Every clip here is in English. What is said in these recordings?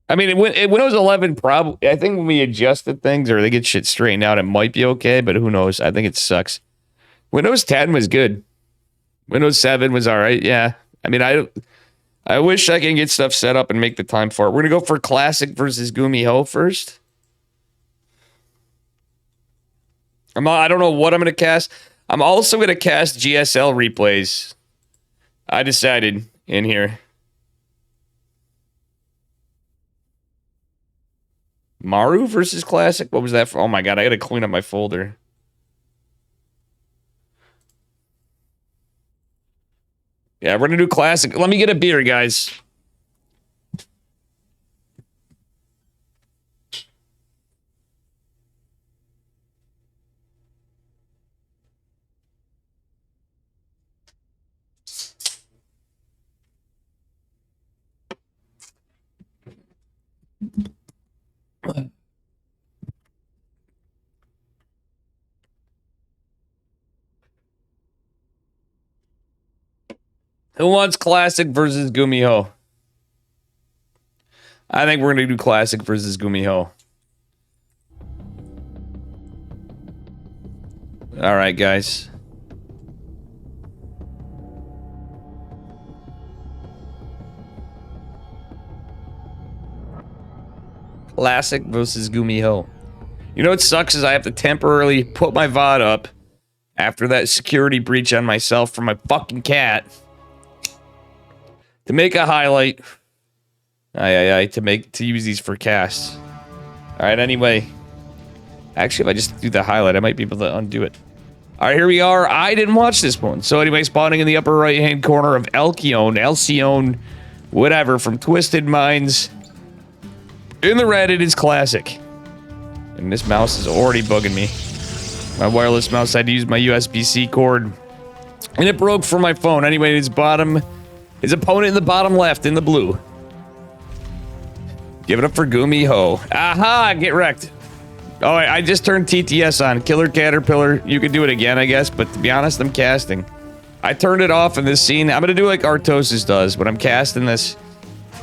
I mean, Windows 11 probably. I think when we adjusted things or they get shit straightened out, it might be okay. But who knows? I think it sucks. Windows 10 was good. Windows 7 was all right. Yeah. I mean, I wish I can get stuff set up and make the time for it. We're gonna go for classic versus Gumiho first. I don't know what I'm gonna cast. I'm also gonna cast GSL replays. I decided in here. Maru versus Classic? What was that for? Oh my god, I gotta clean up my folder. Yeah, we're gonna do Classic. Let me get a beer, guys. Who wants Classic versus Gumiho? I think we're gonna do Classic versus Gumiho. All right, guys. Classic versus Gumiho. You know what sucks is I have to temporarily put my VOD up after that security breach on myself from my fucking cat to make a highlight. To use these for casts. All right, anyway. Actually, if I just do the highlight, I might be able to undo it. All right, here we are. I didn't watch this one. So anyway, spawning in the upper right-hand corner of Elcione, whatever, from Twisted Minds. In the red, it is Classic. And this mouse is already bugging me. My wireless mouse, I had to use my USB-C cord. And it broke from my phone. Anyway, his opponent in the bottom left, in the blue. Give it up for Gumiho. Aha, get wrecked. Oh, I just turned TTS on. Killer Caterpillar. You could do it again, I guess, but to be honest, I'm casting. I turned it off in this scene. I'm going to do like Artosis does when I'm casting this.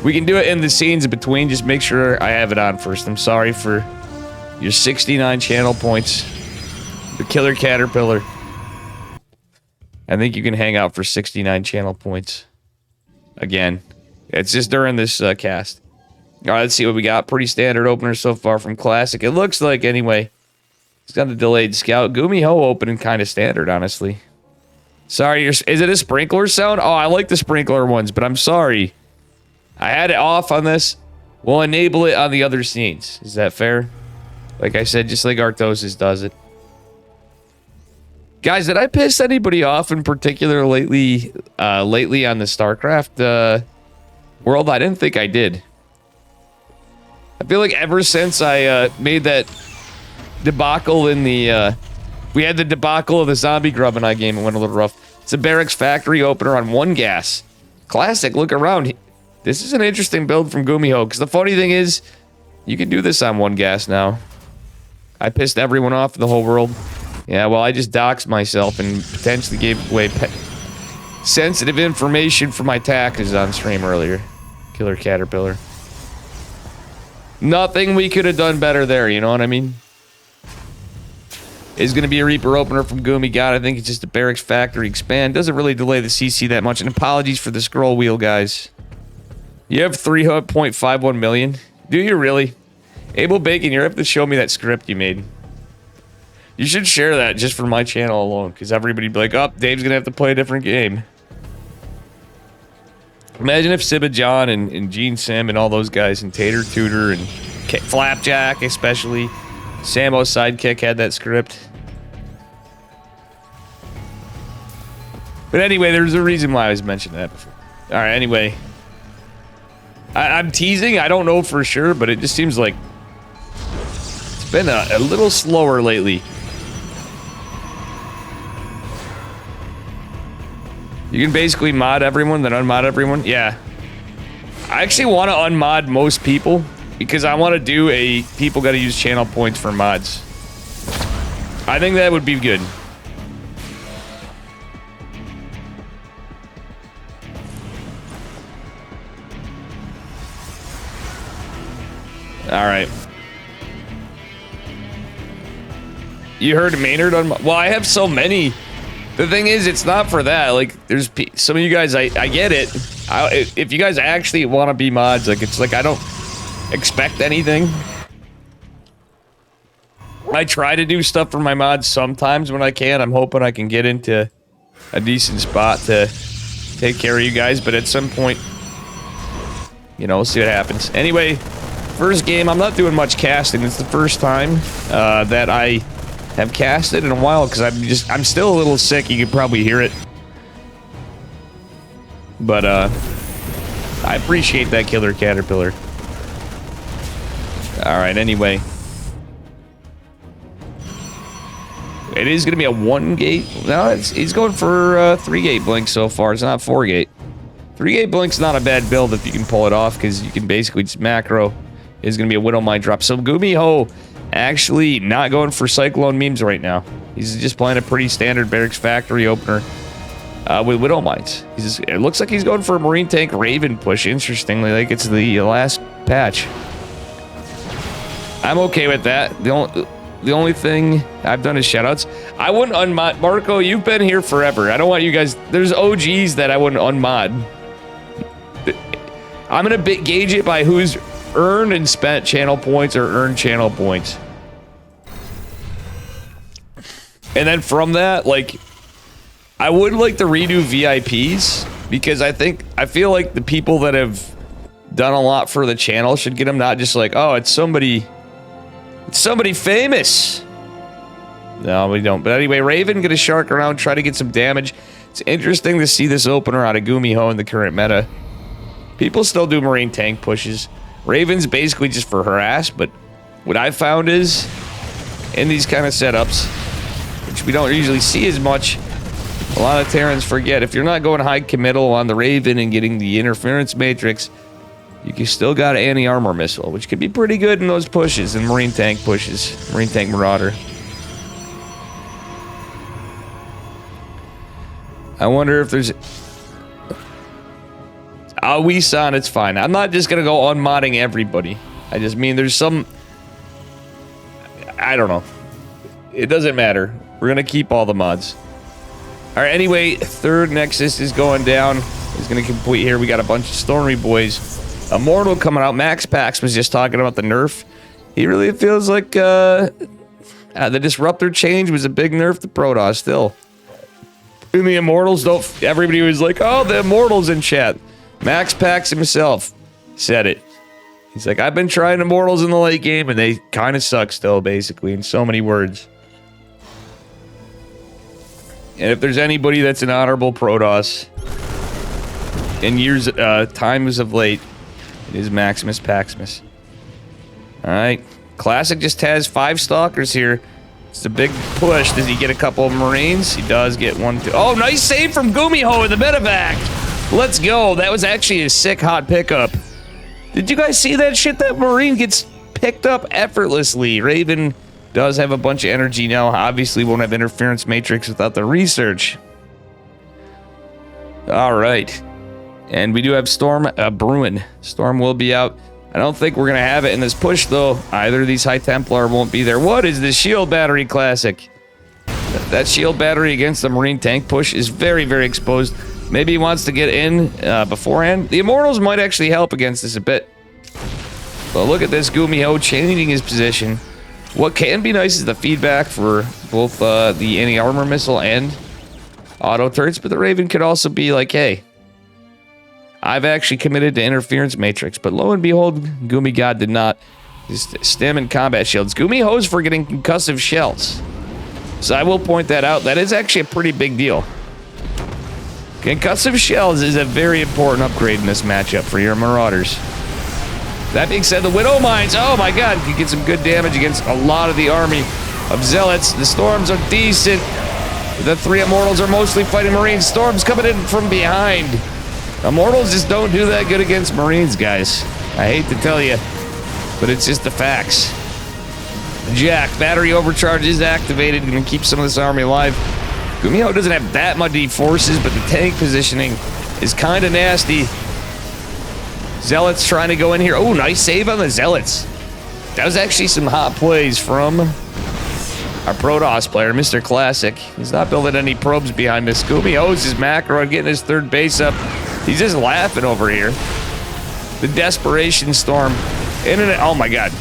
We can do it in the scenes in between. Just make sure I have it on first. I'm sorry for your 69 channel points. The Killer Caterpillar. I think you can hang out for 69 channel points. Again. It's just during this cast. Alright, let's see what we got. Pretty standard opener so far from Classic. It looks like, anyway. He's got a delayed scout. Gumiho opening kind of standard, honestly. Sorry, is it a sprinkler sound? Oh, I like the sprinkler ones, but I'm sorry. I had it off on this. We'll enable it on the other scenes. Is that fair? Like I said, just like Artosis does it. Guys, did I piss anybody off in particular lately on the StarCraft world? I didn't think I did. I feel like ever since I made that debacle in the... we had the debacle of the zombie grub in game, it went a little rough. It's a Barracks Factory opener on 1 gas. Classic, look around. This is an interesting build from Gumiho, because the funny thing is, you can do this on 1 gas now. I pissed everyone off in the whole world. Yeah, well, I just doxed myself and potentially gave away sensitive information for my taxes on stream earlier. Killer Caterpillar. Nothing we could have done better there, you know what I mean? Is going to be a Reaper opener from Gumi. God, I think it's just a Barracks Factory expand. Doesn't really delay the CC that much. And apologies for the scroll wheel, guys. You have 3.51 million. Do you really? Abel Bacon, you're up to show me that script you made. You should share that just for my channel alone, because everybody'd be like, oh, Dave's going to have to play a different game. Imagine if Sibba John and Gene Sim and all those guys and Tater Tutor and Flapjack especially, Samo's sidekick had that script. But anyway, there's a reason why I was mentioning that before. Alright, anyway. I'm teasing, I don't know for sure, but it just seems like it's been a little slower lately. You can basically mod everyone, then unmod everyone. Yeah. I actually want to unmod most people because I want to do a people got to use channel points for mods. I think that would be good. All right. You heard Maynard on my... Well, I have so many. The thing is, it's not for that. Like, there's some of you guys, I get it. If you guys actually want to be mods, like, it's like I don't expect anything. I try to do stuff for my mods sometimes when I can. I'm hoping I can get into a decent spot to take care of you guys, but at some point, you know, we'll see what happens. Anyway, first game, I'm not doing much casting. It's the first time that I have casted in a while because I'm still a little sick. You can probably hear it. But I appreciate that, Killer Caterpillar. Alright, anyway. It is going to be a 1-gate. No, he's going for 3-gate blink so far. It's not 4-gate. 3-gate blink's not a bad build if you can pull it off, because you can basically just macro. It's going to be a Widow Mine drop. So Gumiho actually not going for Cyclone memes right now. He's just playing a pretty standard Barracks Factory opener with Widow Mines. It looks like he's going for a Marine Tank Raven push, interestingly, like it's the last patch. I'm okay with that. The only thing I've done is shoutouts. I wouldn't unmod. Marco, you've been here forever. I don't want you guys... There's OGs that I wouldn't unmod. I'm going to gauge it by who's earned and spent channel points or earned channel points. And then from that, like... I would like to redo VIPs, because I feel like the people that have done a lot for the channel should get them, not just like, oh, it's somebody famous. No, we don't. But anyway, Raven get a shark around, try to get some damage. It's interesting to see this opener out of Gumiho in the current meta. People still do Marine Tank pushes. Raven's basically just for harass, but what I've found is, in these kind of setups, which we don't usually see as much, a lot of Terrans forget, if you're not going high committal on the Raven and getting the interference matrix, you can still got an anti-armor missile, which could be pretty good in those pushes, and Marine Tank pushes. Marine Tank Marauder. I wonder if there's... Aoisan, it's fine. I'm not just going to go unmodding everybody. I just mean there's some... I don't know. It doesn't matter. We're going to keep all the mods. Alright, anyway, third Nexus is going down. He's going to complete here. We got a bunch of Stormy boys. Immortal coming out. Max Pax was just talking about the nerf. He really feels like the Disruptor change was a big nerf to Protoss still. And the Immortals don't... Everybody was like, oh, the Immortals in chat. Max Pax himself said it. He's like, I've been trying Immortals in the late game, and they kind of suck still, basically, in so many words. And if there's anybody that's an honorable Protoss in years, times of late, it is Maximus Paximus. Alright. Classic just has 5 Stalkers here. It's a big push. Does he get a couple of Marines? He does get 1, 2. Oh, nice save from Gumiho in the medevac. Let's go. That was actually a sick hot pickup. Did you guys see that shit? That Marine gets picked up effortlessly. Raven does have a bunch of energy now. Obviously won't have interference matrix without the research. Alright. And we do have Storm brewing. Storm will be out. I don't think we're going to have it in this push, though. Either of these High Templar won't be there. What is this Shield Battery Classic? That Shield Battery against the Marine Tank push is very, very exposed. Maybe he wants to get in beforehand. The Immortals might actually help against this a bit. But look at this Gumiho changing his position. What can be nice is the feedback for both the anti-armor missile and auto turrets, but the Raven could also be like, hey, I've actually committed to interference matrix, but lo and behold, Gumi God did not. Just stem and combat shields. Gumiho's for getting concussive shells. So I will point that out. That is actually a pretty big deal. Concussive shells is a very important upgrade in this matchup for your Marauders. That being said, the Widow Mines, oh my god, you get some good damage against a lot of the army of Zealots. The Storms are decent. The 3 Immortals are mostly fighting Marines. Storms coming in from behind. Immortals just don't do that good against Marines, guys. I hate to tell you, but it's just the facts. Jack, battery overcharge is activated and keep some of this army alive. Gumiho doesn't have that many forces, but the tank positioning is kind of nasty. Zealots trying to go in here. Oh, nice save on the Zealots. That was actually some hot plays from our Protoss player, Mr. Classic. He's not building any probes behind this. Goomy O's his macro, getting his third base up. He's just laughing over here. The Desperation Storm. Oh my god.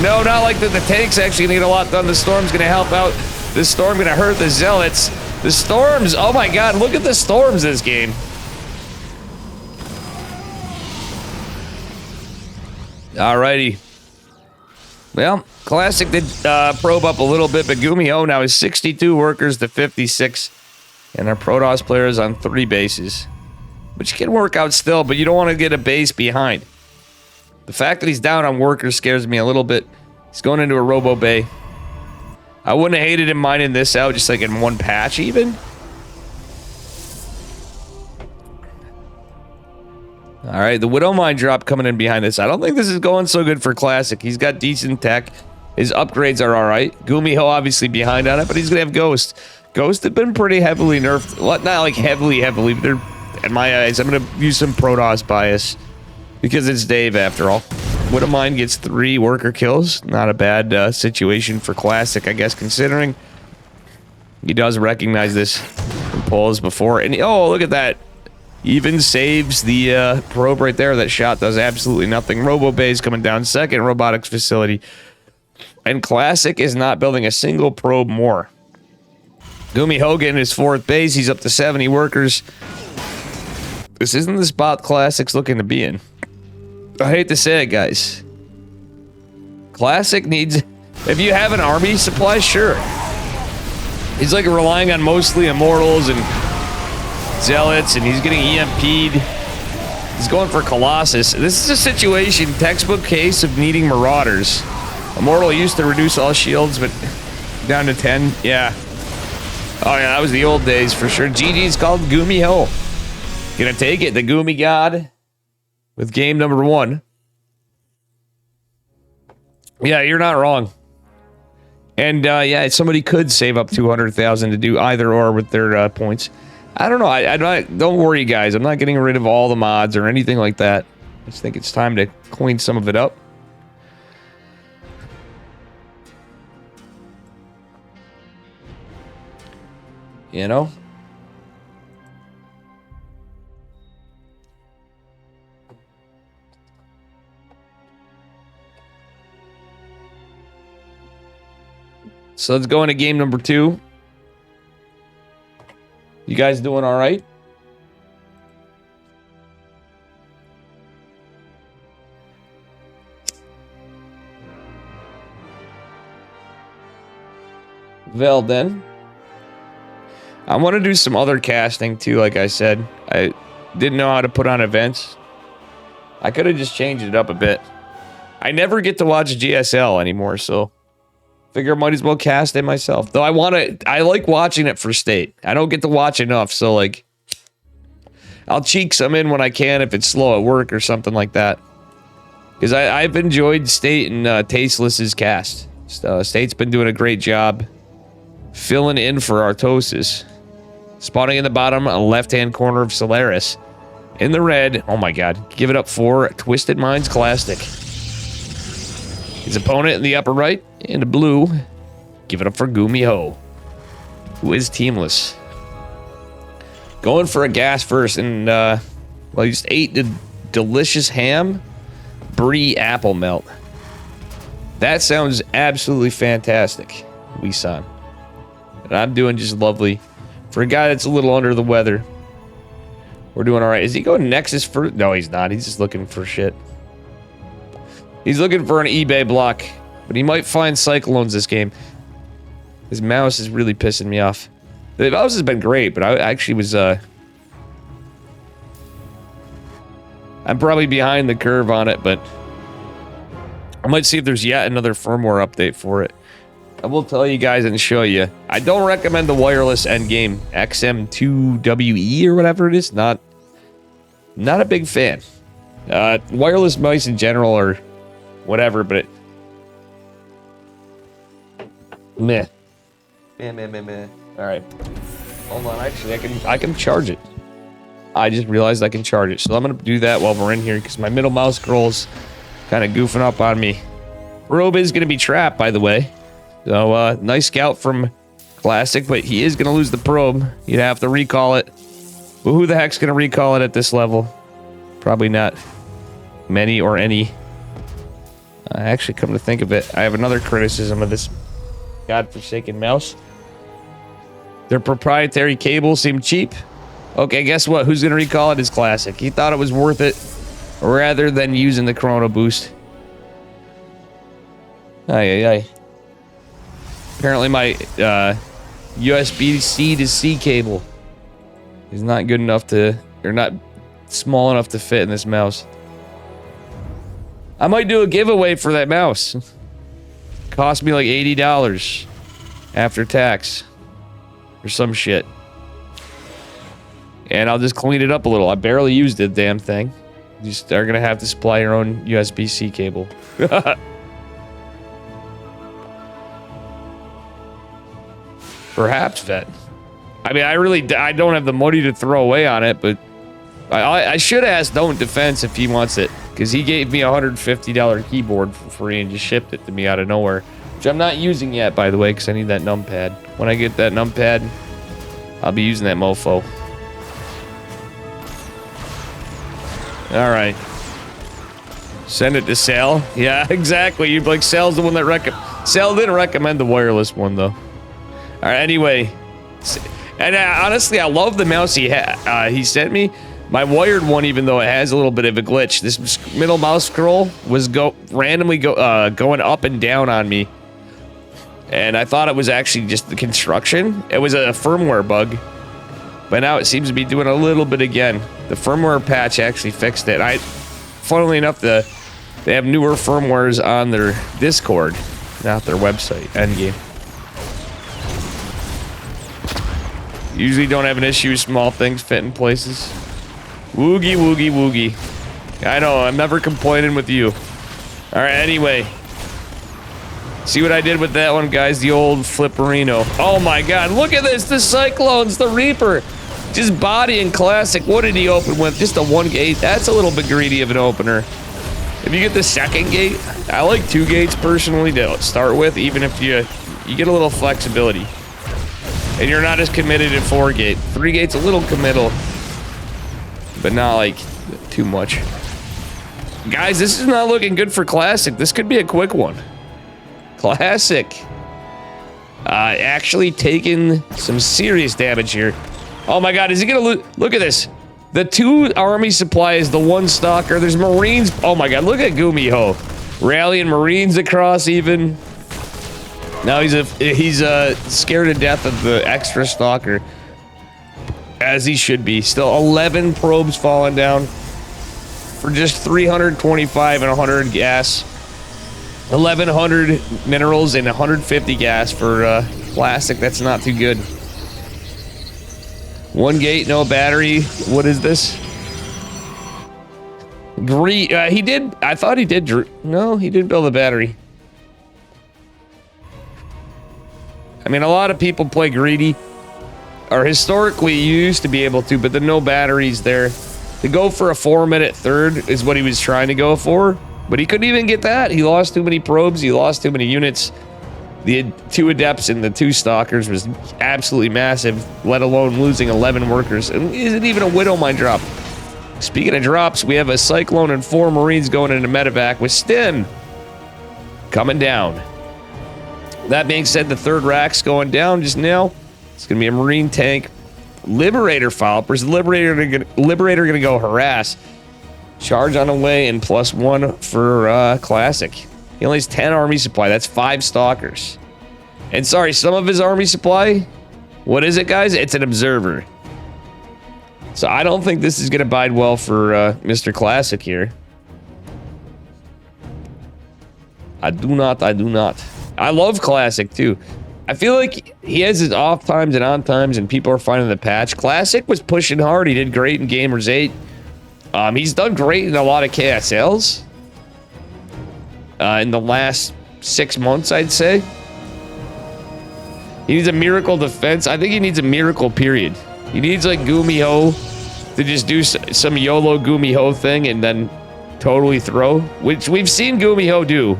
No, not like that. The tank's actually gonna get a lot done. The Storm's gonna help out. The Storm gonna hurt the Zealots. The Storms, oh my god, look at the Storms this game. Alrighty. Well, Classic did probe up a little bit, but Gumio now is 62 workers to 56. And our Protoss player is on 3 bases. Which can work out still, but you don't want to get a base behind. The fact that he's down on workers scares me a little bit. He's going into a Robo Bay. I wouldn't have hated him mining this out just like in one patch even. Alright, the Widow Mine drop coming in behind this. I don't think this is going so good for Classic. He's got decent tech. His upgrades are alright. Gumiho obviously behind on it, but he's going to have Ghost. Ghost have been pretty heavily nerfed. Well, not like heavily, but they're, in my eyes, I'm going to use some Protoss bias. Because it's Dave after all. Widow Mine gets 3 worker kills. Not a bad situation for Classic, I guess, considering he does recognize this from polls before. And oh, look at that. Even saves the probe right there. That shot does absolutely nothing. Robo Bay's coming down second. Robotics facility. And Classic is not building a single probe more. Gumi Hogan is 4th base. He's up to 70 workers. This isn't the spot Classic's looking to be in. I hate to say it, guys. Classic needs... If you have an army supply, sure. He's like relying on mostly Immortals and Zealots, and he's getting EMP'd. He's going for Colossus. This is a situation, textbook case of needing Marauders. Immortal used to reduce all shields, but down to 10. Yeah. Oh, yeah, that was the old days for sure. GG's called Gumi Ho. Gonna take it, the Gumi God, with game number 1. Yeah, you're not wrong. And, yeah, somebody could save up 200,000 to do either or with their points. I don't know. Don't worry, guys. I'm not getting rid of all the mods or anything like that. I just think it's time to clean some of it up. You know? So let's go into game number 2. You guys doing all right? Well then. I want to do some other casting too, like I said. I didn't know how to put on events. I could have just changed it up a bit. I never get to watch GSL anymore, so... Figure I might as well cast it myself. Though I like watching it for state. I don't get to watch enough, so like... I'll cheek some in when I can if it's slow at work or something like that. Because I've enjoyed State and Tasteless's cast. State's been doing a great job filling in for Artosis. Spawning in the bottom left-hand corner of Solaris. In the red, oh my god, give it up for Twisted Minds Classic. His opponent in the upper right, in the blue, give it up for Gumi Ho, who is teamless. Going for a gas first, and, well, he just ate the delicious ham, brie apple melt. That sounds absolutely fantastic, Wisan. And I'm doing just lovely. For a guy that's a little under the weather, we're doing all right. Is he going Nexus first? No, he's not. He's just looking for shit. He's looking for an eBay block, but he might find Cyclones this game. His mouse is really pissing me off. The mouse has been great, but I actually was, I'm probably behind the curve on it, but I might see if there's yet another firmware update for it. I will tell you guys and show you. I don't recommend the wireless endgame XM2WE or whatever it is. Not a big fan. Wireless mice in general are whatever, but meh. Meh. All right. Hold on. Actually, I can charge it. I just realized I can charge it, so I'm gonna do that while we're in here because my middle mouse scroll's kind of goofing up on me Probe is going to be trapped, by the way. So, nice scout from Classic, but he is going to lose the probe. You'd have to recall it. But who the heck's going to recall it at this level? Probably not many or any. Actually, come to think of it, I have another criticism of this godforsaken mouse. Their proprietary cables seem cheap. Okay, guess what? Who's going to recall it is Classic. He thought it was worth it rather than using the Chrono Boost. Ay. Apparently my USB-C to C cable is not good enough to, or not small enough to fit in this mouse. I might do a giveaway for that mouse. Cost me like $80 after tax or some shit. And I'll just clean it up a little. I barely used the damn thing. You just are gonna have to supply your own USB-C cable. Perhaps, Vet. I mean, I don't have the money to throw away on it, but I should ask Don't Defense if he wants it, because he gave me a $150 keyboard for free and just shipped it to me out of nowhere, which I'm not using yet, by the way, because I need that numpad. When I get that numpad, I'll be using that mofo. All right. Send it to Sal. Yeah, exactly. You'd be like, Sal's the one that Sal didn't recommend the wireless one, though. All right, anyway. And honestly, I love the mouse he sent me. My wired one, even though it has a little bit of a glitch, this middle mouse scroll was randomly going up and down on me. And I thought it was actually just the construction. It was a firmware bug. But now it seems to be doing a little bit again. The firmware patch actually fixed it. Funnily enough, they have newer firmwares on their Discord, not their website, Endgame. Usually don't have an issue, small things fit in places. Woogie, woogie, woogie. I know, I'm never complaining with you. Alright, anyway. See what I did with that one, guys? The old Flipperino. Oh my god, look at this! The Cyclones, the Reaper! Just body and Classic. What did he open with? Just a 1 gate? That's a little bit greedy of an opener. If you get the second gate, I like 2 gates personally to start with, even if you get a little flexibility. And you're not as committed at 4 gate. 3 gate's a little committal, but not like too much. Guys, this is not looking good for Classic. This could be a quick one. Classic. Actually taking some serious damage here. Oh my god, is he gonna look at this? The 2 army supplies, the 1 stalker, there's Marines. Oh my god, look at Gumiho. Rallying Marines across even. Now he's scared to death of the extra stalker. As he should be. Still 11 probes falling down for just 325 and 100 gas. 1100 minerals and 150 gas for Classic. That's not too good. 1 gate, no battery. What is this? He did. I thought he did. No, he didn't build a battery. I mean, a lot of people play greedy, or historically you used to be able to, but the no batteries there. To go for a 4-minute third is what he was trying to go for, but he couldn't even get that. He lost too many probes, he lost too many units. The 2 adepts and the 2 stalkers was absolutely massive, let alone losing 11 workers. And isn't even a Widow Mine drop. Speaking of drops, we have a Cyclone and 4 Marines going into medevac with Stim coming down. That being said, the 3rd rack's going down just now. It's going to be a Marine tank. Liberator followers. Liberator going to go harass. Charge on the way and +1 for Classic. He only has 10 army supply. That's 5 stalkers. And sorry, some of his army supply, what is it, guys? It's an observer. So I don't think this is going to bide well for Mr. Classic here. I do not. I love Classic, too. I feel like he has his off times and on times, and people are finding the patch. Classic was pushing hard. He did great in Gamers 8. He's done great in a lot of KSLs. In the last 6 months, I'd say. He needs a miracle defense. I think he needs a miracle period. He needs, like, Gumiho to just do some YOLO Gumiho thing and then totally throw, which we've seen Gumiho do.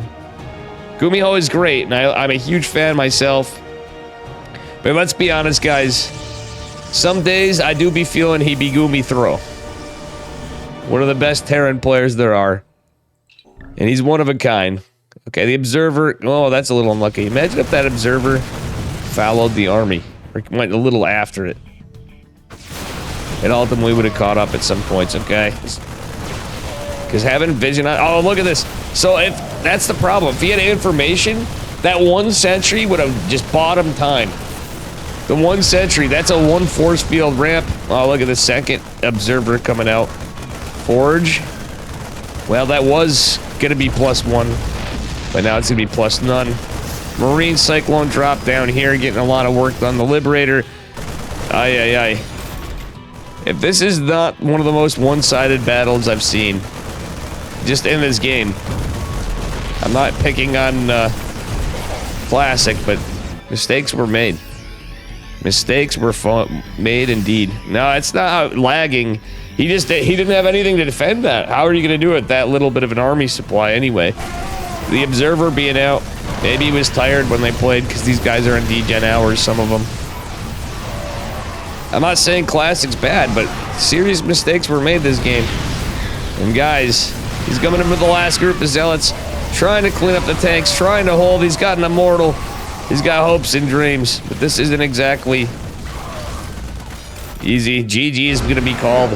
Gumiho is great, and I'm a huge fan myself. But let's be honest, guys. Some days I do be feeling he be Gumi throw. One of the best Terran players there are. And he's one of a kind. Okay, the Observer. Oh, that's a little unlucky. Imagine if that Observer followed the army. Or went a little after it. It ultimately would have caught up at some points, okay? Because having vision on... Oh, look at this. So if that's the problem. If he had information, that 1 sentry would have just bought him time. The 1 sentry, that's a 1 force field ramp. Oh, look at the second Observer coming out. Forge. Well, that was going to be +1. But now it's going to be +, none. Marine Cyclone drop down here, getting a lot of work done. The Liberator. Ay, ay, ay. If this is not one of the most one-sided battles I've seen, just in this game. I'm not picking on Classic, but mistakes were made. Mistakes were made indeed. No, it's not lagging. He didn't have anything to defend that. How are you going to do it? That little bit of an army supply anyway. The Observer being out. Maybe he was tired when they played because these guys are in degen hours, some of them. I'm not saying Classic's bad, but serious mistakes were made this game. And guys, he's coming in with the last group of Zealots, trying to clean up the tanks, trying to hold. He's got an Immortal. He's got hopes and dreams, but this isn't exactly easy. GG is going to be called.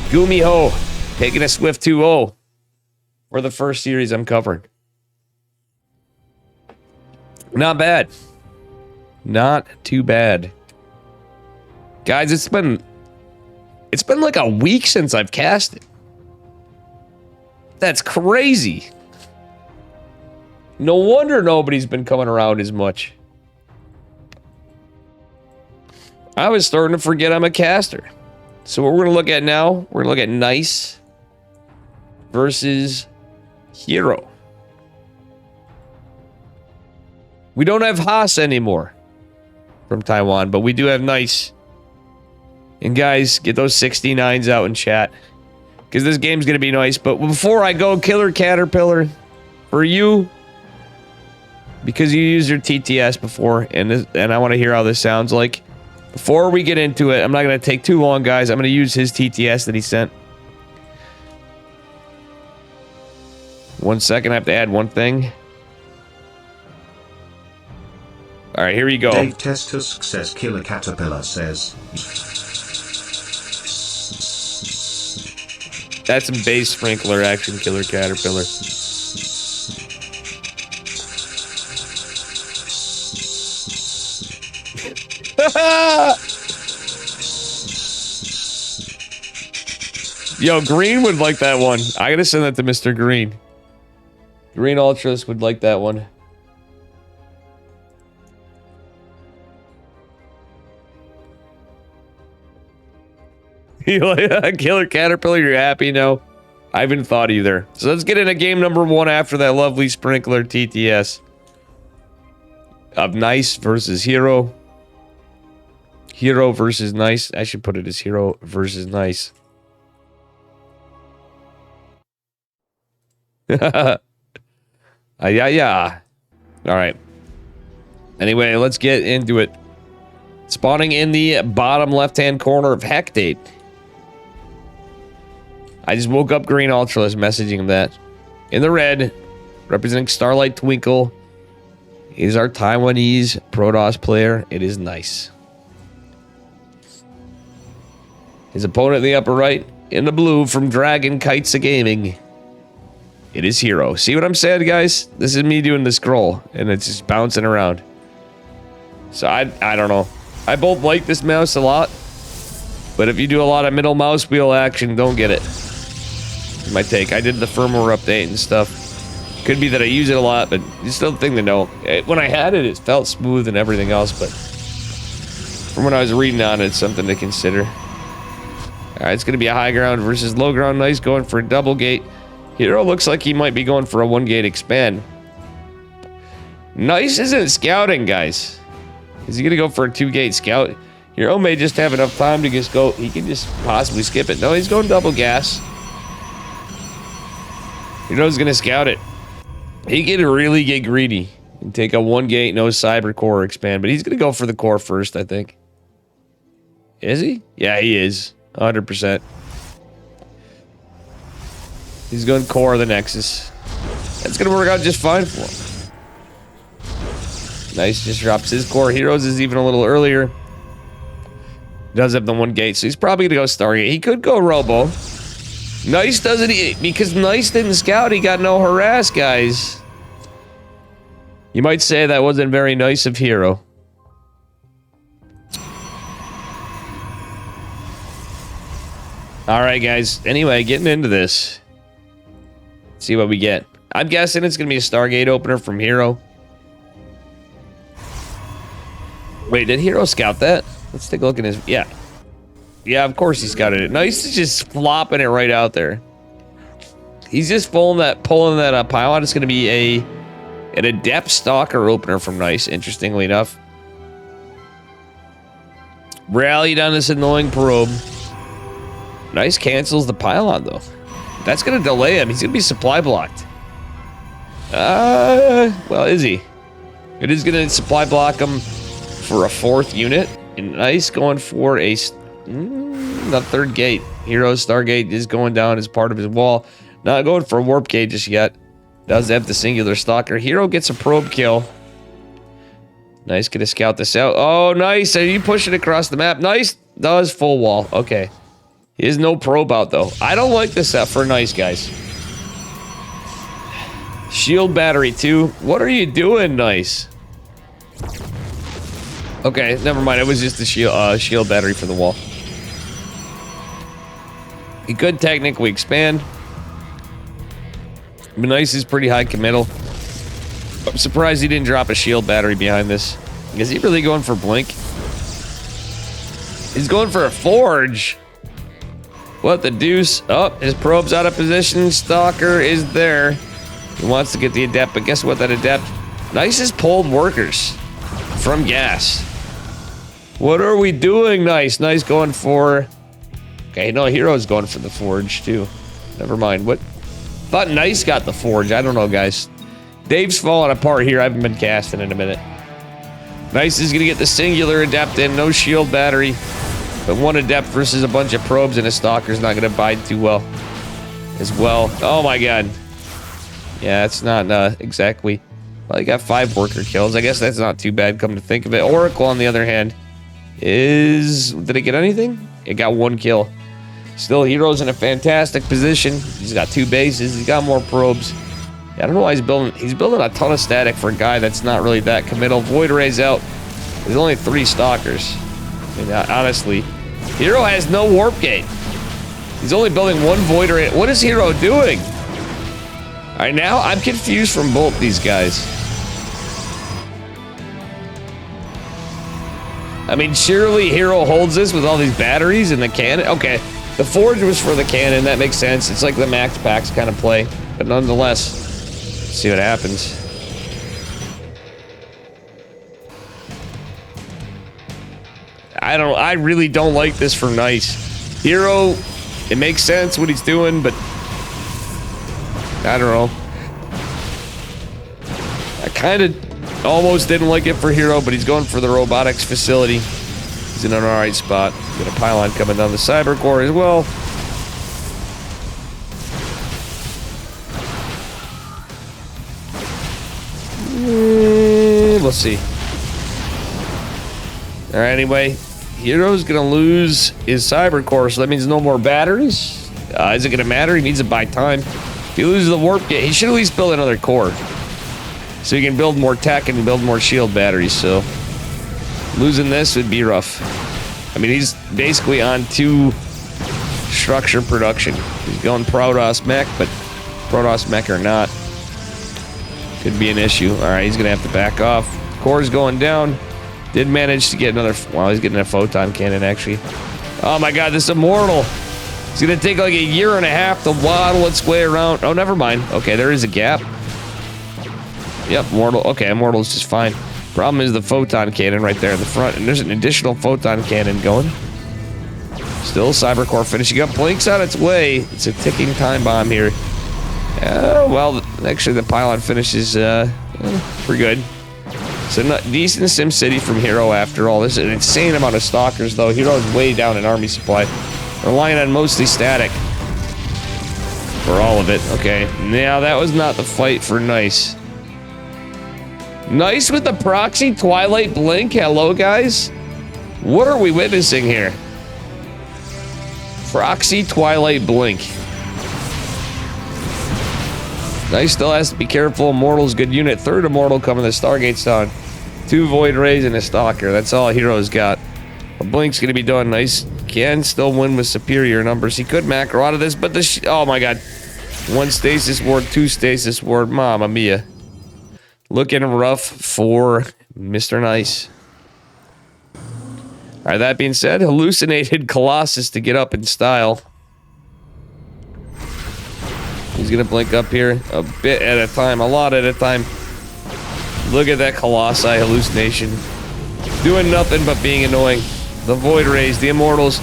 Gumiho taking a swift 2-0 for the first series I'm covering. Not bad. Not too bad. Guys, it's been like a week since I've cast it. That's crazy. No wonder nobody's been coming around as much. I was starting to forget I'm a caster. So what we're going to look at now, we're going to look at Nice versus Hero. We don't have Haas anymore from Taiwan, but we do have Nice. And guys, get those 69s out in chat, because this game's going to be nice. But before I go, Killer Caterpillar, for you, because you used your TTS before, and I want to hear how this sounds like. Before we get into it, I'm not going to take too long, guys. I'm going to use his TTS that he sent. 1 second, I have to add one thing. All right, here we go. Dave Tester success. Killer Caterpillar says. That's some base sprinkler action, Killer Caterpillar. Yo, Green would like that one. I gotta send that to Mr. Green. Green Ultras would like that one. Killer Caterpillar, you're happy now? I haven't thought either. So let's get into game number 1 after that lovely sprinkler TTS. Of Nice versus Hero. Hero versus Nice. I should put it as Hero versus Nice. Yeah. Alright. Anyway, let's get into it. Spawning in the bottom left-hand corner of Hectate. I just woke up Green Ultras messaging him that. In the red, representing Starlight Twinkle, is our Taiwanese Protoss player. It is Nice. His opponent in the upper right, in the blue from Dragon Kites a Gaming. It is Hero. See what I'm saying, guys? This is me doing the scroll, and it's just bouncing around. So I don't know. I both like this mouse a lot, but if you do a lot of middle mouse wheel action, don't get it. My take. I did the firmware update and stuff. Could be that I use it a lot, but it's still a thing to know. When I had it, it felt smooth and everything else, but from when I was reading on it, it's something to consider. Alright, it's going to be a high ground versus low ground. Nice going for a double gate. Hero looks like he might be going for a 1-gate expand. Nice isn't scouting, guys. Is he going to go for a 2-gate scout? Hero may just have enough time to just go. He can just possibly skip it. No, he's going double gas. Hero's going to scout it. He can really get greedy and take a 1 gate, no cyber core expand, but he's gonna go for the core first, I think. Is he? Yeah, he is. 100%. He's going core the Nexus. That's gonna work out just fine for him. Nice, just drops his core. Heroes is even a little earlier. Does have the 1 gate, so he's probably gonna go Stargate. He could go Robo. Nice doesn't he? Because Nice didn't scout, he got no harass, guys. You might say that wasn't very nice of Hero. Alright, guys. Anyway, getting into this. Let's see what we get. I'm guessing it's gonna be a Stargate opener from Hero. Wait, did Hero scout that? Let's take a look at his... Yeah. Yeah, of course he scouted it. Nice is just flopping it right out there. He's just pulling that pylon. It's going to be an Adept Stalker opener from Nice, interestingly enough. Rallied on this annoying probe. Nice cancels the pylon, though. That's going to delay him. He's going to be supply blocked. Well, is he? It is going to supply block him for a 4th unit. And Nice going for a... the 3rd gate. Hero Stargate is going down as part of his wall. Not going for a warp gate just yet. Does have the singular stalker. Hero gets a probe kill. Nice, gonna scout this out. Oh, Nice. Are you pushing across the map? Nice does full wall. Okay. He has no probe out though. I don't like this set for Nice, guys. Shield battery too. What are you doing, Nice? Okay, never mind. It was just the shield battery for the wall. He could technically expand. But Nice is pretty high committal. I'm surprised he didn't drop a shield battery behind this. Is he really going for blink? He's going for a forge. What the deuce? Oh, his probe's out of position. Stalker is there. He wants to get the adept, but guess what? That adept. Nice has pulled workers from gas. What are we doing, Nice? Nice going for... Okay, no, Hero's going for the forge, too. Never mind. What? Thought Nice got the forge. I don't know, guys. Dave's falling apart here. I haven't been casting in a minute. Nice is going to get the singular adept in. No shield battery. But 1 adept versus a bunch of probes and a stalker's not going to bide too well. As well. Oh, my God. Yeah, it's not exactly... Well, he got 5 worker kills. I guess that's not too bad, come to think of it. Oracle, on the other hand, is... Did it get anything? It got 1 kill. Still, Hero's in a fantastic position. He's got 2 bases. He's got more probes. Yeah, I don't know why he's building... He's building a ton of static for a guy that's not really that committal. Void Array's out. There's only 3 stalkers. I mean, honestly. Hero has no warp gate. He's only building 1 Void Array. What is Hero doing? Alright, now I'm confused from both these guys. I mean, surely Hero holds this with all these batteries and the cannon. Okay, the forge was for the cannon. That makes sense. It's like the max packs kind of play. But nonetheless, let's see what happens. I really don't like this for Nice. Hero, it makes sense what he's doing, but I don't know. I kind of almost didn't like it for Hero, but he's going for the robotics facility. He's in an alright spot. Got a pylon coming down the cyber core as well. We'll see. Alright, anyway. Hero's gonna lose his cyber core, so that means no more batteries. Is it gonna matter? He needs to buy time. If he loses the warp gate, he should at least build another core. So he can build more tech and build more shield batteries, so... Losing this would be rough. I mean, he's basically on 2 structure production. He's going Protoss mech, but Protoss mech or not, could be an issue. Alright, he's gonna have to back off. Core's going down. Did manage to get another... Well, he's getting a photon cannon, actually. Oh my god, this Immortal! It's gonna take like a year and a half to waddle its way around. Oh, never mind. Okay, there is a gap. Yep, Immortal. Okay, Immortal's just fine. Problem is the photon cannon right there in the front, and there's an additional photon cannon going. Still, Cybercore finishing up. Blink's on its way. It's a ticking time bomb here. Well, actually, the pylon finishes pretty good. So, decent SimCity from Hero after all. This is an insane amount of stalkers, though. Hero's way down in army supply. Relying on mostly static. For all of it. Okay. Now, that was not the fight for Nice. Nice with the proxy Twilight Blink. Hello, guys. What are we witnessing here? Proxy Twilight Blink. Nice still has to be careful. Immortal's good unit. Third Immortal coming to Stargate Town. 2 Void Rays and a Stalker. That's all Hero's got. But Blink's going to be done. Nice. Can still win with superior numbers. He could macro out of this, but the oh my god. 1 Stasis Ward, 2 Stasis Ward. Mamma mia. Looking rough for Mr. Nice. Alright, that being said, hallucinated Colossus to get up in style. He's gonna blink up here a bit at a time, a lot at a time. Look at that Colossi hallucination. Doing nothing but being annoying. The Void Rays, the Immortals,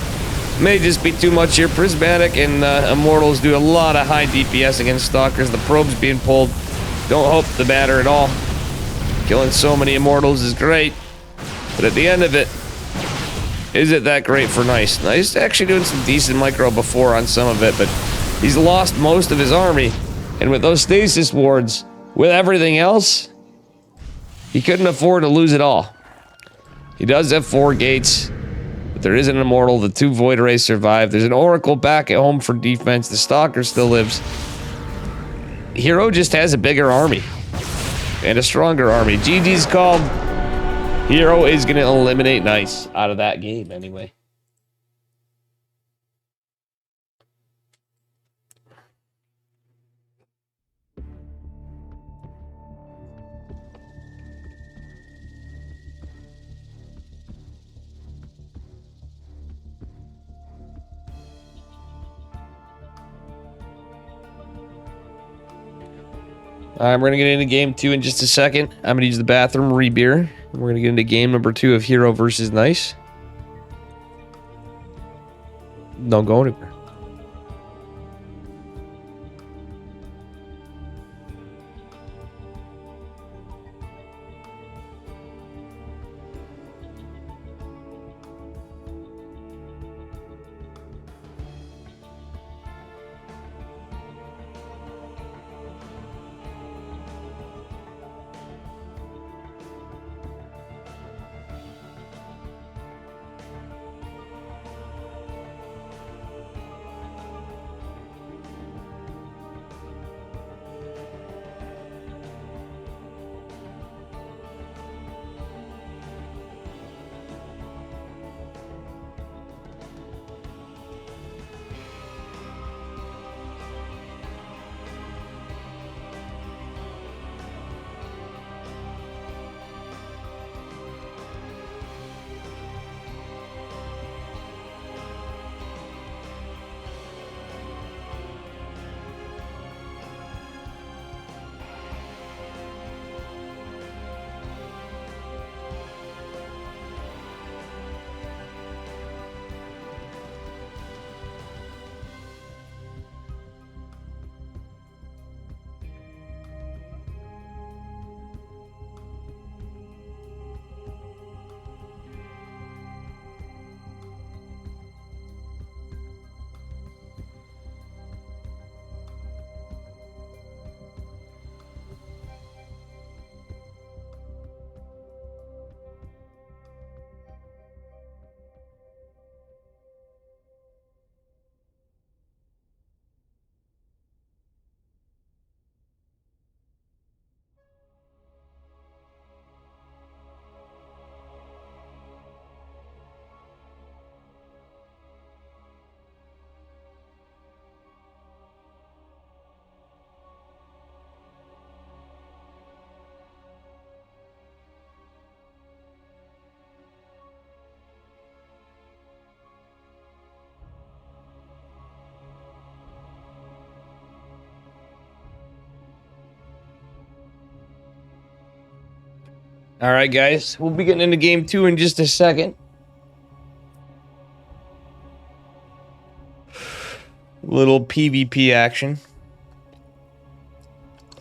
may just be too much here. Prismatic and Immortals do a lot of high DPS against Stalkers. The probes being pulled don't hope to matter at all. Killing so many Immortals is great. But at the end of it, is it that great for Nice? Nice actually doing some decent micro before on some of it, but he's lost most of his army. And with those stasis wards, with everything else, he couldn't afford to lose it all. He does have 4 gates, but there is an Immortal. The 2 Void Rays survive. There's an Oracle back at home for defense. The Stalker still lives. Hero just has a bigger army. And a stronger army. GG's called. Hero is going to eliminate Nice out of that game anyway. Alright, we're going to get into game 2 in just a second. I'm going to use the bathroom, rebeer. We're going to get into game number 2 of Hero versus Nice. Don't go anywhere. All right, guys. We'll be getting into game 2 in just a second. Little PvP action.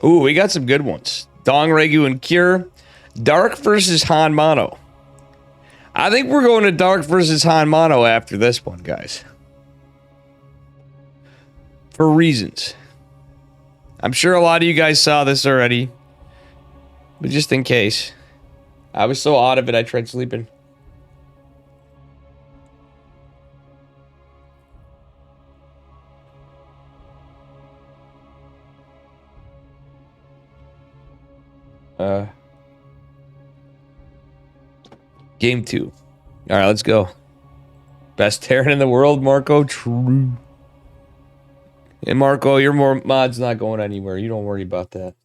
Ooh, we got some good ones. Dong Regu and Cure. Dark versus Han Mono. I think we're going to Dark versus Han Mono after this one, guys. For reasons. I'm sure a lot of you guys saw this already. But just in case. I was so out of it, I tried sleeping. Game 2. All right, let's go. Best Terran in the world, Marco. True. And Marco, your mod's not going anywhere. You don't worry about that.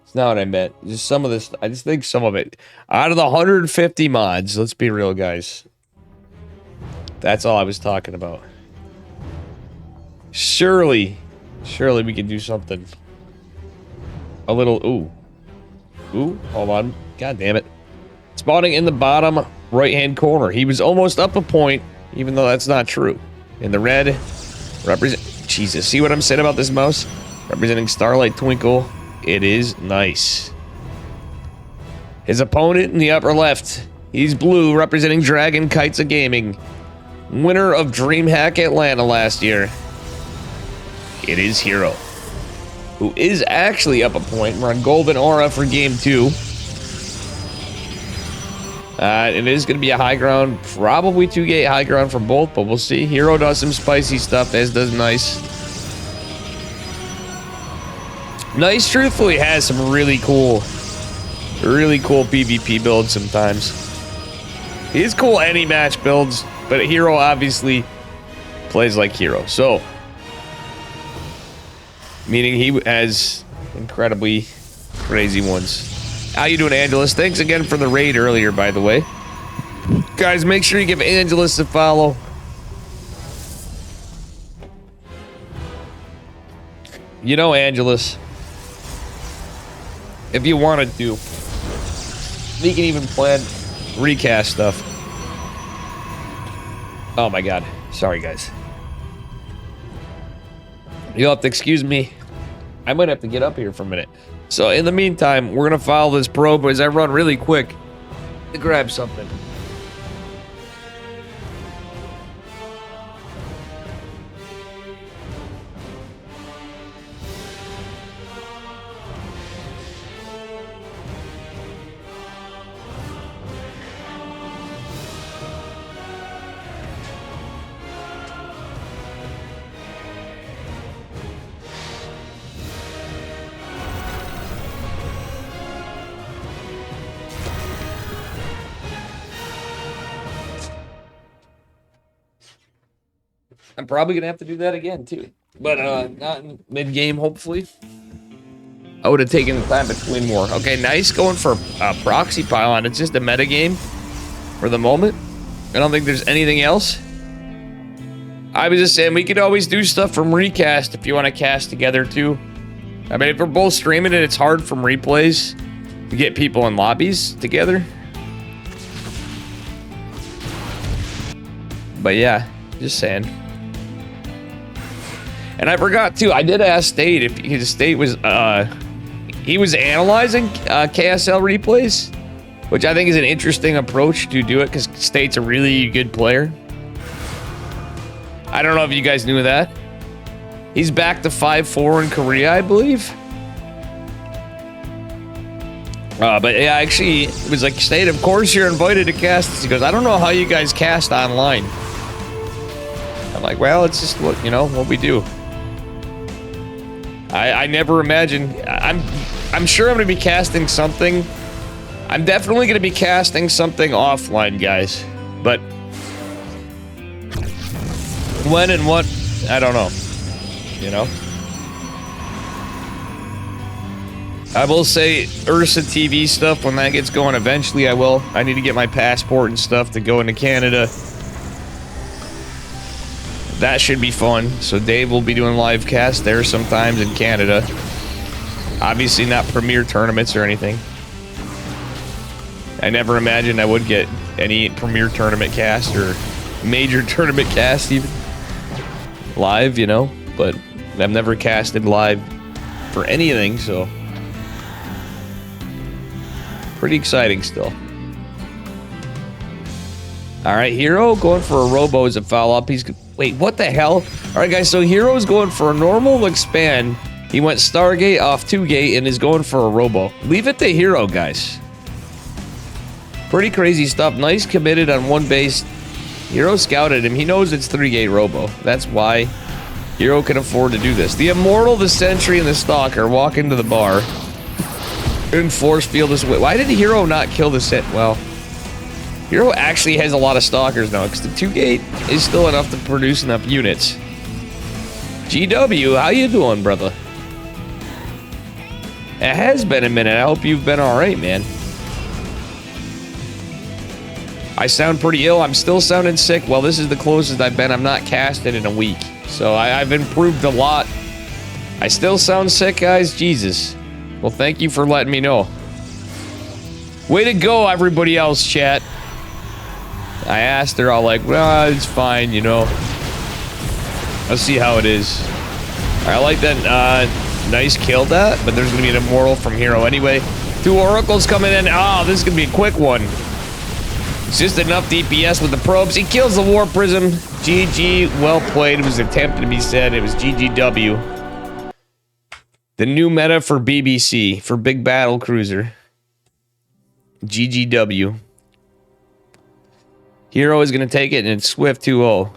It's not what I meant. Just some of this. I just think some of it. Out of the 150 mods, let's be real, guys. That's all I was talking about. Surely we could do something. A little. Ooh, hold on. God damn it. Spawning in the bottom right-hand corner. He was almost up a point, even though that's not true. In the red, represent... Jesus, see what I'm saying about this mouse? Representing Starlight Twinkle. It is nice. His opponent in the upper left. He's blue, representing Dragon Kites of Gaming. Winner of DreamHack Atlanta last year. It is Hero, who is actually up a point. We're on Golden Aura for Game 2. It is going to be a high ground, probably 2-gate high ground for both, but we'll see. Hero does some spicy stuff, as does Nice. Nice, truthfully, has some really cool PvP builds sometimes. He is cool any match builds, but Hero obviously plays like Hero. So, meaning he has incredibly crazy ones. How you doing, Angelus? Thanks again for the raid earlier, by the way. Guys, make sure you give Angelus a follow. You know, Angelus, if you wanted to, he can even plan recast stuff. Oh my god. Sorry, guys. You'll have to excuse me. I might have to get up here for a minute. So in the meantime, we're going to follow this probe as I run really quick to grab something. I'm probably gonna have to do that again too, but not in mid-game. Hopefully, I would have taken the time between more. Okay, Nice going for proxy pylon. It's just a meta game for the moment. I don't think there's anything else. I was just saying we could always do stuff from recast if you want to cast together too. I mean, if we're both streaming it, it's hard from replays to get people in lobbies together. But yeah, just saying. And I forgot too, I did ask State if his State was he was analyzing KSL replays, which I think is an interesting approach to do it because State's a really good player. I don't know if you guys knew that. He's back to 5-4 in Korea, I believe. But yeah, actually, it was like, State, of course you're invited to cast this. He goes, I don't know how you guys cast online. I'm like, well, it's just what, you know, what we do. I never imagined. I'm sure I'm gonna be casting something. I'm definitely gonna be casting something offline, guys. But when and what, I don't know. You know? I will say Ursa TV stuff, when that gets going, eventually I will. I need to get my passport and stuff to go into Canada. That should be fun. So Dave will be doing live cast there sometimes in Canada. Obviously not premier tournaments or anything. I never imagined I would get any premier tournament cast or major tournament cast even live, you know, but I've never casted live for anything, so pretty exciting still. All right, Hero going for a Robo as a follow-up. He's wait, what the hell? All right, guys, so Hero's going for a normal expand. He went Stargate off 2-gate and is going for a Robo. Leave it to Hero, guys. Pretty crazy stuff. Nice committed on one base. Hero scouted him. He knows it's 3-gate Robo. That's why Hero can afford to do this. The Immortal, the Sentry, and the Stalker walk into the bar. And force field this way. Why did Hero not kill the set? Well, Hero actually has a lot of Stalkers now because the 2-gate is still enough to produce enough units. GW, how you doing, brother? It has been a minute. I hope you've been alright, man. I sound pretty ill. I'm still sounding sick. Well, this is the closest I've been. I'm not casted in a week. So I've improved a lot. I still sound sick, guys. Jesus. Well, thank you for letting me know. Way to go, everybody else, chat. I asked her, all like, well, it's fine, you know. Let's see how it is. I like that, nice kill that, but there's gonna be an Immortal from Hero anyway. 2 Oracles coming in. Oh, this is gonna be a quick one. It's just enough DPS with the probes. He kills the War Prism. GG, well played. It was attempted to be said. It was GGW. The new meta for BBC, for Big Battle Cruiser. GGW. Hero is going to take it, and it's Swift 2-0.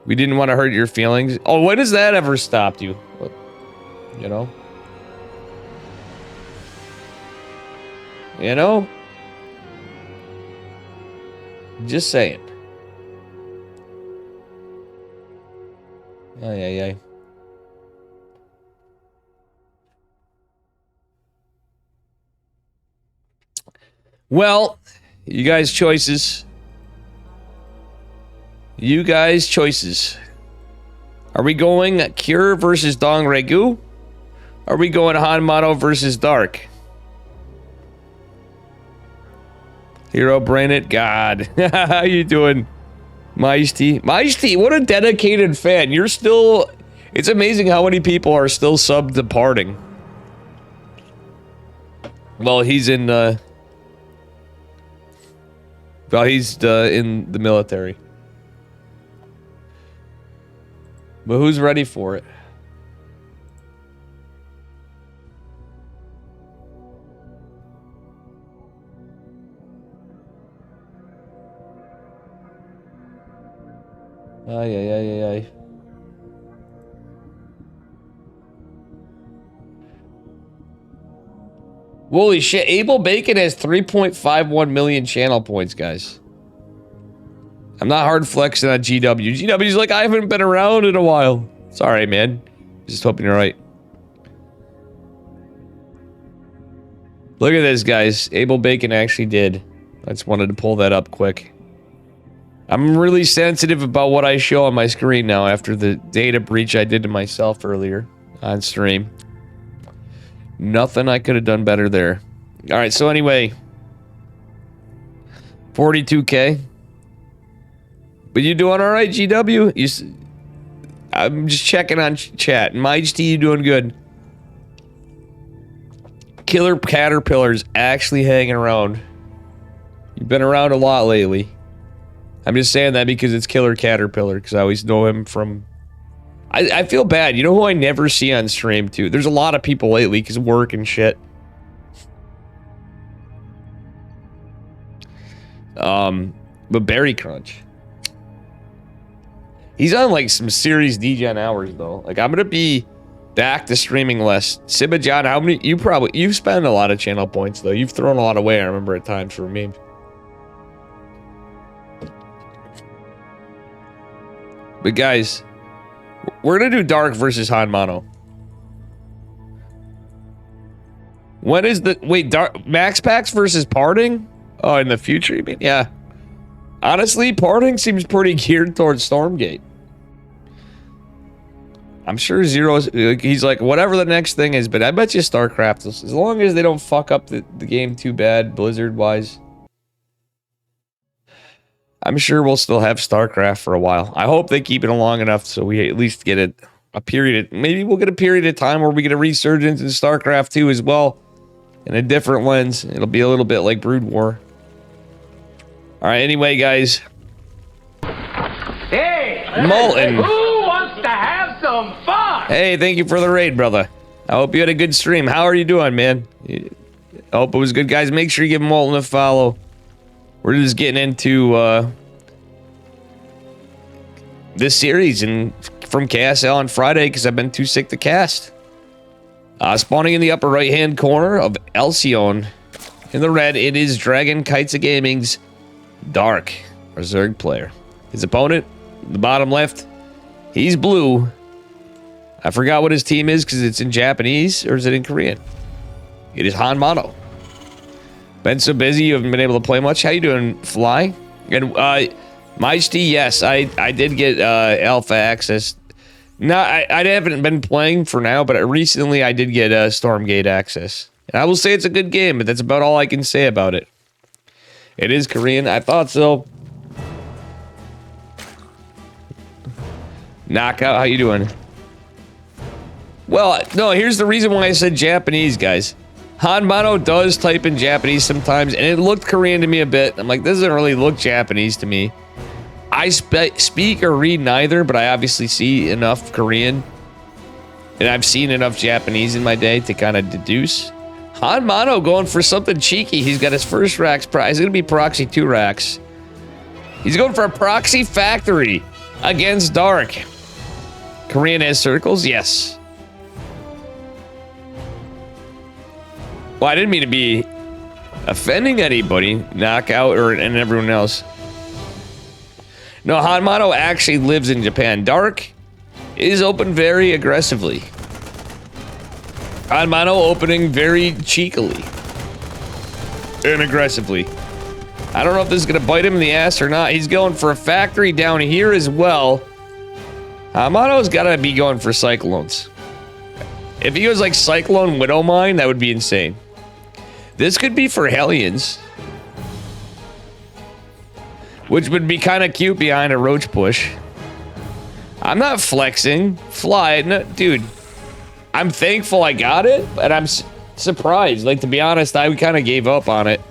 We didn't want to hurt your feelings. Oh, when has that ever stopped you? You know? You know? Just saying. Ay, ay, ay. Well, you guys' choices. You guys' choices. Are we going Cure versus Dong Regu? Are we going Hanmato versus Dark? Hero Brain It, God. How you doing? Maishti. Maishti, what a dedicated fan. You're still... It's amazing how many people are still sub-departing. Well, he's in, Well, he's, in the military. But who's ready for it? Ay, ay, ay, ay, ay. Holy shit, Abel Bacon has 3.51 million channel points, guys. I'm not hard flexing on GW. GW's like, I haven't been around in a while. Sorry, man. Just hoping you're right. Look at this, guys. Abel Bacon actually did. I just wanted to pull that up quick. I'm really sensitive about what I show on my screen now after the data breach I did to myself earlier on stream. Nothing I could have done better there. Alright, so anyway. 42K. But you doing alright, GW? I'm just checking on chat. Majesty, you doing good? Killer Caterpillar's actually hanging around. You've been around a lot lately. I'm just saying that because it's Killer Caterpillar, because I always know him from... I feel bad. You know who I never see on stream, too? There's a lot of people lately, because of work and shit. But Berry Crunch. He's on, like, some serious DGen hours, though. Like, I'm gonna be back to streaming less. Sibba John, how many... You've spent a lot of channel points, though. You've thrown a lot away, I remember, at times for memes. But guys, we're gonna do Dark versus Hanmano. When is the... Wait, Dark... Max Packs versus Parting? Oh, in the future, you mean? Yeah. Honestly, Parting seems pretty geared towards Stormgate. I'm sure Zero's... He's like, whatever the next thing is, but I bet you StarCraft, as long as they don't fuck up the game too bad, Blizzard-wise... I'm sure we'll still have StarCraft for a while. I hope they keep it long enough so we at least get it a period. Maybe we'll get a period of time where we get a resurgence in StarCraft 2 as well. In a different lens. It'll be a little bit like Brood War. Alright, anyway, guys. Hey! Molten. Who wants to have some fun? Hey, thank you for the raid, brother. I hope you had a good stream. How are you doing, man? I hope it was good, guys. Make sure you give Molten a follow. We're just getting into this series and from KSL on Friday because I've been too sick to cast. Spawning in the upper right-hand corner of Elcion. In the red, it is Dragon Kites of Gaming's Dark, our Zerg player. His opponent, the bottom left, he's blue. I forgot what his team is because it's in Japanese, or is it in Korean? It is Hanmano. Been so busy you haven't been able to play much. How you doing, Fly? And Maishti, yes, I did get alpha access. No, I haven't been playing for now, but recently I did get Stormgate access. And I will say it's a good game, but that's about all I can say about it. It is Korean. I thought so. Knockout, how you doing? Well, no, here's the reason why I said Japanese, guys. Hanmano does type in Japanese sometimes, and it looked Korean to me a bit. I'm like, this doesn't really look Japanese to me. I speak or read neither, but I obviously see enough Korean. And I've seen enough Japanese in my day to kind of deduce. Hanmano going for something cheeky. He's got his first racks prize. It's going to be proxy 2 racks. He's going for a proxy factory against Dark. Korean has circles? Yes. Well, I didn't mean to be offending anybody, Knockout, and everyone else. No, Hanmano actually lives in Japan. Dark is open very aggressively. Hanmano opening very cheekily. And aggressively. I don't know if this is going to bite him in the ass or not. He's going for a factory down here as well. Hanmano's got to be going for Cyclones. If he goes like Cyclone Widowmine, that would be insane. This could be for Hellions. Which would be kind of cute behind a roach push. I'm not flexing. Fly. No, dude. I'm thankful I got it, but I'm surprised. Like, to be honest, I kind of gave up on it.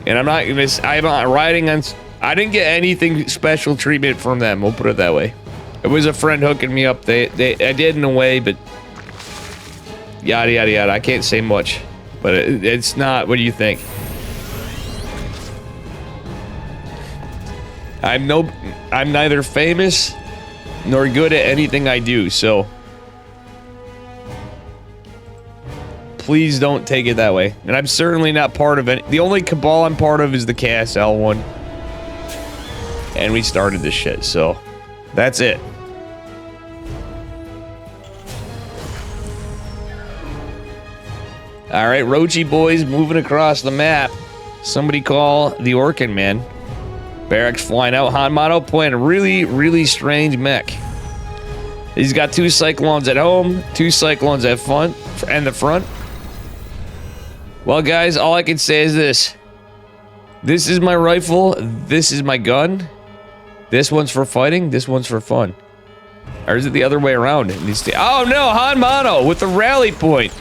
And I'm not riding on... I didn't get anything special treatment from them. We'll put it that way. It was a friend hooking me up. I did in a way, but... Yada, yada, yada. I can't say much. But it's not... What do you think? I'm neither famous nor good at anything I do, so please don't take it that way. And I'm certainly not part of it. The only cabal I'm part of is the KSL one. And we started this shit, so that's it. Alright, Rochi boys moving across the map. Somebody call the Orkin man. Barracks flying out. Hanmano playing a really, really strange mech. He's got 2 Cyclones at home, 2 Cyclones at front, and the front. Well, guys, all I can say is this. This is my rifle. This is my gun. This one's for fighting. This one's for fun. Or is it the other way around? Oh, no. Hanmano with the rally point.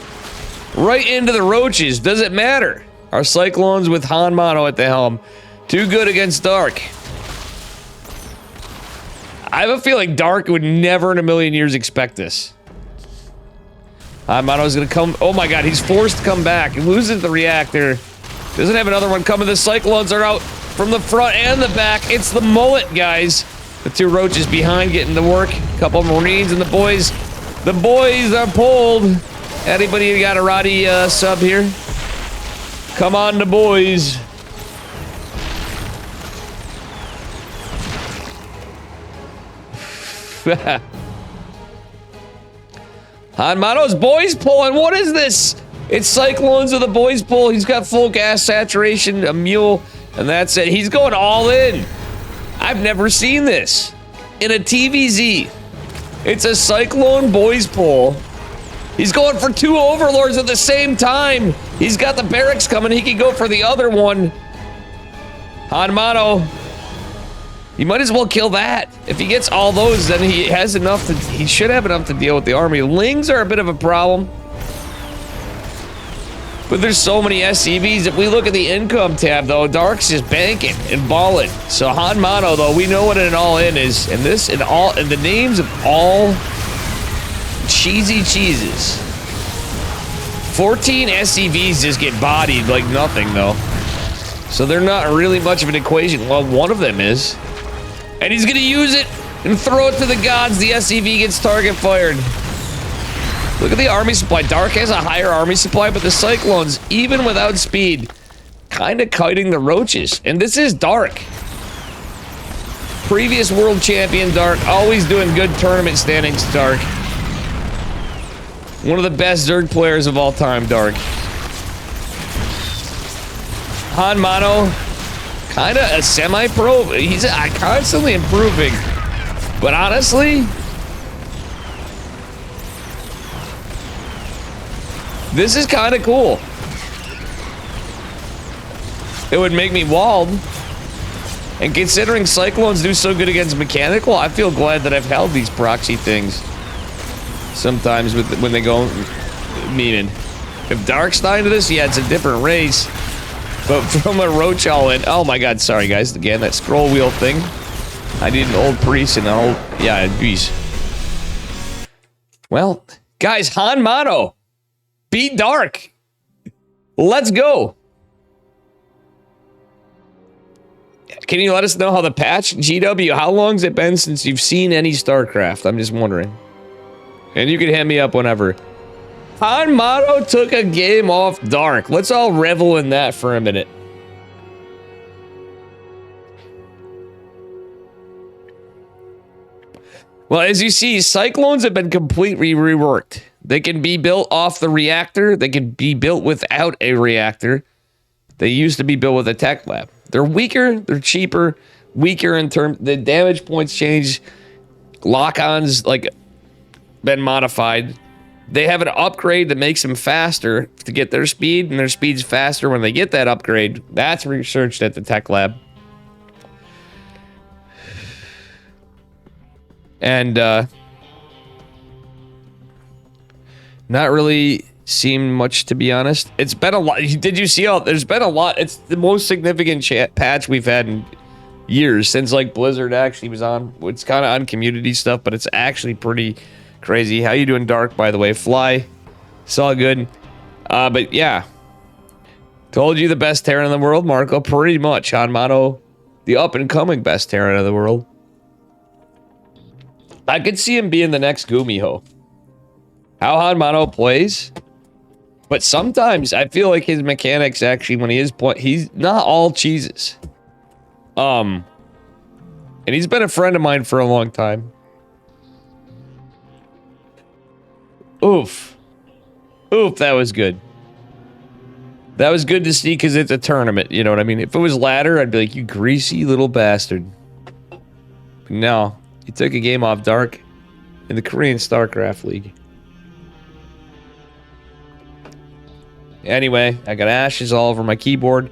Right into the roaches. Does it matter? Our Cyclones with Hanmano at the helm. Too good against Dark. I have a feeling Dark would never in a million years expect this. Hanmano's gonna come. Oh my god, he's forced to come back. He loses the reactor. Doesn't have another one coming. The Cyclones are out from the front and the back. It's the mullet, guys. The 2 roaches behind getting to work. Couple Marines and the boys. The boys are pulled. Anybody got a Roddy sub here? Come on, the boys. Hanmano's boys pulling. What is this? It's Cyclones of the boys pull. He's got full gas saturation, a mule, and that's it. He's going all in. I've never seen this in a TVZ. It's a Cyclone boys pull. He's going for 2 overlords at the same time. He's got the barracks coming. He can go for the other one. Hanmano. You might as well kill that. If he gets all those, then he has enough to... He should have enough to deal with the army. Lings are a bit of a problem. But there's so many SCVs. If we look at the income tab, though, Dark's just banking and balling. So Han Mano, though, we know what an all-in is. And this, and the names of all cheesy cheeses. 14 SCVs just get bodied like nothing, though. So they're not really much of an equation. Well, one of them is. And he's gonna use it and throw it to the gods. The SCV gets target fired. Look at the army supply. Dark has a higher army supply, but the Cyclones, even without speed, kind of kiting the roaches. And this is Dark. Previous world champion Dark, always doing good tournament standings, Dark. One of the best Zerg players of all time, Dark. Han Mano, kind of a semi-pro. He's constantly improving. But honestly, this is kind of cool. It would make me walled. And considering Cyclones do so good against Mechanical, I feel glad that I've held these proxy things. Sometimes when they go meaning. If Dark's dying to this, yeah, it's a different race. But from a Roach all-in, oh my god, sorry guys, again, that scroll wheel thing. I need an old priest and an old, yeah, geez. Well, guys, Han Mano. Beat Dark. Let's go. Can you let us know how the patch, GW, how long's it been since you've seen any StarCraft? I'm just wondering. And you can hit me up whenever. Han Mano took a game off Dark. Let's all revel in that for a minute. Well, as you see, Cyclones have been completely reworked. They can be built off the reactor. They can be built without a reactor. They used to be built with a tech lab. They're weaker. They're cheaper. Weaker in terms... The damage points change. Lock-ons, like, been modified. They have an upgrade that makes them faster to get their speed, and their speed's faster when they get that upgrade. That's researched at the tech lab. And, not really seemed much, to be honest. It's been a lot. Did you see all? There's been a lot. It's the most significant patch we've had in years since, like, Blizzard actually was on. It's kind of on community stuff, but it's actually pretty crazy. How you doing, Dark, by the way? Fly. It's all good. But, yeah. Told you the best Terran in the world, Marco. Pretty much. Han Mano, the up-and-coming best Terran in the world. I could see him being the next Gumiho. How Han Mano plays, but sometimes I feel like his mechanics actually, when he is he's not all cheeses. And he's been a friend of mine for a long time. Oof. Oof, that was good. That was good to see because it's a tournament, you know what I mean? If it was ladder, I'd be like, you greasy little bastard. But no, he took a game off Dark in the Korean StarCraft League. Anyway, I got ashes all over my keyboard.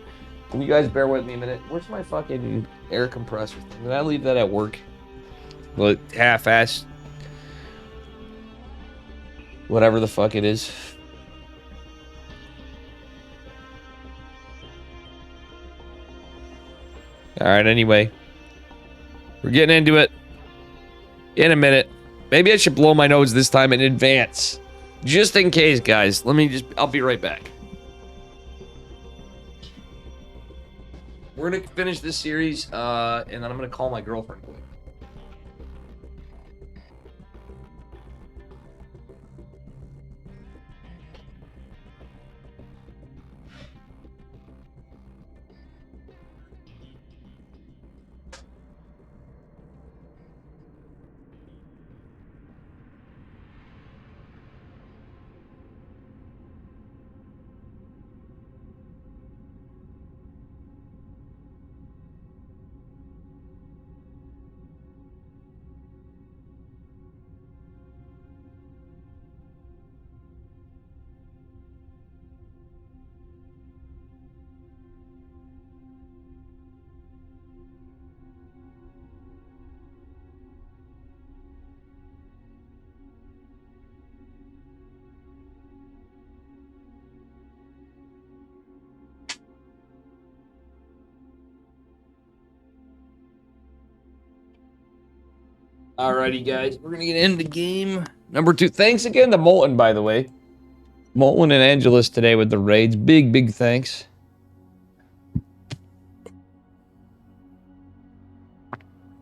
Can you guys bear with me a minute? Where's my fucking air compressor thing? Did I leave that at work? Well, half-assed. Whatever the fuck it is. Alright, anyway. We're getting into it. In a minute. Maybe I should blow my nose this time in advance. Just in case, guys. I'll be right back. We're gonna finish this series, and then I'm gonna call my girlfriend quick. Alrighty, guys. We're going to get into game number 2. Thanks again to Molten, by the way. Molten and Angelus today with the raids. Big thanks.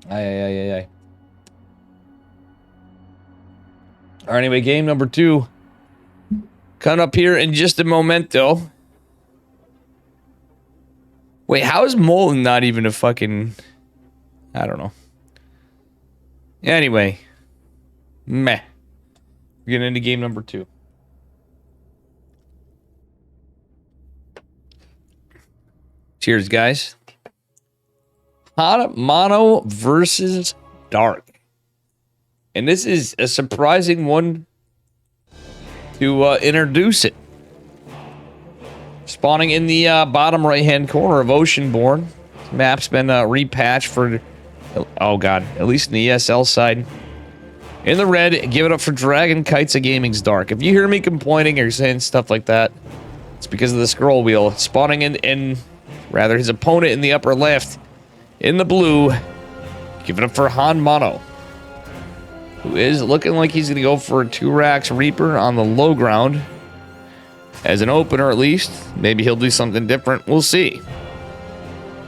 Aye. All right, anyway, game number 2. Coming up here in just a momento. Wait, how is Molten not even a fucking... I don't know. Anyway. Meh. We're getting into game number 2. Cheers, guys. Hot Mono versus Dark. And this is a surprising one to introduce it. Spawning in the bottom right-hand corner of Oceanborn. Map's been repatched for, oh god, at least in the ESL side. In the red, give it up for Dragon Kites of Gaming's Dark. If you hear me complaining or saying stuff like that, it's because of the scroll wheel. Spawning in rather, his opponent in the upper left, in the blue, give it up for Han Mono, who is looking like he's going to go for a 2-Rax Reaper on the low ground. As an opener, at least. Maybe he'll do something different. We'll see.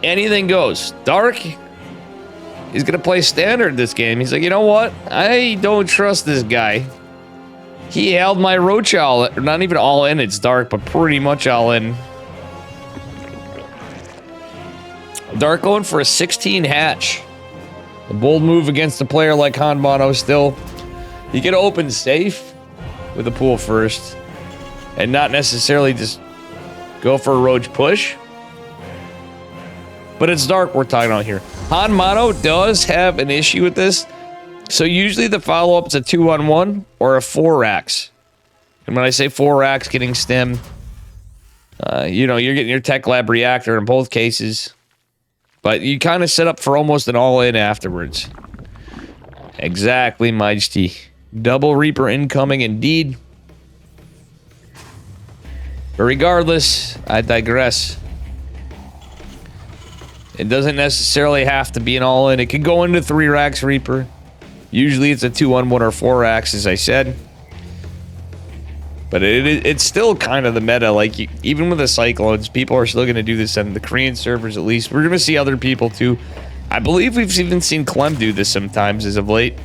Anything goes. Dark is going to play standard this game. He's like, you know what? I don't trust this guy. He held my Roach all, not even all in, it's Dark, but pretty much all in. Dark going for a 16 hatch. A bold move against a player like Han Mono still. You get open safe with the pool first. And not necessarily just go for a Roach push. But it's Dark we're talking about here. Han Mono does have an issue with this. So usually the follow-up's a 2-on-1 or a 4-Rax. And when I say 4-Rax getting stem, you know, you're getting your Tech Lab reactor in both cases. But you kind of set up for almost an all-in afterwards. Exactly, Majesty. Double Reaper incoming indeed. But regardless, I digress. It doesn't necessarily have to be an all-in. It could go into 3-Rax Reaper. Usually it's a 2-on-1 or 4-Rax, as I said. But it's still kind of the meta. Like, even with the Cyclones, people are still going to do this on the Korean servers, at least. We're going to see other people, too. I believe we've even seen Clem do this sometimes as of late.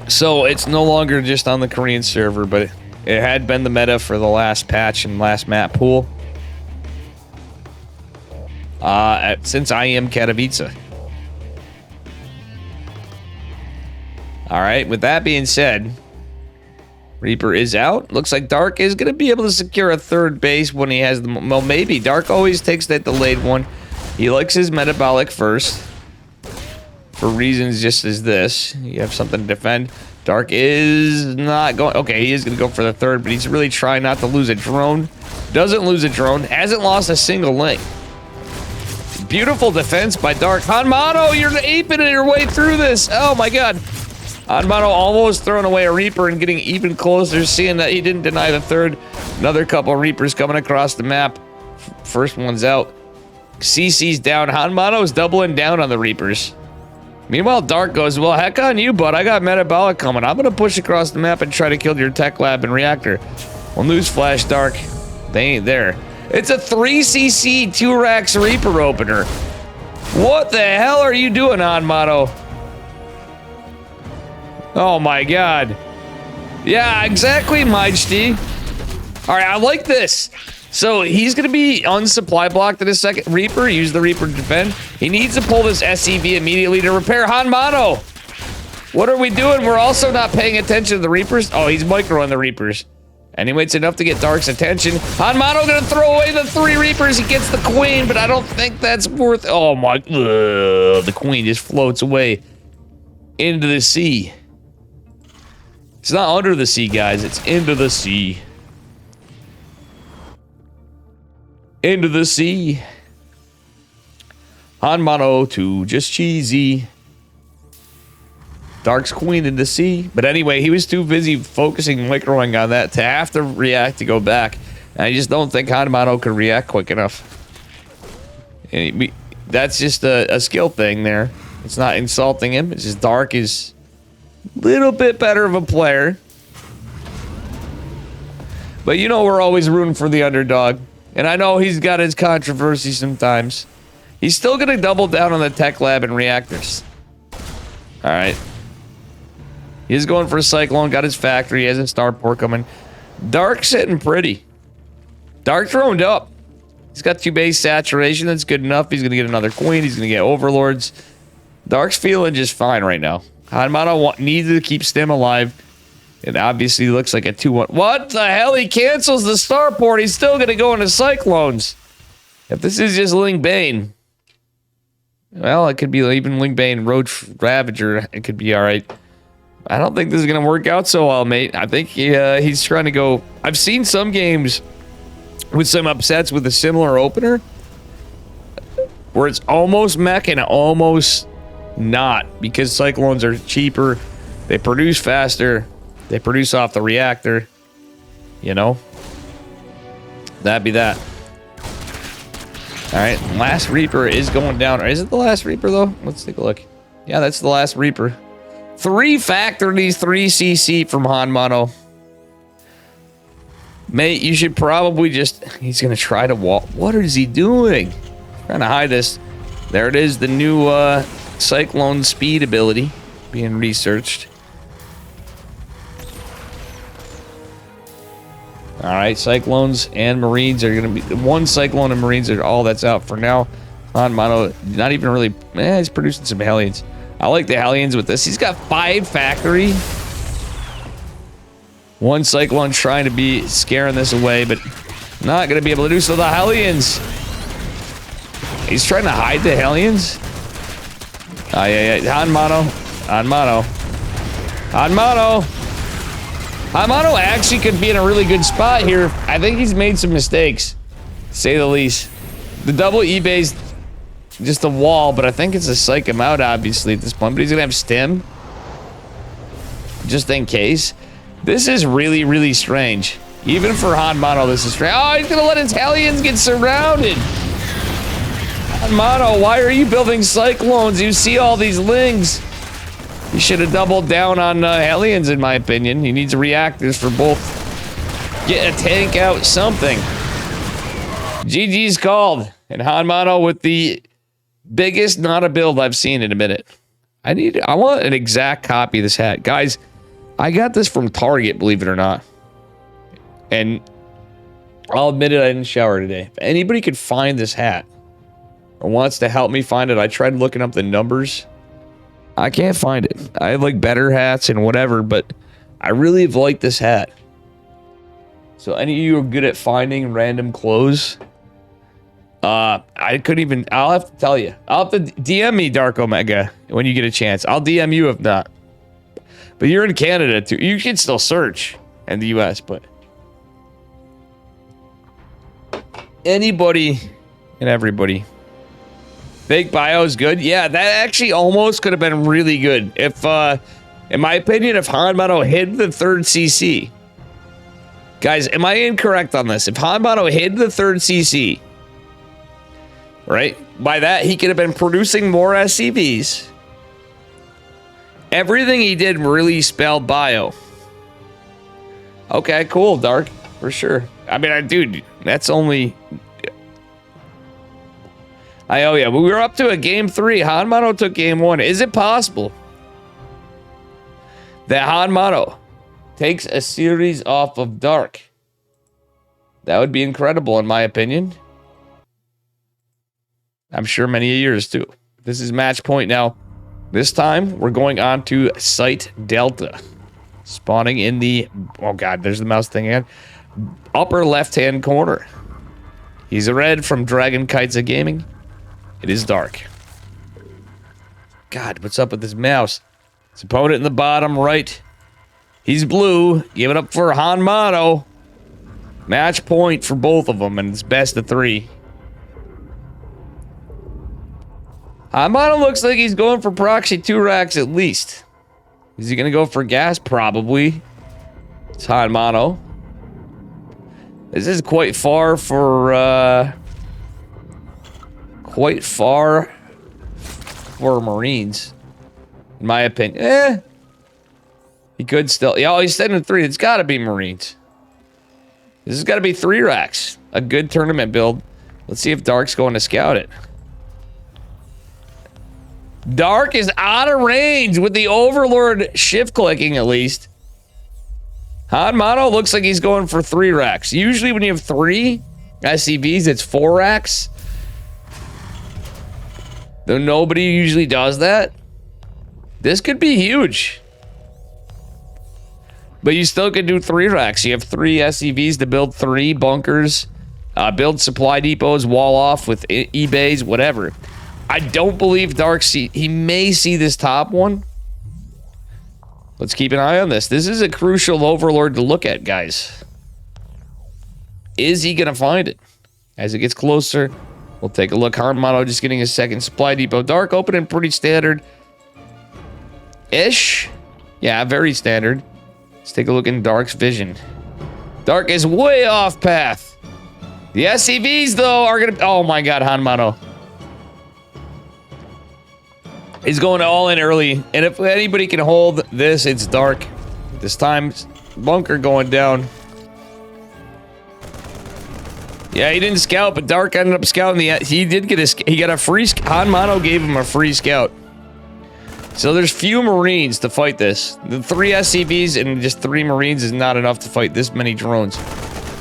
So, it's no longer just on the Korean server, but it had been the meta for the last patch and last map pool. Since I am Katowice. Alright, with that being said, Reaper is out. Looks like Dark is going to be able to secure a 3rd base when he has the... Well, maybe. Dark always takes that delayed one. He likes his metabolic first. For reasons just as this. You have something to defend. Dark is not going... Okay, he is going to go for the 3rd, but he's really trying not to lose a drone. Doesn't lose a drone. Hasn't lost a single link. Beautiful defense by Dark. Han Mono, you're aping your way through this. Oh, my God. Han Mono almost throwing away a Reaper and getting even closer, seeing that he didn't deny the 3rd. Another couple Reapers coming across the map. First one's out. CC's down. Han Mono's doubling down on the Reapers. Meanwhile, Dark goes, well, heck on you, bud. I got metabolic coming. I'm going to push across the map and try to kill your Tech Lab and reactor. Well, newsflash, Dark. They ain't there. It's a 3cc 2-Rax Reaper opener. What the hell are you doing, Han Mono? Oh my God. Yeah, exactly, Majesty. Alright, I like this. So he's gonna be unsupply blocked in a second. Reaper, use the Reaper to defend. He needs to pull this SCV immediately to repair Han Mono. What are we doing? We're also not paying attention to the Reapers. Oh, he's microing the Reapers. Anyway, it's enough to get Dark's attention. Han Mono gonna throw away the 3 Reapers. He gets the Queen, but I don't think that's worth... Oh my... the Queen just floats away into the sea. It's not under the sea, guys. It's into the sea. Into the sea. Han Mono to just cheesy. Dark's Queen in the sea. But anyway, he was too busy focusing microing on that to have to react to go back. And I just don't think Han Mono could react quick enough. And that's just a skill thing there. It's not insulting him. It's just Dark is a little bit better of a player. But you know we're always rooting for the underdog. And I know he's got his controversy sometimes. He's still going to double down on the tech lab and reactors. All right. He's going for a Cyclone. Got his factory. He has a starport coming. Dark sitting pretty. Dark droned up. He's got 2 base saturation. That's good enough. He's going to get another queen. He's going to get overlords. Dark's feeling just fine right now. Hanmano needs to keep Stim alive. It obviously looks like a 2-1. What the hell? He cancels the starport. He's still going to go into Cyclones. If this is just Ling Bane. Well, it could be even Ling Bane, Roach Ravager. It could be all right. I don't think this is going to work out so well, mate. I think he's trying to go... I've seen some games with some upsets with a similar opener where it's almost mech and almost not, because Cyclones are cheaper. They produce faster. They produce off the reactor. You know? That'd be that. Alright, last Reaper is going down. Or is it the last Reaper, though? Let's take a look. Yeah, that's the last Reaper. 3 factories, 3 CC from Hanmano. Mate, you should probably just... He's going to try to walk. What is he doing? Trying to hide this. There it is, the new Cyclone speed ability being researched. Alright, Cyclones and Marines are going to be... 1 Cyclone and Marines are all that's out for now. Hanmano, not even really... he's producing some Hellions. I like the Hellions with this. He's got 5 factory. 1 Cyclone trying to be scaring this away, but not going to be able to do so. The Hellions. He's trying to hide the Hellions. Oh, yeah. Hanmano. Hanmano actually could be in a really good spot here. I think he's made some mistakes, to say the least. The double E-base, just a wall, but I think it's to psych him out, obviously, at this point. But he's going to have Stim, just in case. This is really, really strange. Even for Hanmano, this is strange. Oh, he's going to let his Hellions get surrounded. Hanmano, why are you building Cyclones? You see all these Lings. He should have doubled down on Hellions, in my opinion. He needs reactors for both. Get a tank out, something. GG's called. And Hanmano with the biggest not a build I've seen in a minute. I want an exact copy of this hat. Guys, I got this from Target, believe it or not. And I'll admit it, I didn't shower today. If anybody could find this hat or wants to help me find it, I tried looking up the numbers. I can't find it. I have like better hats and whatever, but I really have liked this hat. So any of you are good at finding random clothes? I couldn't even... I'll have to tell you. I'll have to DM me, Dark Omega, when you get a chance. I'll DM you if not. But you're in Canada, too. You can still search in the US, but... Anybody and everybody. Fake bio is good. Yeah, that actually almost could have been really good. If, in my opinion, if Hanmano hid the 3rd CC. Guys, am I incorrect on this? If Hanmano hid the 3rd CC... Right? By that, he could have been producing more SCVs. Everything he did really spelled bio. Okay, cool, Dark. For sure. I mean, dude, that's only... Oh, yeah, we were up to a game 3. Hanmano took game 1. Is it possible that Hanmano takes a series off of Dark? That would be incredible, in my opinion. I'm sure many of yours too. This is match point now. This time, we're going on to Site Delta. Spawning in the... Oh, God, there's the mouse thing again. Upper left-hand corner. He's a red from Dragon Kites of Gaming. It is Dark. God, what's up with this mouse? His opponent in the bottom right. He's blue. Give it up for Hanmano. Match point for both of them, and it's best of 3. Hanmano looks like he's going for proxy 2 racks at least. Is he going to go for gas? Probably. It's Hanmano. This is quite far for quite far for Marines, in my opinion. He could still... Yeah, he's sending 3. It's got to be Marines. This has got to be 3 racks. A good tournament build. Let's see if Dark's going to scout it. Dark is out of range with the Overlord shift clicking, at least. Han Mono looks like he's going for 3 racks. Usually when you have 3 SCVs, it's 4 racks. Though nobody usually does that. This could be huge. But you still could do 3 racks. You have 3 SCVs to build 3 bunkers. Build supply depots, wall off with eBays, whatever. I don't believe Dark he may see this top one. Let's keep an eye on this. This is a crucial Overlord to look at, guys. Is he going to find it? As it gets closer, we'll take a look. Han Mono just getting a second supply depot. Dark opening pretty standard-ish. Yeah, very standard. Let's take a look in Dark's vision. Dark is way off path. The SCVs, though, are going to... Oh, my God, Han Mono. He's going all in early. And if anybody can hold this, it's Dark. This time, bunker going down. Yeah, he didn't scout, but Dark ended up scouting the... He did get he got a free... Han Mono gave him a free scout. So there's few Marines to fight this. The 3 SCVs and just 3 Marines is not enough to fight this many drones.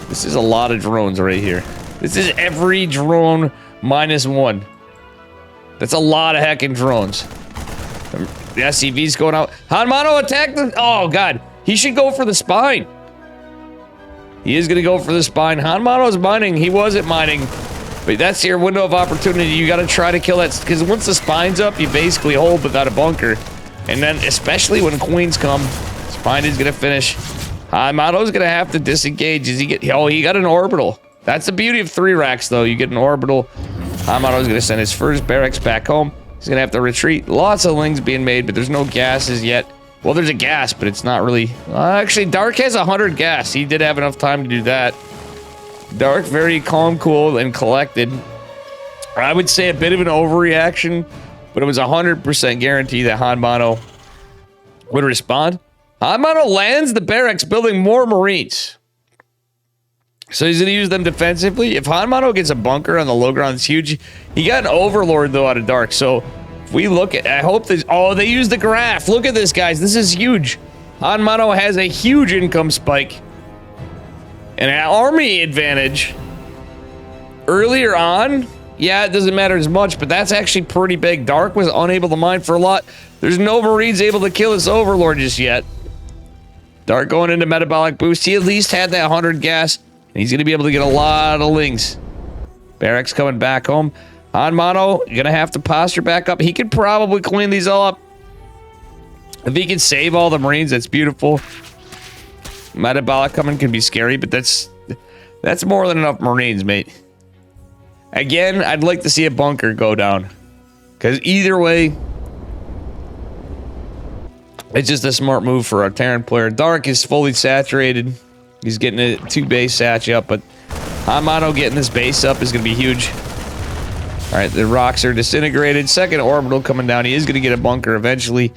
This is a lot of drones right here. This is every drone -1. That's a lot of heckin' drones. The SCV's going out. Han Mono attack the... Oh, God. He should go for the spine. He is going to go for the spine. Han Mono's mining. He wasn't mining. But that's your window of opportunity. You got to try to kill that. Because once the spine's up, you basically hold without a bunker. And then, especially when queens come, spine is going to finish. Han Mono's going to have to disengage. Does he get... Oh, he got an orbital. That's the beauty of 3 racks, though. You get an orbital. Han Mono's going to send his first barracks back home. He's going to have to retreat. Lots of lings being made, but there's no gases yet. Well, there's a gas, but it's not really... actually, Dark has 100 gas. He did have enough time to do that. Dark, very calm, cool, and collected. I would say a bit of an overreaction, but it was 100% guarantee that Han Mono would respond. Han Mono lands the barracks, building more Marines. So he's going to use them defensively. If Han Mono gets a bunker on the low ground, it's huge. He got an Overlord, though, out of Dark. So if we look at... I hope this... Oh, they used the graph. Look at this, guys. This is huge. Han Mono has a huge income spike. And an army advantage. Earlier on, yeah, it doesn't matter as much, but that's actually pretty big. Dark was unable to mine for a lot. There's no Marines able to kill this Overlord just yet. Dark going into metabolic boost. He at least had that 100 gas. And he's going to be able to get a lot of lings. Barracks coming back home. Han Mono, going to have to posture back up. He could probably clean these all up. If he can save all the Marines, that's beautiful. Metabolic coming can be scary, but that's more than enough Marines, mate. Again, I'd like to see a bunker go down. Because either way, it's just a smart move for our Terran player. Dark is fully saturated. He's getting a 2 base satch up, but Han Mono getting this base up is going to be huge. All right, the rocks are disintegrated. Second orbital coming down. He is going to get a bunker eventually.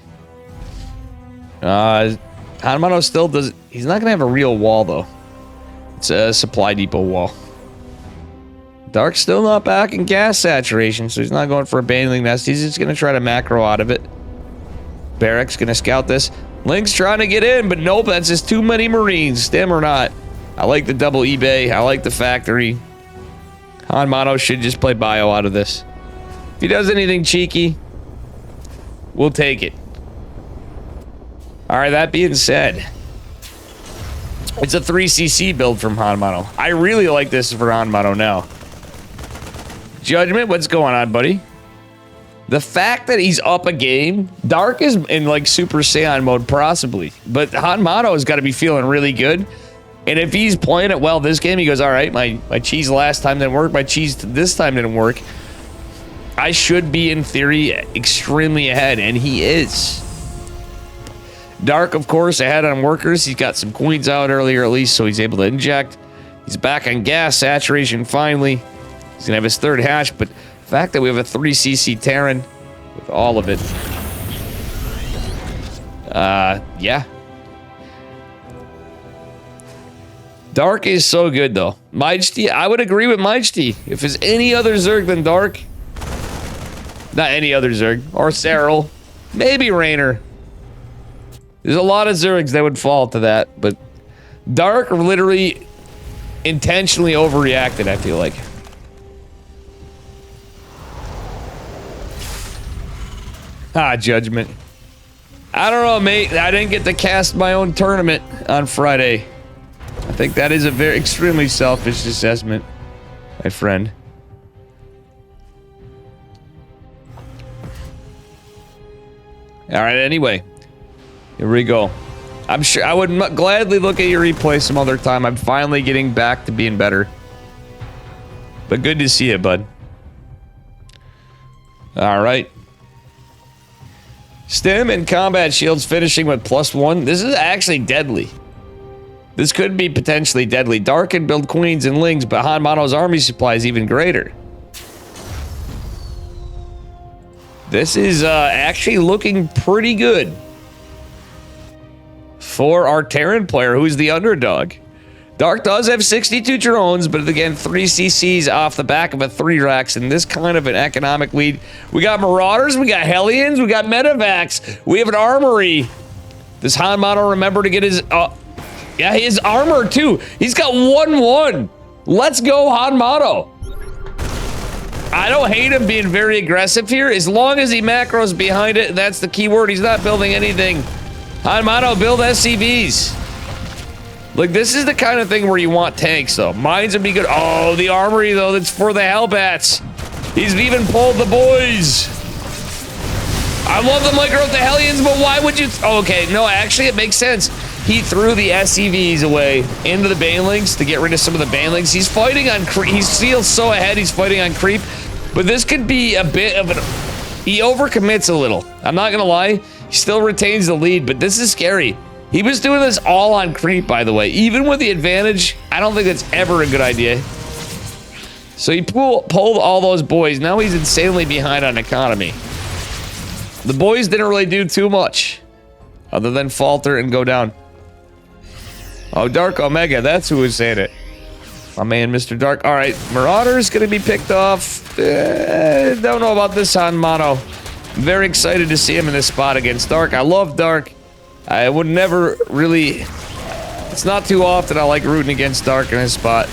Han Mono still does... He's not going to have a real wall, though. It's a supply depot wall. Dark's still not back in gas saturation, so he's not going for a bandling nest. He's just going to try to macro out of it. Barrack's going to scout this. Link's trying to get in, but nope, that's just too many Marines, stem or not. I like the double eBay. I like the factory. Han Mono should just play bio out of this. If he does anything cheeky, we'll take it. All right, that being said, it's a 3cc build from Han Mono. I really like this for Han Mono now. Judgment, what's going on, buddy? The fact that he's up a game, Dark is in like Super Saiyan mode possibly, but Han Mono has got to be feeling really good. And if he's playing it well this game, he goes, all right, my cheese last time didn't work, my cheese this time didn't work. I should be, in theory, extremely ahead, and he is. Dark, of course, ahead on workers. He's got some queens out earlier, at least, so he's able to inject. He's back on gas saturation finally. He's going to have his 3rd hatch, but The fact that we have a 3cc Terran with all of it. Yeah. Dark is so good, though. Majdi, I would agree with Majdi. If there's any other Zerg than Dark, not any other Zerg, or Serral, maybe Raynor. There's a lot of Zergs that would fall to that, but Dark literally intentionally overreacted, I feel like. Judgment. I don't know, mate. I didn't get to cast my own tournament on Friday. I think that is a very extremely selfish assessment, my friend. All right, anyway. Here we go. I'm sure I would gladly look at your replay some other time. I'm finally getting back to being better. But good to see you, bud. All right. Stim and combat shields finishing with +1. This is actually deadly. This could be potentially deadly. Dark can build queens and lings, but Han Mano's army supply is even greater. This is actually looking pretty good for our Terran player, who's the underdog. Dark does have 62 drones, but again, 3CCs off the back of a 3-racks, and this kind of an economic lead. We got Marauders, we got Hellions, we got Medivacs, we have an armory. Does Han Mano remember to get his... yeah, his armor, too. He's got 1-1. Let's go, Han Mano. I don't hate him being very aggressive here, as long as he macros behind it. That's the key word. He's not building anything. Han Mano, build SCVs. Look, this is the kind of thing where you want tanks, though. Mines would be good. Oh, the armory, though, that's for the Hellbats. He's even pulled the boys. I love the micro of the Hellions, but why would you... Oh, okay, no, actually, it makes sense. He threw the SCVs away into the Banelings to get rid of some of the Banelings. He's fighting on creep. He feels so ahead, he's fighting on creep. But this could be a bit of an... He overcommits a little. I'm not going to lie. He still retains the lead, but this is scary. He was doing this all on creep, by the way. Even with the advantage, I don't think that's ever a good idea. So he pulled all those boys. Now he's insanely behind on economy. The boys didn't really do too much other than falter and go down. Oh, Dark Omega, that's who was saying it. My man, Mr. Dark. All right, Marauder's gonna be picked off. Don't know about this Han Mano. I'm very excited to see him in this spot against Dark. I love Dark. I would never really... It's not too often I like rooting against Dark in his spot.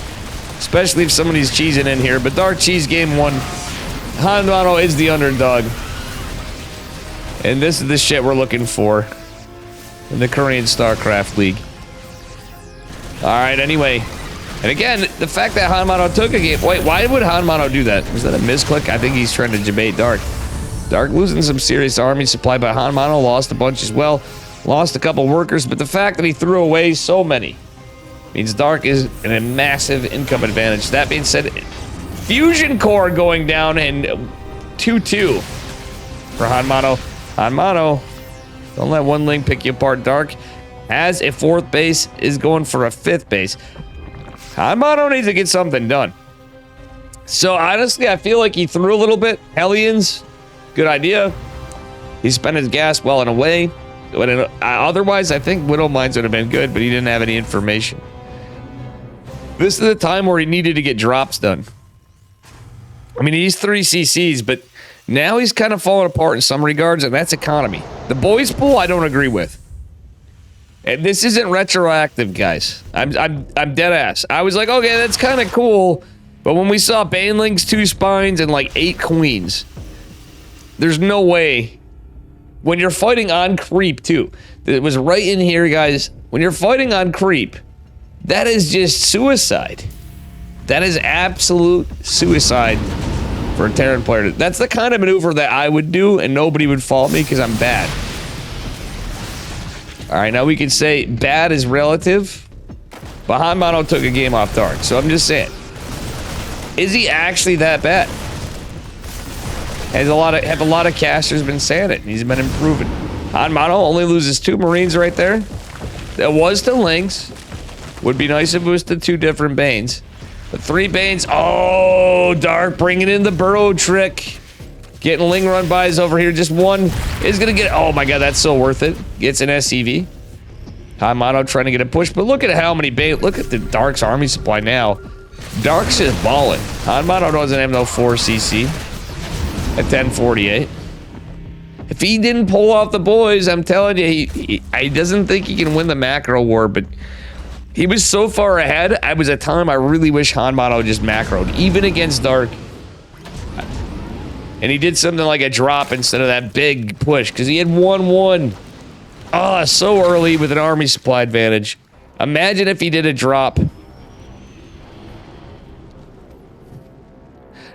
Especially if somebody's cheesing in here. But Dark cheese game 1. Han Mano is the underdog. And this is the shit we're looking for in the Korean StarCraft League. Alright, anyway. And again, the fact that Han Mano took a game... Wait, why would Han Mano do that? Was that a misclick? I think he's trying to debate Dark. Dark losing some serious army supply, but Han Mano lost a bunch as well. Lost a couple workers, but the fact that he threw away so many means Dark is in a massive income advantage. That being said, Fusion Core going down in 2-2 for Han Mano. Han Mano, don't let one link pick you apart. Dark has a 4th base, is going for a 5th base. Han Mano needs to get something done. So honestly, I feel like he threw a little bit. Hellions, good idea. He spent his gas well and away. But otherwise, I think Widow Mines would have been good, but he didn't have any information. This is the time where he needed to get drops done. I mean, he's 3CCs, but now he's kind of falling apart in some regards, and that's economy. The boys pool, I don't agree with. And this isn't retroactive, guys. I'm dead ass. I was like, okay, that's kind of cool, but when we saw Banelings, 2 spines, and like 8 queens, there's no way. When you're fighting on creep, too. It was right in here, guys. When you're fighting on creep, that is just suicide. That is absolute suicide for a Terran player. That's the kind of maneuver that I would do, and nobody would fault me because I'm bad. All right, now we can say bad is relative, but Han Mano took a game off Dark. So I'm just saying, is he actually that bad? Have a lot of casters been saying it, and he's been improving. Han Mano only loses 2 Marines right there. That was to Lynx. Would be nice if it was to 2 different Banes. The 3 Banes. Oh, Dark bringing in the burrow trick. Getting Ling run bys over here. Just one is going to get... Oh my god, that's so worth it. Gets an SCV. Hamano trying to get a push, but look at how many Bane... Look at the Dark's army supply now. Dark's just balling. Hamano doesn't have no 4cc at 1048. If he didn't pull off the boys, I'm telling you, he doesn't think he can win the macro war, but he was so far ahead. I was a time I really wish Hanmato just macroed, even against Dark. And he did something like a drop instead of that big push, because he had 1-1. Oh, so early with an army supply advantage. Imagine if he did a drop.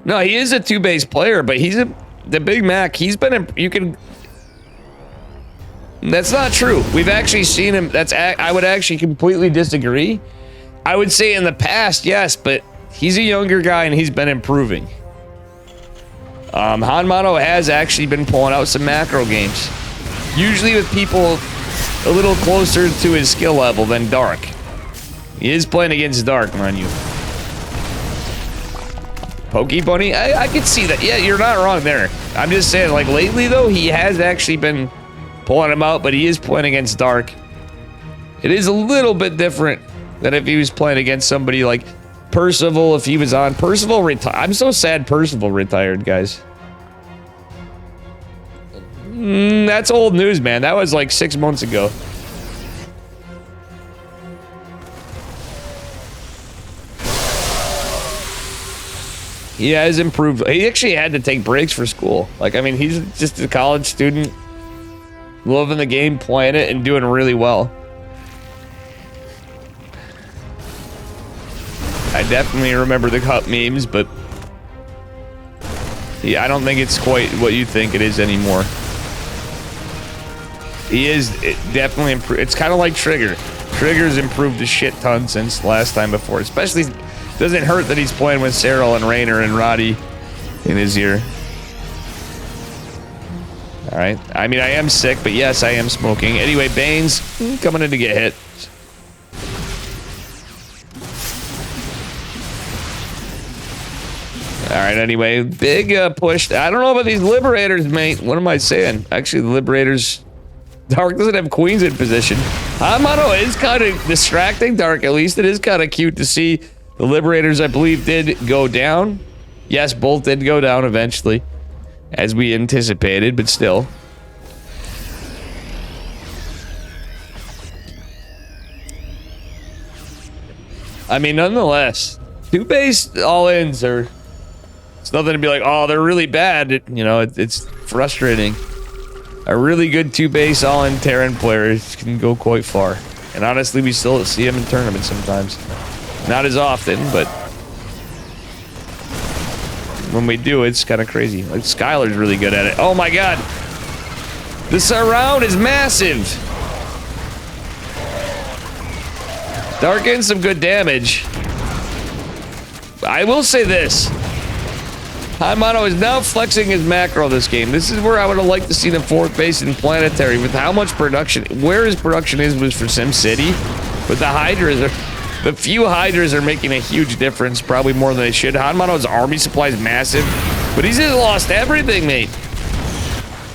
No, he is a 2-base player, but he's the Big Mac. He's been you can. That's not true. We've actually seen him. I would actually completely disagree. I would say in the past, yes, but he's a younger guy and he's been improving. Hanmato has actually been pulling out some macro games, usually with people a little closer to his skill level than Dark. He is playing against Dark, mind you. Pokey Bunny, I could see that. Yeah, you're not wrong there. I'm just saying, like, lately, though, he has actually been pulling him out, but he is playing against Dark. It is a little bit different than if he was playing against somebody like Percival, if he was on. Percival retired. I'm so sad Percival retired, guys. That's old news, man. That was like 6 months ago. He has improved. He actually had to take breaks for school. Like, I mean, he's just a college student, loving the game, playing it, and doing really well. I definitely remember the cup memes, but yeah, I don't think it's quite what you think it is anymore. He is definitely improved. It's kind of like Trigger. Trigger's improved a shit ton since last time before, especially. Doesn't hurt that he's playing with Cyril and Rainer and Roddy in his ear. All right. I mean, I am sick, but yes, I am smoking. Anyway, Banes coming in to get hit. All right. Anyway, big push. I don't know about these Liberators, mate. What am I saying? Actually, the Liberators... Dark doesn't have queens in position. Hamano is kind of distracting, Dark. At least it is kind of cute to see. The Liberators, I believe, did go down. Yes, both did go down eventually, as we anticipated, but still. I mean, nonetheless, 2-base all-ins are... It's nothing to be like, oh, they're really bad. You know, it's frustrating. A really good 2-base all-in Terran player can go quite far. And honestly, we still see him in tournaments sometimes. Not as often, but when we do, it's kind of crazy. Like, Skylar's really good at it. Oh my god! The surround is massive! Dark getting some good damage. I will say this. Hamano is now flexing his macro this game. This is where I would have liked to see the 4th base in Planetary with how much production... Where his production was for SimCity. But the Hydras are... The few Hydras are making a huge difference, probably more than they should. Hanmano's army supply is massive, but he's just lost everything, mate.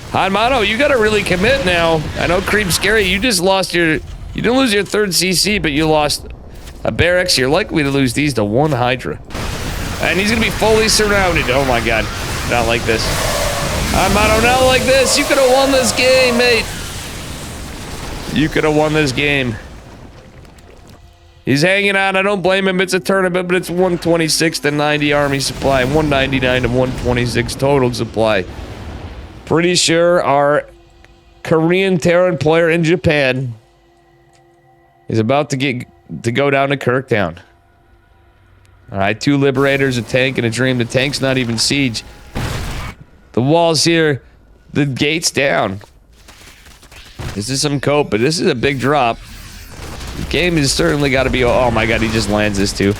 Hanmano, you gotta really commit now. I know Creep's scary. You just lost your... You didn't lose your 3rd CC, but you lost a barracks. You're likely to lose these to 1 Hydra. And he's gonna be fully surrounded. Oh my god. Not like this. Hanmano, not like this. You could have won this game, mate. You could have won this game. He's hanging on. I don't blame him. It's a tournament, but it's 126 to 90 army supply, 199 to 126 total supply. Pretty sure our Korean Terran player in Japan is about to go down to Kirktown. All right, 2 Liberators, a tank, and a Dream. The tank's not even siege. The wall's here. The gate's down. This is some cope, but this is a big drop. The game has certainly got to be... Oh my god, he just lands this too.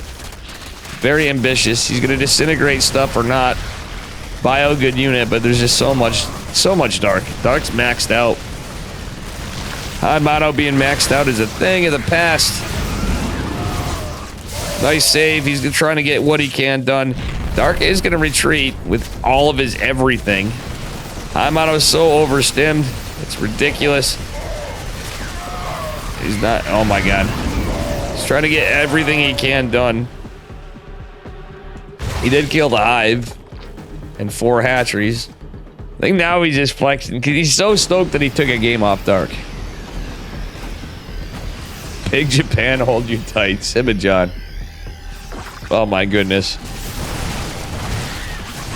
Very ambitious. He's going to disintegrate stuff or not. Bio good unit, but there's just so much Dark. Dark's maxed out. Hanmato being maxed out is a thing of the past. Nice save. He's trying to get what he can done. Dark is going to retreat with all of his everything. Hamato is so overstimmed. It's ridiculous. He's not... Oh, my God. He's trying to get everything he can done. He did kill the hive and 4 hatcheries. I think now he's just flexing because he's so stoked that he took a game off Dark. Big Japan, hold you tight. Simijan. Oh my goodness.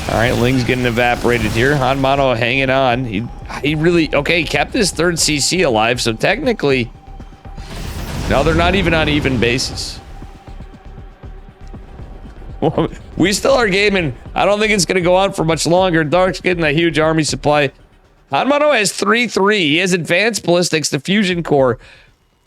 Alright, Ling's getting evaporated here. Hanmano hanging on. He really... Okay, kept his 3rd CC alive, so technically... No, they're not even on even basis. We still are gaming. I don't think it's going to go on for much longer. Dark's getting a huge army supply. Hanmano has 3-3. He has advanced ballistics, the fusion core.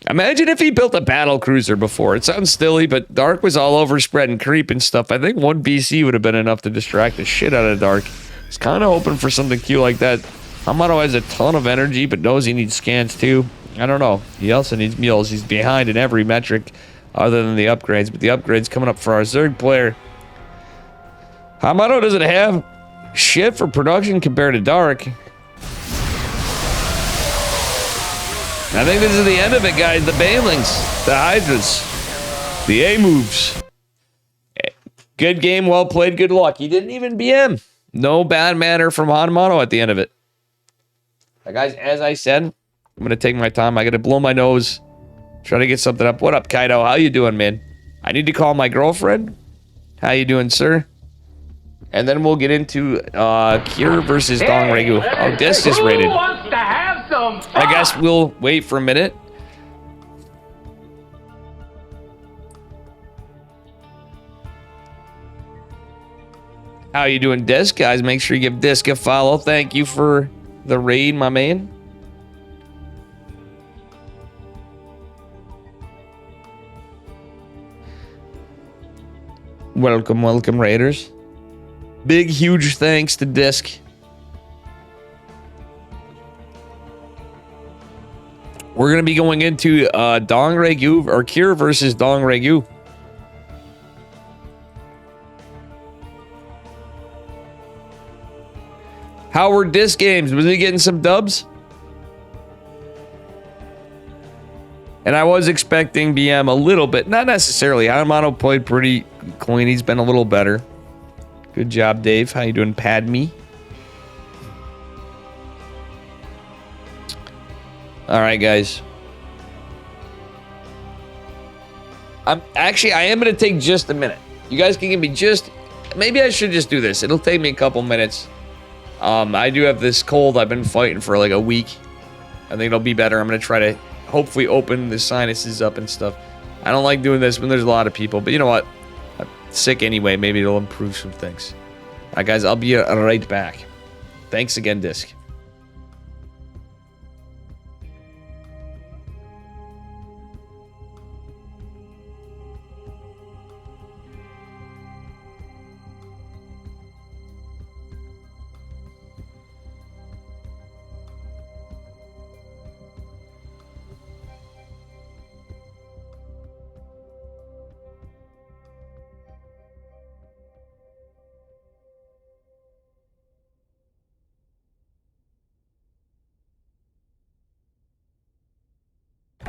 Imagine if he built a battle cruiser before. It sounds silly, but Dark was all over spread and creep and stuff. I think 1 BC would have been enough to distract the shit out of Dark. He's kind of hoping for something cute like that. Hanmano has a ton of energy, but knows he needs scans too. I don't know. He also needs mules. He's behind in every metric other than the upgrades, but the upgrades coming up for our Zerg player. Hanmano doesn't have shit for production compared to Dark. I think this is the end of it, guys. The Banelings, the Hydras, the A moves. Good game, well played, good luck. He didn't even BM. No bad manner from Hanmano at the end of it. Now, guys, as I said, I'm going to take my time. I got to blow my nose. Try to get something up. What up, Kaido? How you doing, man? I need to call my girlfriend. How you doing, sir? And then we'll get into Cure versus Dong Regu. Oh, Disc is rated. Who wants to have some fun? I guess we'll wait for a minute. How you doing, Disc? Guys, make sure you give Disc a follow. Thank you for the raid, my man. Welcome, welcome, Raiders. Big, huge thanks to Disc. We're going to be going into Dong Regu, or Cure versus Dong Regu. How were Disc games? Was he getting some dubs? And I was expecting BM a little bit. Not necessarily. Hanmano played pretty clean. He's been a little better. Good job, Dave. How you doing, Padme? All right, guys. I am going to take just a minute. You guys can give me just... Maybe I should just do this. It'll take me a couple minutes. I do have this cold I've been fighting for like a week. I think it'll be better. I'm going to try to hopefully open the sinuses up and stuff. I don't like doing this when there's a lot of people, but you know what? I'm sick anyway. Maybe it'll improve some things. All right, guys, I'll be right back. Thanks again, Disc.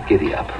Giddy up.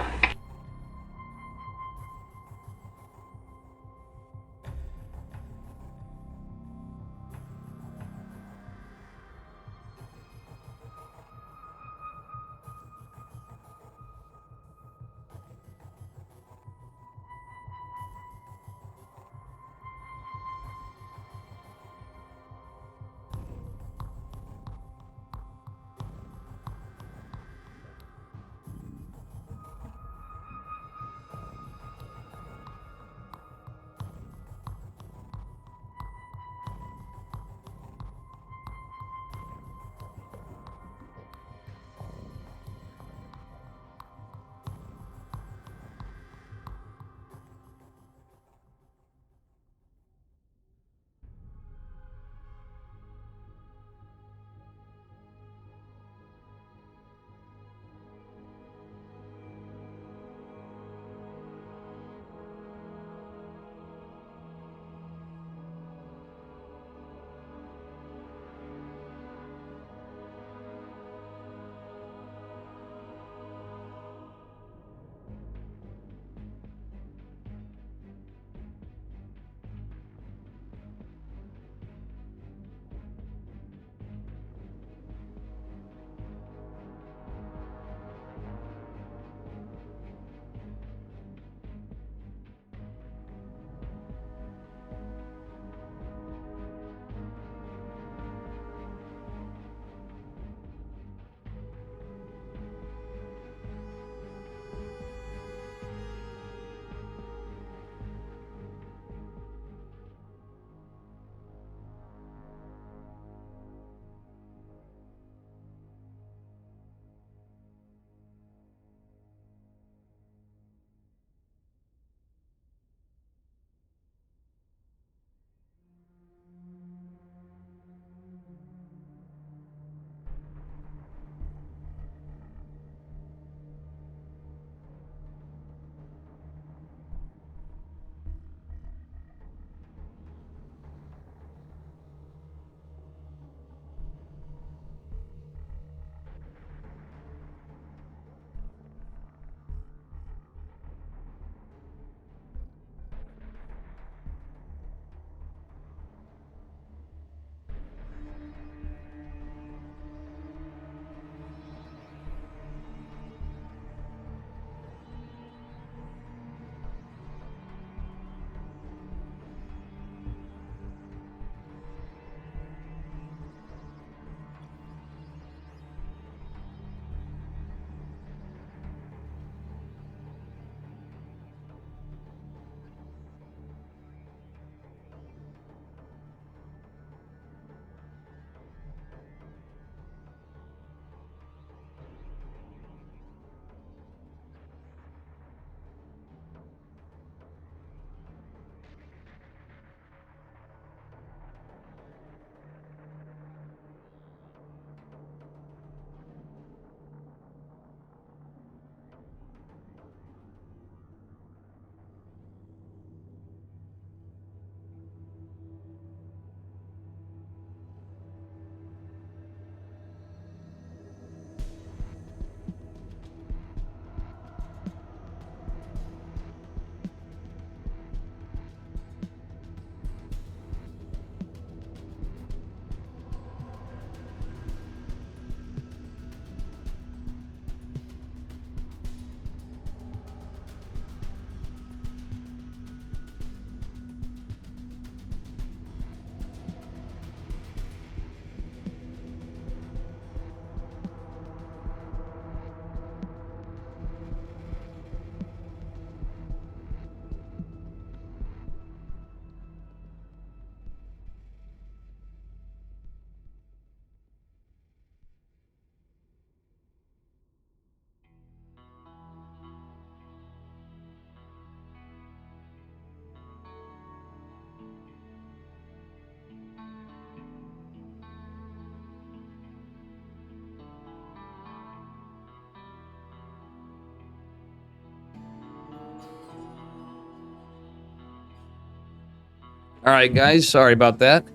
Alright, guys. Sorry about that.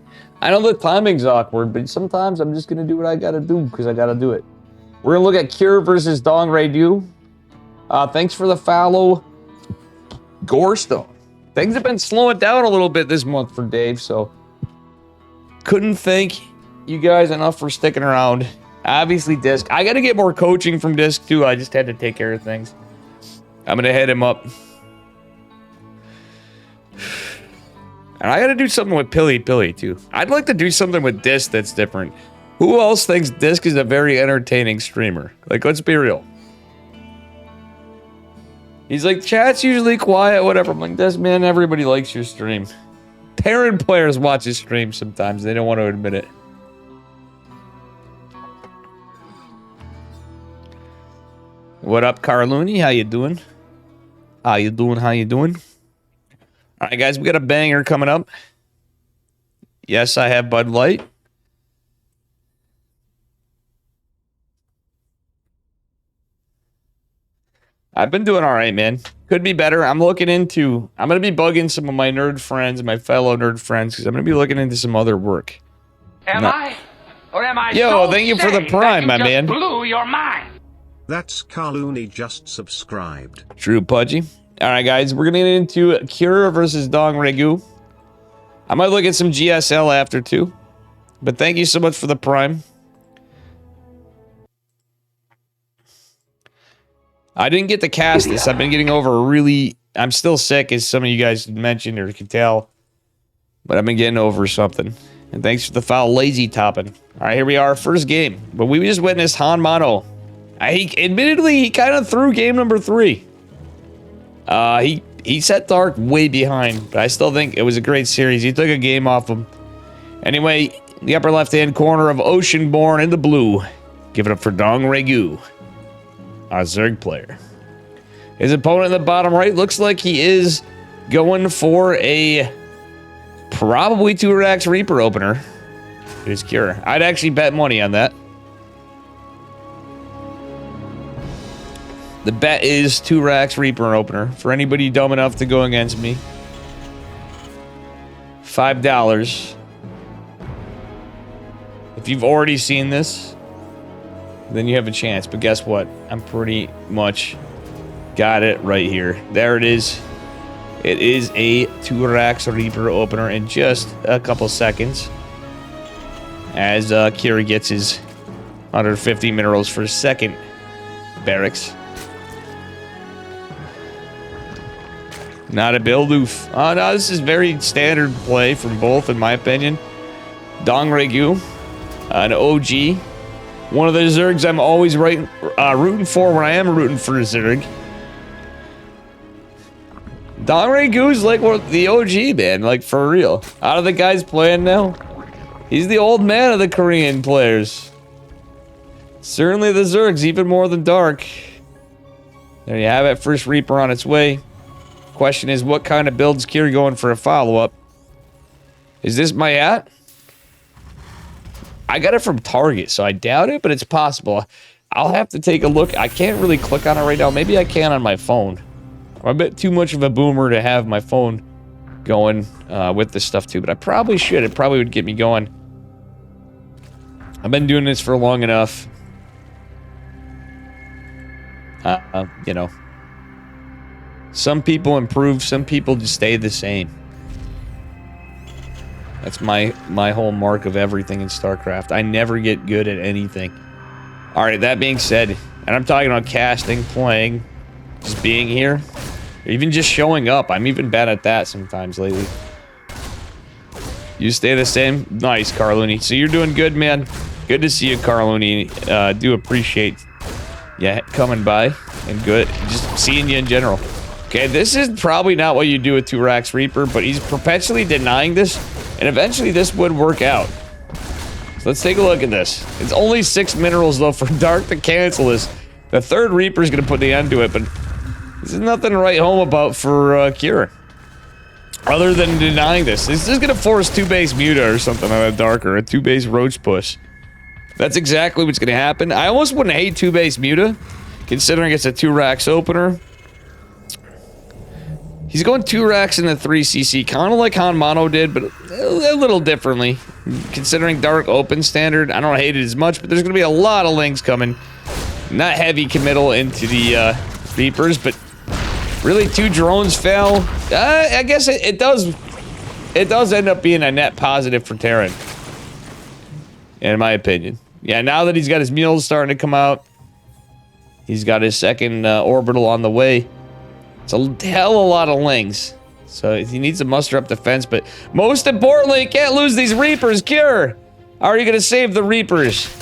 I know the timing's awkward, but sometimes I'm just going to do what I got to do because I got to do it. We're going to look at Cure versus Dong Ryu. Thanks for the follow, Gorestone. Things have been slowing down a little bit this month for Dave, so couldn't thank you guys enough for sticking around. Obviously, Disc. I got to get more coaching from Disc, too. I just had to take care of things. I'm going to hit him up. And I got to do something with Pilly, too. I'd like to do something with Disc that's different. Who else thinks Disc is a very entertaining streamer? Like, let's be real. He's like, chat's usually quiet, whatever. I'm like, Disc, man, everybody likes your stream. Parent players watch his stream sometimes. They don't want to admit it. What up, Carlooney? How you doing? How you doing? How you doing? All right, guys, we got a banger coming up. Yes, I have Bud Light. I've been doing all right, man. Could be better. I'm going to be bugging some of my nerd friends, my fellow nerd friends, because I'm going to be looking into some other work. Am I? Or am I Yo, so thank you for the sick prime, that my you man. just blew your mind? That's Carlooney just subscribed. True, Pudgy. All right, guys, we're going to get into Kira versus Dong Ryu. I might look at some GSL after, too. But thank you so much for the prime. I didn't get to cast this. I've been getting over I'm still sick, as some of you guys mentioned or can tell. But I've been getting over something. And thanks for the foul lazy topping. All right, here we are, first game. But we just witnessed Han Mano. Admittedly, he kind of threw game number 3. He set Dark way behind, but I still think it was a great series. He took a game off him. Anyway, the upper left-hand corner of Oceanborn in the blue. Give it up for Dong Ryu, our Zerg player. His opponent in the bottom right looks like he is going for a probably 2-Rax Reaper opener. It is Cure. I'd actually bet money on that. The bet is 2-Rax Reaper opener. For anybody dumb enough to go against me. $5. If you've already seen this, then you have a chance. But guess what? I'm pretty much got it right here. There it is. It is a 2-Rax Reaper opener in just a couple seconds. As Kira gets his 150 minerals for second barracks. Not a build oof. Oh no, this is very standard play from both, in my opinion. Dong Ryu, an OG. One of the Zergs I'm always rooting for when I am rooting for a Zerg. Dong Ryu's like the OG, man, like for real. Out of the guys playing now, he's the old man of the Korean players. Certainly the Zergs, even more than Dark. There you have it, first Reaper on its way. Question is, what kind of build's Kira going for a follow-up? Is this my hat? I got it from Target, so I doubt it, but it's possible. I'll have to take a look. I can't really click on it right now. Maybe I can on my phone. I'm a bit too much of a boomer to have my phone going with this stuff too, but I probably should. It probably would get me going. I've been doing this for long enough. You know. Some people improve, some people just stay the same. That's my whole mark of everything in StarCraft. I never get good at anything. Alright, that being said, and I'm talking about casting, playing, just being here, even just showing up. I'm even bad at that sometimes lately. You stay the same? Nice, Carlooney. So you're doing good, man. Good to see you, Carlooney. Do appreciate you coming by, and good. Just seeing you in general. Okay, this is probably not what you do with 2-Rax Reaper, but he's perpetually denying this, and eventually this would work out. So let's take a look at this. It's only 6 minerals, though, for Dark to cancel this. The third Reaper is going to put the end to it, but there's nothing to write home about for Kira. Other than denying this. This is going to force 2-base Muta or something on a Darker, a 2-base Roach Push. That's exactly what's going to happen. I almost wouldn't hate 2-base Muta, considering it's a 2-Rax opener. He's going 2 racks in the 3cc, kind of like Han Mono did, but a little differently. Considering Dark Open Standard, I don't hate it as much, but there's going to be a lot of Lings coming. Not heavy committal into the Reapers, but really 2 drones fail. I guess it does end up being a net positive for Terran. In my opinion. Yeah, now that he's got his mules starting to come out, he's got his second orbital on the way. It's a hell of a lot of Lings. So he needs to muster up defense, but most importantly, can't lose these Reapers. Cure! How are you going to save the Reapers?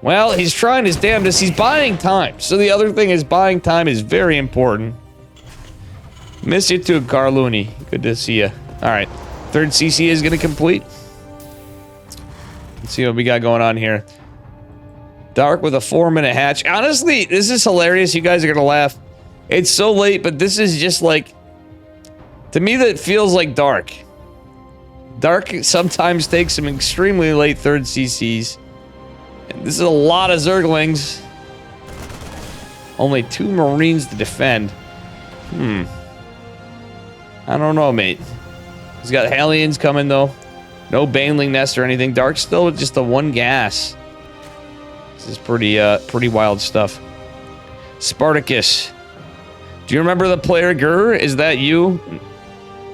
Well, he's trying his damnedest. He's buying time. So the other thing is buying time is very important. Miss you too, Carluni. Good to see you. Alright. 3rd CC is going to complete. Let's see what we got going on here. Dark with a 4-minute hatch. Honestly, this is hilarious. You guys are going to laugh. It's so late, but this is just like... To me, that feels like Dark. Dark sometimes takes some extremely late 3rd CCs. And this is a lot of Zerglings. Only 2 Marines to defend. I don't know, mate. He's got Hellions coming, though. No Baneling Nest or anything. Dark's still with just the 1 gas. This is pretty wild stuff. Spartacus. Do you remember the player Gur? Is that you?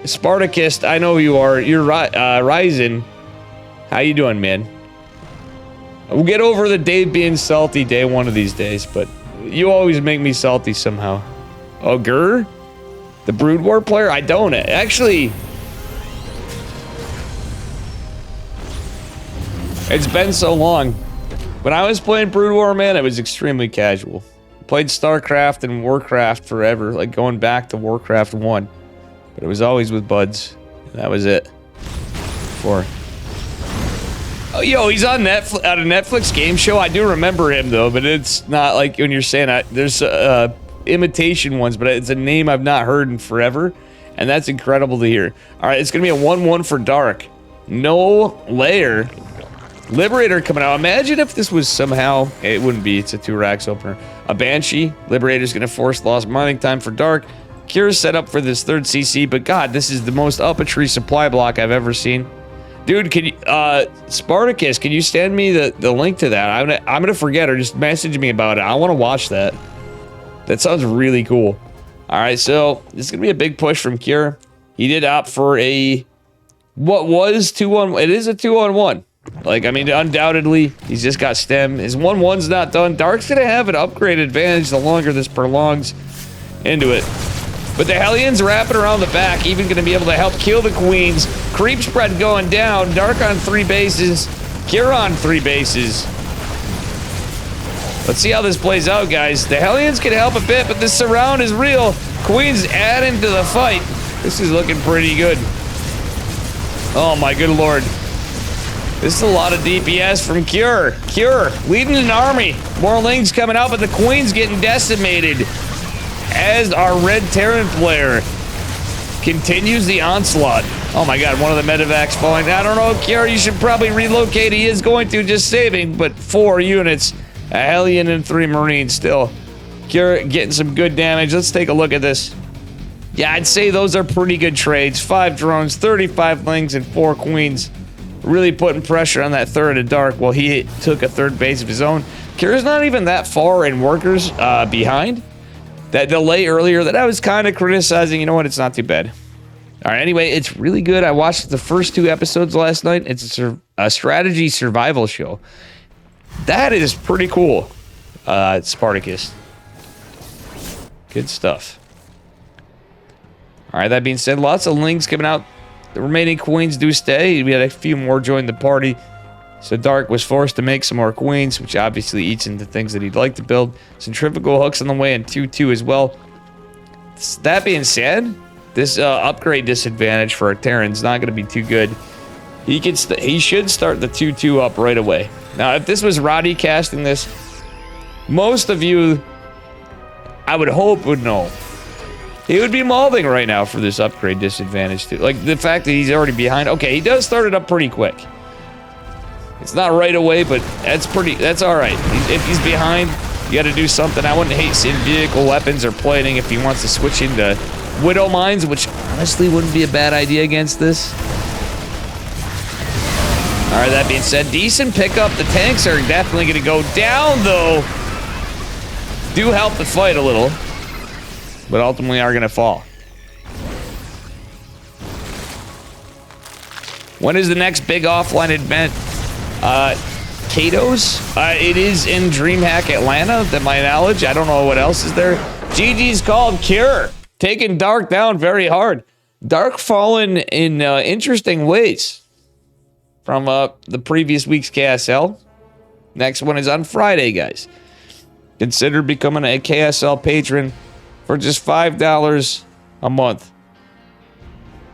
Spartacus, I know who you are. You're Ryzen. How you doing, man? We'll get over the Dave being salty day one of these days, but you always make me salty somehow. Oh, Gur? The Brood War player? I don't. Actually, it's been so long. When I was playing Brood War, man, it was extremely casual. Played StarCraft and Warcraft forever, like going back to Warcraft 1. But it was always with buds. That was it. Oh, yo, he's on Netflix, at a Netflix game show. I do remember him, though, but it's not like when you're saying there's imitation ones, but it's a name I've not heard in forever, and that's incredible to hear. All right, it's going to be a 1-1 for Dark. No layer. Liberator coming out. Imagine if this was somehow... It wouldn't be. It's a 2 racks opener. A Banshee. Liberator's going to force lost mining time for Dark. Cure's set up for this 3rd CC, but God, this is the most up-a-tree supply block I've ever seen. Dude, can you... Spartacus, can you send me the link to that? I'm gonna forget, or just message me about it. I want to watch that. That sounds really cool. Alright, so this is going to be a big push from Cure. He did opt for a... What was 2-on-1? It is a 2-on-1. Like, I mean, undoubtedly, he's just got stem. His 1-1's not done. Dark's gonna have an upgrade advantage the longer this prolongs into it. But the Hellions wrapping around the back, even gonna be able to help kill the Queens. Creep spread going down. Dark on 3 bases. Cure on 3 bases. Let's see how this plays out, guys. The Hellions can help a bit, but this surround is real. Queens adding to the fight. This is looking pretty good. Oh my good lord. This is a lot of DPS from Cure. Cure, leading an army. More Lings coming out, but the Queen's getting decimated. As our Red Terran player continues the onslaught. Oh my god, one of the medevacs falling. I don't know, Cure, you should probably relocate. He is going to, just saving, but 4 units. A Hellion and 3 Marines still. Cure getting some good damage. Let's take a look at this. Yeah, I'd say those are pretty good trades. 5 drones, 35 Lings, and 4 Queens. Really putting pressure on that 3rd of Dark while he took a 3rd base of his own. Cure's not even that far in workers behind. That delay earlier that I was kind of criticizing, you know what, it's not too bad. All right, anyway, it's really good. I watched the first 2 episodes last night. It's a strategy survival show. That is pretty cool, Spartacus. Good stuff. All right, that being said, lots of Lings coming out. The remaining Queens do stay. We had a few more join the party. So Dark was forced to make some more Queens, which obviously eats into things that he'd like to build. Centrifugal hooks on the way and 2-2 as well. That being said, this upgrade disadvantage for our Terran's not going to be too good. He should start the 2-2 up right away. Now, if this was Roddy casting this, most of you, I would hope, would know. He would be mauling right now for this upgrade disadvantage too. Like the fact that he's already behind. Okay, he does start it up pretty quick. It's not right away, but that's all right. If he's behind, you got to do something. I wouldn't hate seeing vehicle weapons or plating if he wants to switch into Widow Mines, which honestly wouldn't be a bad idea against this. All right, that being said, decent pickup. The tanks are definitely going to go down, though. Do help the fight a little, but ultimately are going to fall. When is the next big offline event? Kato's? It is in DreamHack Atlanta, to my knowledge. I don't know what else is there. GG's called Cure. Taking Dark down very hard. Dark fallen in interesting ways from the previous week's KSL. Next one is on Friday, guys. Consider becoming a KSL patron for just $5 a month.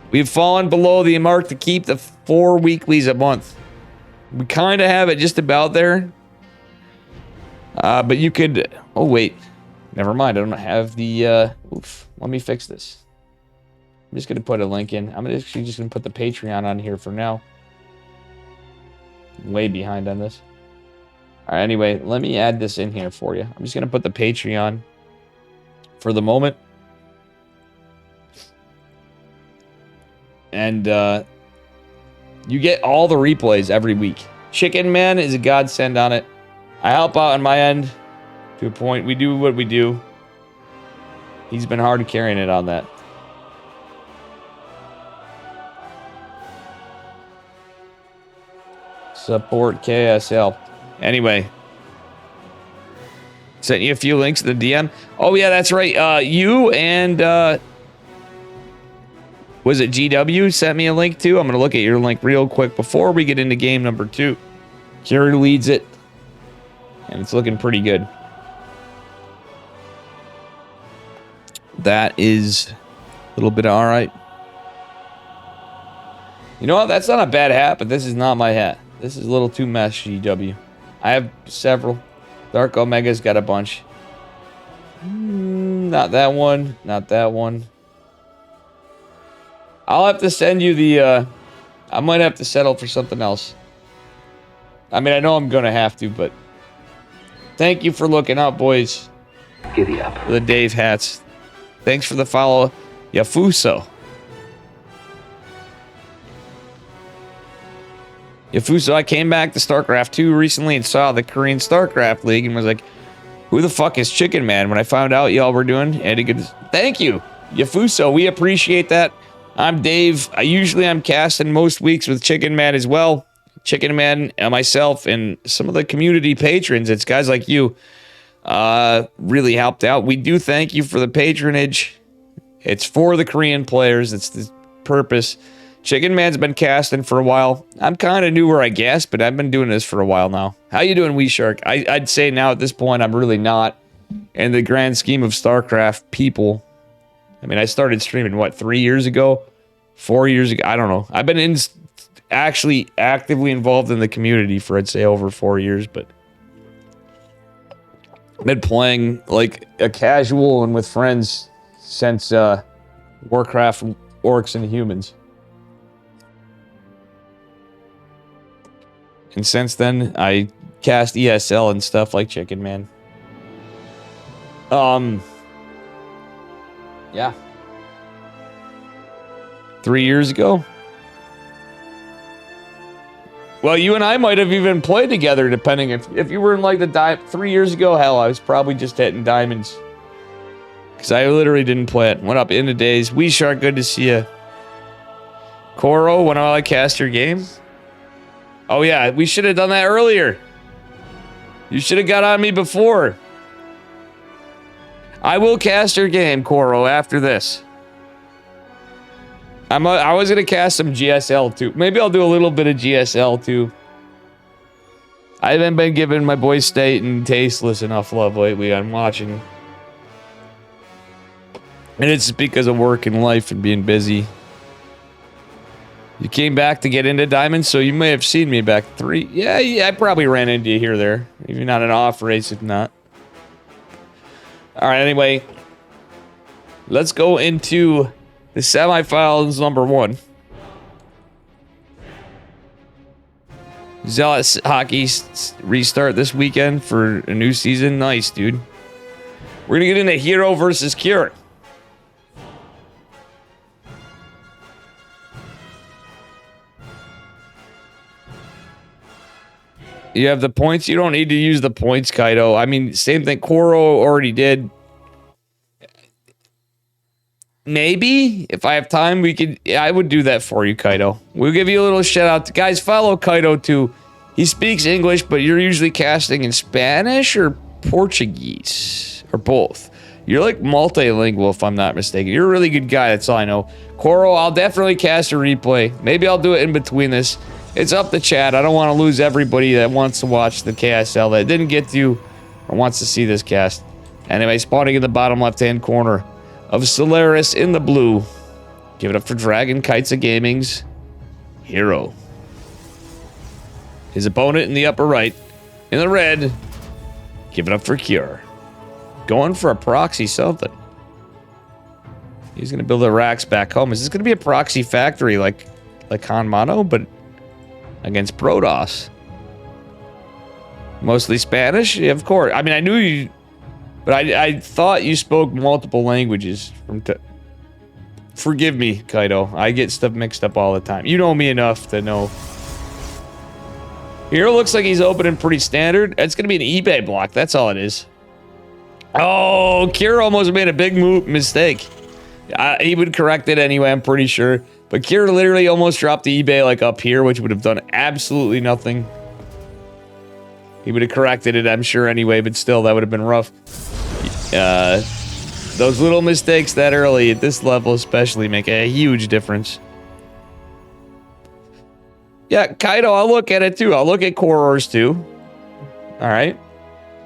We've fallen below the mark to keep the 4 weeklies a month. We kind of have it just about there. But you could... Oh, wait. Never mind. I don't have the... Oof. Let me fix this. I'm just going to put a link in. I'm actually just going to put the Patreon on here for now. I'm way behind on this. All right, anyway, let me add this in here for you. I'm just going to put the Patreon for the moment. And you get all the replays every week. Chicken Man is a godsend on it. I help out on my end to a point. We do what we do. He's been hard carrying it on that. Support KSL. Anyway. Sent you a few links to the DM. Oh, yeah, that's right. You and... was it GW sent me a link too? I'm going to look at your link real quick before we get into game number 2. Kira leads it. And it's looking pretty good. That is a little bit of alright. You know what? That's not a bad hat, but this is not my hat. This is a little too much, GW. I have several. Dark Omega's got a bunch. Not that one. Not that one. I'll have to send you the... I might have to settle for something else. I mean, I know I'm going to have to, but... Thank you for looking out, boys. Giddy up. For the Dave hats. Thanks for the follow, Yafuso. Yafuso, I came back to StarCraft 2 recently and saw the Korean StarCraft League and was like, who the fuck is Chicken Man? When I found out y'all were doing it, thank you, Yafuso. We appreciate that. I'm Dave. I'm casting most weeks with Chicken Man as well. Chicken Man and myself and some of the community patrons. It's guys like you really helped out. We do thank you for the patronage. It's for the Korean players. It's the purpose. Chicken Man's been casting for a while. I'm kind of newer, I guess, but I've been doing this for a while now. How you doing, Wee Shark? I'd say now at this point, I'm really not in the grand scheme of StarCraft people. I mean, I started streaming, what, 3 years ago? 4 years ago? I don't know. I've been actually actively involved in the community for, I'd say, over 4 years, but I've been playing like a casual and with friends since Warcraft, Orcs, and Humans. And since then, I cast ESL and stuff like Chicken Man. Yeah. 3 years ago? Well, you and I might have even played together, depending if you were in like the 3 years ago. Hell, I was probably just hitting diamonds. Because I literally didn't play it. Went up into days. Wee Shark, good to see you. Koro, when will I cast your game? Oh yeah, we should have done that earlier. You should have got on me before. I will cast your game, Koro, after this. I was going to cast some GSL too. Maybe I'll do a little bit of GSL too. I haven't been giving my boy State and Tasteless enough love lately. I'm watching. And it's because of work and life and being busy. You came back to get into Diamonds, so you may have seen me back 3. Yeah, I probably ran into you here or there. Even on an off race, if not. Alright, anyway. Let's go into the semifinals number 1. Zealot Hockey restart this weekend for a new season. Nice, dude. We're going to get into Hero versus Cure. You have the points. You don't need to use the points, Kaido. I mean, same thing. Koro already did. Maybe if I have time, I would do that for you, Kaido. We'll give you a little shout out. Guys, follow Kaido too. He speaks English, but you're usually casting in Spanish or Portuguese or both. You're like multilingual, if I'm not mistaken. You're a really good guy. That's all I know. Koro, I'll definitely cast a replay. Maybe I'll do it in between this. It's up to chat. I don't want to lose everybody that wants to watch the KSL that didn't get to or wants to see this cast. Anyway, spawning in the bottom left-hand corner of Solaris in the blue. Give it up for Dragon Kites of Gaming's Hero. His opponent in the upper right, in the red, give it up for Cure. Going for a proxy something. He's going to build the racks back home. Is this going to be a proxy factory like Hanmano, but against Protoss? Mostly Spanish? Yeah, of course. I mean, I knew you, but I thought you spoke multiple languages. Forgive me, Kaido. I get stuff mixed up all the time. You know me enough to know. Hero looks like he's opening pretty standard. It's going to be an eBay block. That's all it is. Oh, Kier almost made a big mistake. He would correct it anyway, I'm pretty sure. But Kier literally almost dropped the eBay like up here, which would have done absolutely nothing. He would have corrected it, I'm sure, anyway, but still, that would have been rough. Those little mistakes that early at this level especially make a huge difference. Yeah, Kaido, I'll look at it too. I'll look at Korors too. All right.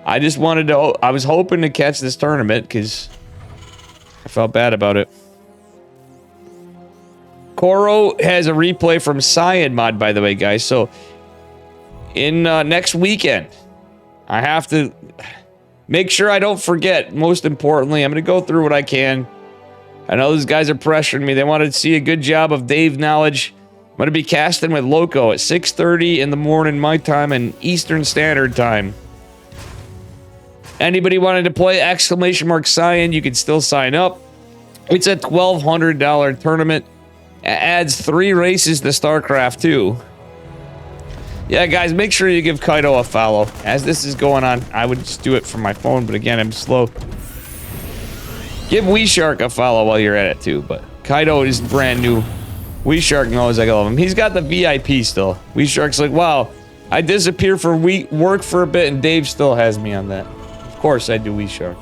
I just wanted to... I was hoping to catch this tournament because I felt bad about it. Koro has a replay from Cyan mod, by the way, guys. So, in next weekend, I have to make sure I don't forget. Most importantly, I'm going to go through what I can. I know these guys are pressuring me. They want to see a good job of Dave knowledge. I'm going to be casting with Loco at 6:30 in the morning, my time, and Eastern Standard Time. Anybody wanted to play !Cyan, you can still sign up. It's a $1,200 tournament. It adds 3 races to StarCraft 2. Yeah, guys, make sure you give Kaido a follow. As this is going on, I would just do it from my phone, but again, I'm slow. Give WeShark a follow while you're at it, too. But Kaido is brand new. WeShark knows I love him. He's got the VIP still. WeShark's like, wow, I disappear for work for a bit, and Dave still has me on that. Of course I do WeShark.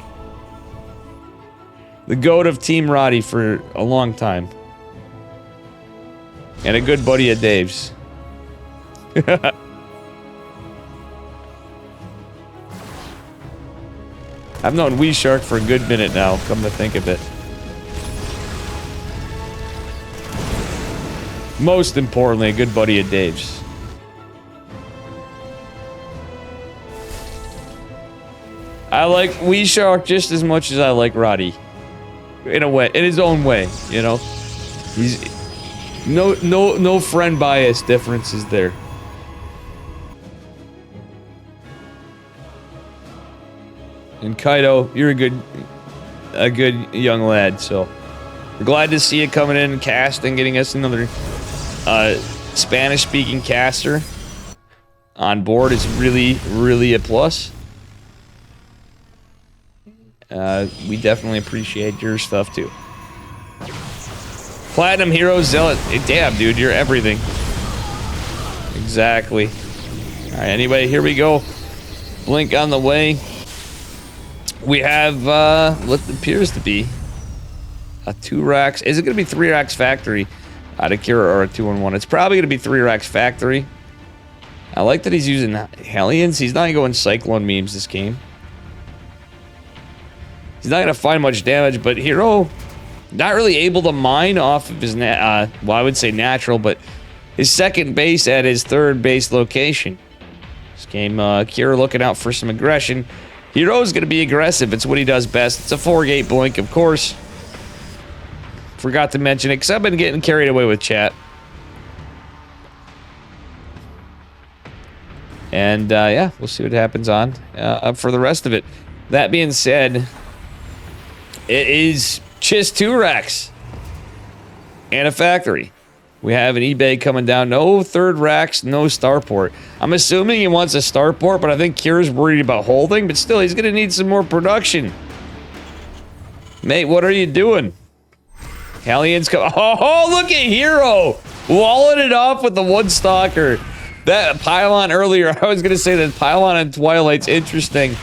The GOAT of Team Roddy for a long time. And a good buddy of Dave's. I've known WeShark for a good minute now, come to think of it. Most importantly, a good buddy of Dave's. I like WeShark just as much as I like Roddy. In a way, in his own way, you know. He's no friend bias differences there. And Kaido, you're a good young lad, so we're glad to see you coming in and casting, getting us another Spanish-speaking caster on board is really a plus. We definitely appreciate your stuff too. Platinum Hero Zealot. Damn, dude, you're everything. Exactly. Alright, anyway, here we go. Blink on the way. We have what appears to be a 2 racks. Is it going to be 3 racks factory out of Kira or a 2-on-1? It's probably going to be 3 racks factory. I like that he's using Hellions. He's not going Cyclone memes this game. He's not going to find much damage, but Hero not really able to mine off of his, well, I would say natural, but his second base at his third base location. This game, Kira looking out for some aggression. Hero's going to be aggressive. It's what he does best. It's a 4-gate blink, of course. Forgot to mention it, because I've been getting carried away with chat. And, yeah, we'll see what happens on for the rest of it. That being said, it is just 2 racks and a factory. We have an eBay coming down. No third racks, no starport. I'm assuming he wants a starport, but I think Kira's worried about holding. But still, he's going to need some more production. Mate, what are you doing? Hellions come. Oh, look at Hero! Walling it off with the one stalker. That pylon earlier, I was going to say that pylon in Twilight's interesting.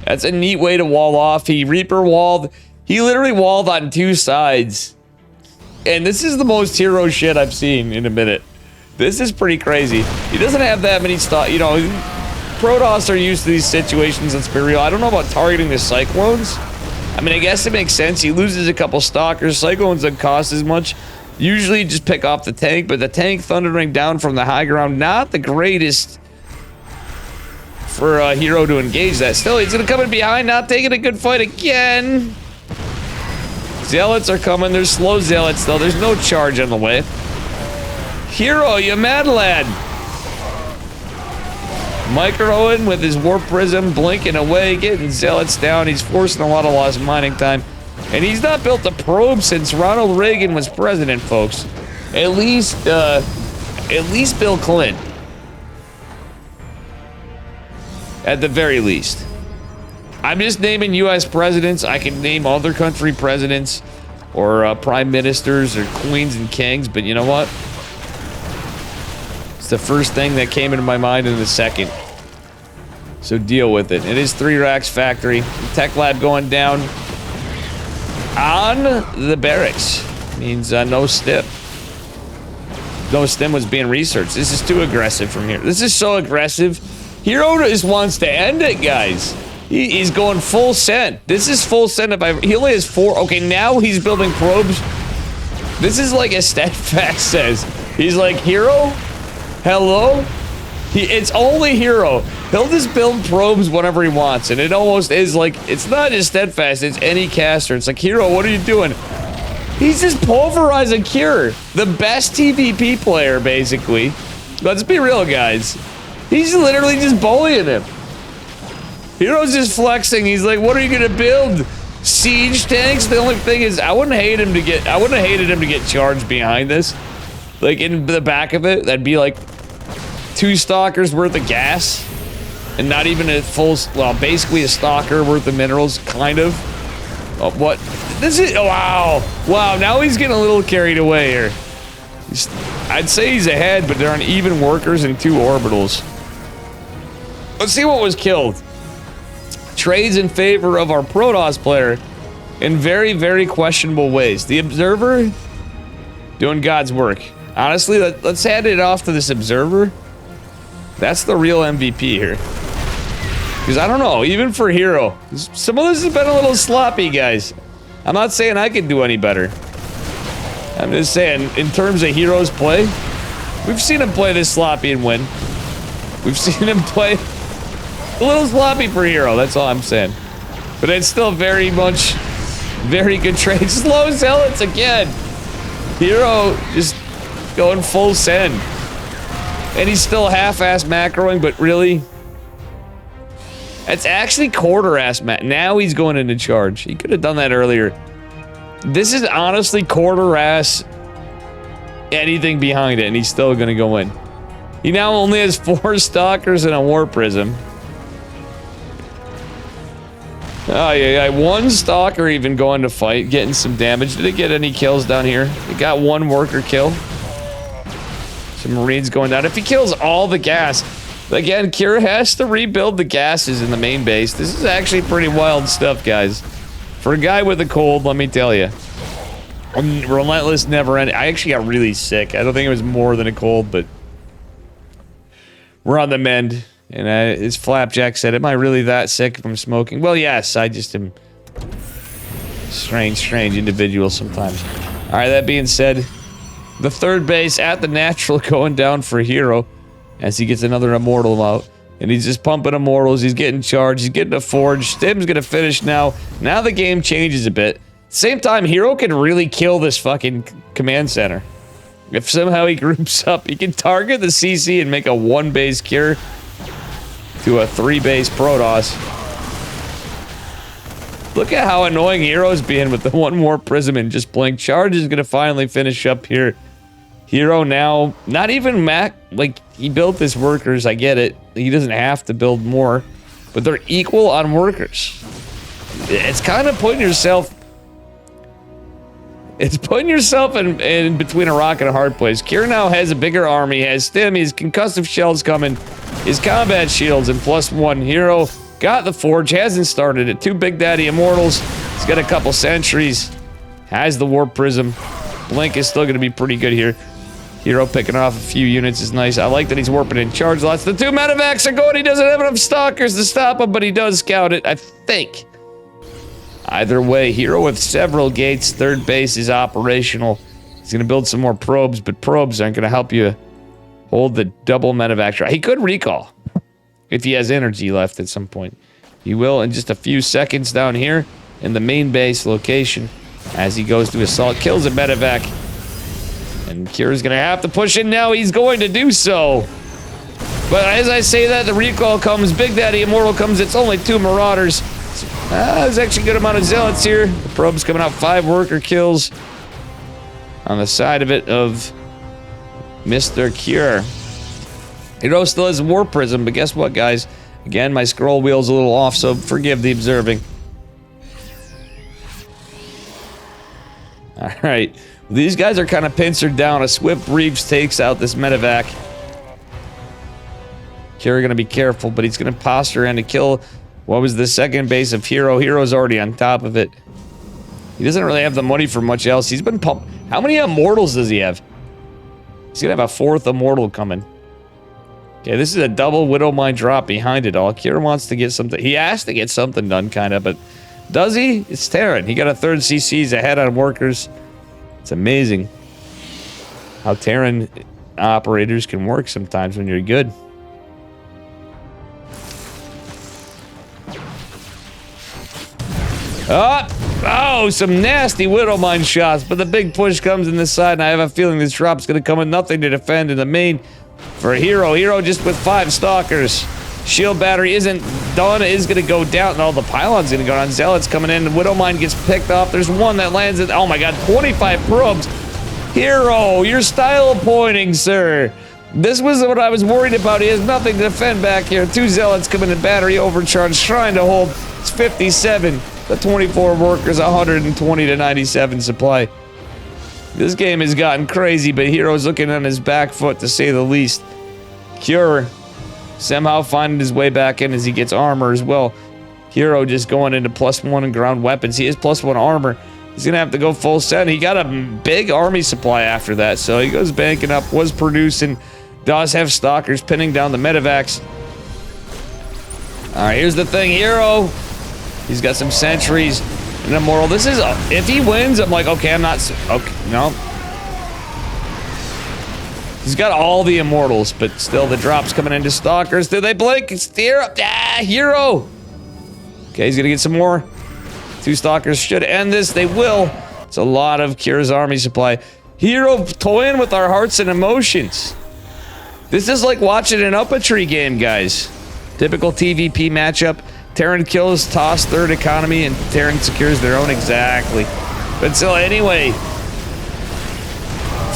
That's a neat way to wall off. He Reaper walled. He literally walled on two sides. And this is the most Hero shit I've seen in a minute. This is pretty crazy. He doesn't have that many you know, Protoss are used to these situations, let's be real. I don't know about targeting the Cyclones. I mean, I guess it makes sense. He loses a couple Stalkers. Cyclones don't cost as much. Usually just pick off the tank, but the tank thundering down from the high ground, not the greatest for a Hero to engage that. Still, he's going to come in behind, not taking a good fight again. Zealots are coming. There's slow Zealots, though. There's no charge on the way. Hero, you mad lad. Microing with his Warp Prism, blinking away, getting Zealots down. He's forcing a lot of lost mining time. And he's not built a probe since Ronald Reagan was president, folks. At least Bill Clinton. At the very least. I'm just naming U.S. presidents. I can name other country presidents or prime ministers or queens and kings, but you know what? It's the first thing that came into my mind in the second. So deal with it. It is 3 racks factory. Tech lab going down on the barracks. Means no stim. No stim was being researched. This is too aggressive from here. This is so aggressive. Hero just wants to end it, guys. He's going full send. This is full send. He only has 4. Okay, now he's building probes. This is like a steadfast says. He's like, Hero? Hello? It's only Hero. He'll just build probes whenever he wants. And it almost is like, it's not just steadfast. It's any caster. It's like, Hero, what are you doing? He's just pulverizing Cure. The best TVP player, basically. Let's be real, guys. He's literally just bullying him. Hero's just flexing. He's like, what are you gonna build? Siege tanks? The only thing is, I wouldn't have hated him to get charged behind this. Like in the back of it, that'd be like 2 stalkers worth of gas. And not even a full, well, basically a stalker worth of minerals, kind of. Oh, what? This is, oh, wow. Wow, now he's getting a little carried away here. I'd say he's ahead, but there aren't even workers and 2 orbitals. Let's see what was killed. Trades in favor of our Protoss player in very, very questionable ways. The Observer doing God's work. Honestly, let's hand it off to this Observer. That's the real MVP here. Because I don't know, even for Hero, some of this has been a little sloppy, guys. I'm not saying I could do any better. I'm just saying, in terms of Hero's play, we've seen him play this sloppy and win. We've seen him play a little sloppy for Hero, that's all I'm saying. But it's still very much, very good trade. Slow Zealots again. Hero just going full send. And he's still half-ass macroing, but really, it's actually quarter-ass mac. Now he's going into charge. He could have done that earlier. This is honestly quarter-ass anything behind it, and he's still going to go in. He now only has 4 stalkers and a War Prism. Oh, yeah, 1 stalker even going to fight, getting some damage. Did it get any kills down here? It got 1 worker kill. Some Marines going down. If he kills all the gas, again, Kira has to rebuild the gases in the main base. This is actually pretty wild stuff, guys. For a guy with a cold, let me tell you. Relentless never ending. I actually got really sick. I don't think it was more than a cold, but we're on the mend. And as Flapjack said, am I really that sick from smoking? Well, yes, I just am strange individual sometimes. All right, that being said, the 3rd base at the natural going down for Hero as he gets another immortal out. And he's just pumping immortals. He's getting charged. He's getting a forge. Stim's going to finish now. Now the game changes a bit. Same time, Hero can really kill this fucking command center. If somehow he groups up, he can target the CC and make a 1-base cure to a 3-base Protoss. Look at how annoying Hero's being with the 1 more Prism and just blink. Charge is going to finally finish up here. Hero now, not even Mac, like, he built his workers, I get it. He doesn't have to build more, but they're equal on workers. It's kind of putting yourself... It's putting yourself in between a rock and a hard place. Kira now has a bigger army, has stim, his concussive shells coming, his combat shields, and +1. Hero got the forge, hasn't started it. 2 Big Daddy Immortals. He's got a couple sentries. Has the Warp Prism. Blink is still going to be pretty good here. Hero picking off a few units is nice. I like that he's warping in charge lots. The 2 medevacs are going. He doesn't have enough stalkers to stop him, but he does scout it, I think. Either way, Hero with several gates. Third base is operational. He's going to build some more probes, but probes aren't going to help you hold the double medevac. He could recall if he has energy left at some point. He will in just a few seconds down here in the main base location as he goes to assault, kills a medevac. And Kira's going to have to push in now. He's going to do so. But as I say that, the recall comes. Big Daddy Immortal comes. It's only 2 Marauders. There's actually a good amount of Zealots here. The probe's coming out. 5 worker kills on the side of it of Mr. Cure. Hero still has War Prism, but guess what, guys? Again, my scroll wheel's a little off, so forgive the observing. Alright. These guys are kind of pincered down. A swift Reeves takes out this medevac. Kira gonna be careful, but he's gonna posture in to kill what was the second base of Hero. Hero's already on top of it. He doesn't really have the money for much else. He's been pumped. How many Immortals does he have? He's gonna have a 4th Immortal coming. Okay, this is a double Widowmine drop behind it all. Kira wants to get something. He has to get something done, kind of, but does he? It's Terran. He got a 3rd CC's ahead on workers. It's amazing how Terran operators can work sometimes when you're good. Oh, some nasty Widowmine shots, but the big push comes in this side, and I have a feeling this drop's going to come with nothing to defend in the main for Hero. Hero just with 5 stalkers. Shield battery isn't done, is going to go down, and all the pylon's going to go down. Zealot's coming in, and Widowmine gets picked off. There's one that lands in, oh my god, 25 probes. Hero, your style pointing, sir. This was what I was worried about. He has nothing to defend back here. 2 Zealots coming in, battery overcharged, trying to hold. It's 57. The 24 workers, 120 to 97 supply. This game has gotten crazy, but Hero's looking on his back foot, to say the least. Cure somehow finding his way back in as he gets armor as well. Hero just going into +1 in ground weapons. He has +1 armor. He's gonna have to go full send. He got a big army supply after that, so he goes banking up, was producing, does have stalkers pinning down the medevacs. Alright, here's the thing, Hero. He's got some sentries, an Immortal. This is, if he wins, I'm like, okay, I'm not, okay, no. He's got all the Immortals, but still the drops coming into stalkers. Do they blink? It's Hero. Ah, Hero. Okay, he's gonna get some more. 2 stalkers should end this. They will. It's a lot of Kira's army supply. Hero toying with our hearts and emotions. This is like watching an up-a-tree game, guys. Typical TVP matchup. Terran kills, toss 3rd economy, and Terran secures their own, exactly. But still, anyway.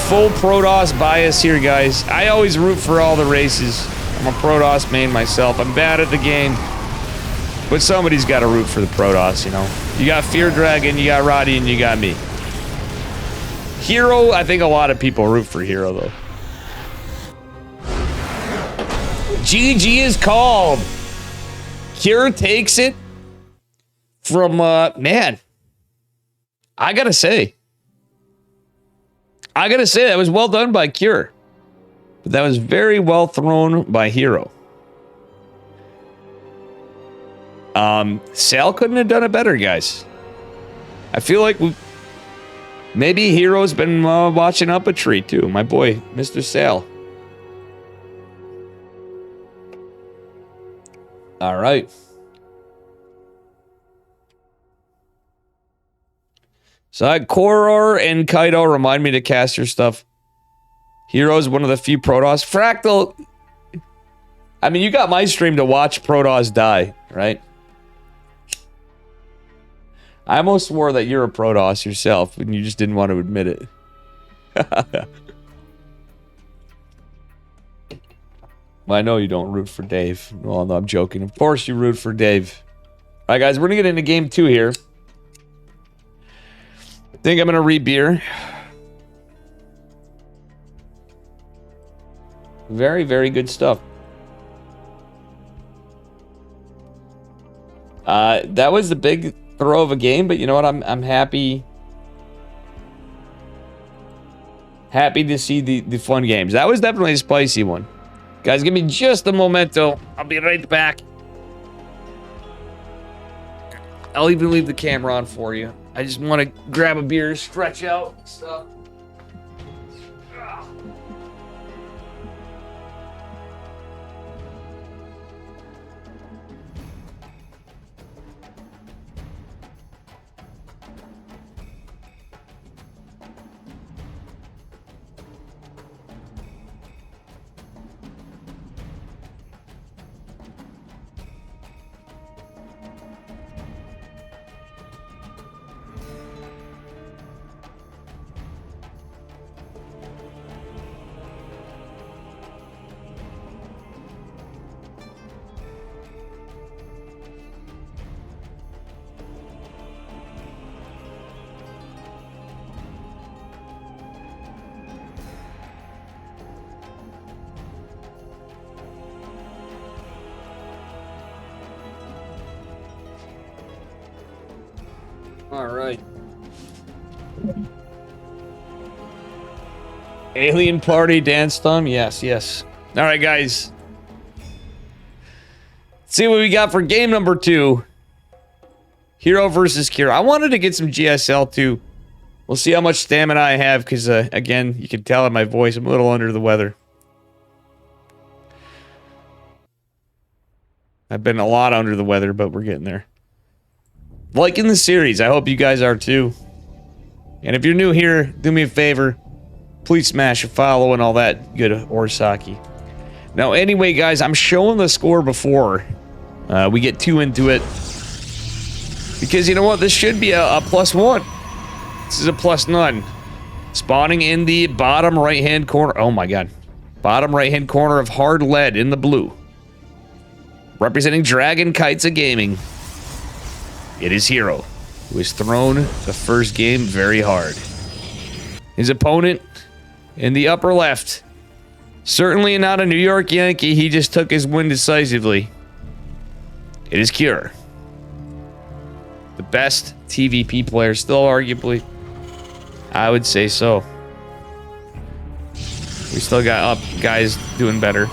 Full Protoss bias here, guys. I always root for all the races. I'm a Protoss main myself. I'm bad at the game. But somebody's got to root for the Protoss, you know. You got Fear Dragon, you got Roddy, and you got me. Hero, I think a lot of people root for Hero, though. GG is called. Cure takes it from, man. I gotta say, that was well done by Cure. But that was very well thrown by Hero. Sal couldn't have done it better, guys. I feel like maybe Hero's been watching up a tree, too. My boy, Mr. Sal. All right. So Koror and Kaido remind me to cast your stuff. Hero's one of the few Protoss. Fractal. I mean, you got my stream to watch Protoss die, right? I almost swore that you're a Protoss yourself, and you just didn't want to admit it. Well, I know you don't root for Dave. Well, no, I'm joking. Of course you root for Dave. All right, guys, we're going to get into game 2 here. I think I'm going to re-beer. Very, very good stuff. That was the big throw of a game, but you know what? I'm happy. Happy to see the fun games. That was definitely a spicy one. Guys, give me just a momento. I'll be right back. I'll even leave the camera on for you. I just want to grab a beer, stretch out and stuff. All right. Alien Party Dance Thumb? Yes, yes. All right, guys. Let's see what we got for game number 2. Hero versus Cure. I wanted to get some GSL too. We'll see how much stamina I have because, again, you can tell in my voice, I'm a little under the weather. I've been a lot under the weather, but we're getting there. Liking the series. I hope you guys are too. And if you're new here, do me a favor. Please smash a follow and all that good Orsaki. Now, anyway, guys, I'm showing the score before we get too into it. Because you know what? This should be a +1. This is a +none. Spawning in the bottom right-hand corner. Oh my god. Bottom right-hand corner of hard lead in the blue. Representing Dragon Kites of Gaming. It is Hero, who has thrown the first game very hard. His opponent in the upper left. Certainly not a New York Yankee. He just took his win decisively. It is Cure. The best TVP player, still arguably. I would say so. We still got guys doing better.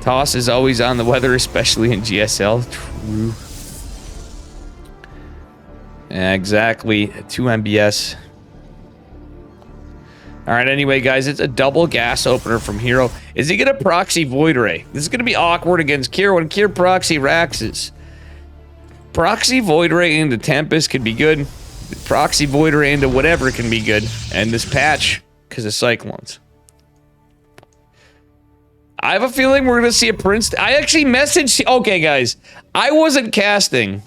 Toss is always on the weather, especially in GSL. True. Exactly. 2 MBS. Alright, anyway, guys, it's a double gas opener from Hero. Is he going to proxy Void Ray? This is going to be awkward against Kier when Kier proxy Raxes. Proxy Void Ray into Tempest could be good. Proxy Void Ray into whatever can be good. And this patch, because of Cyclones. I have a feeling we're going to see a Prince. I actually messaged... Okay, guys. I wasn't casting.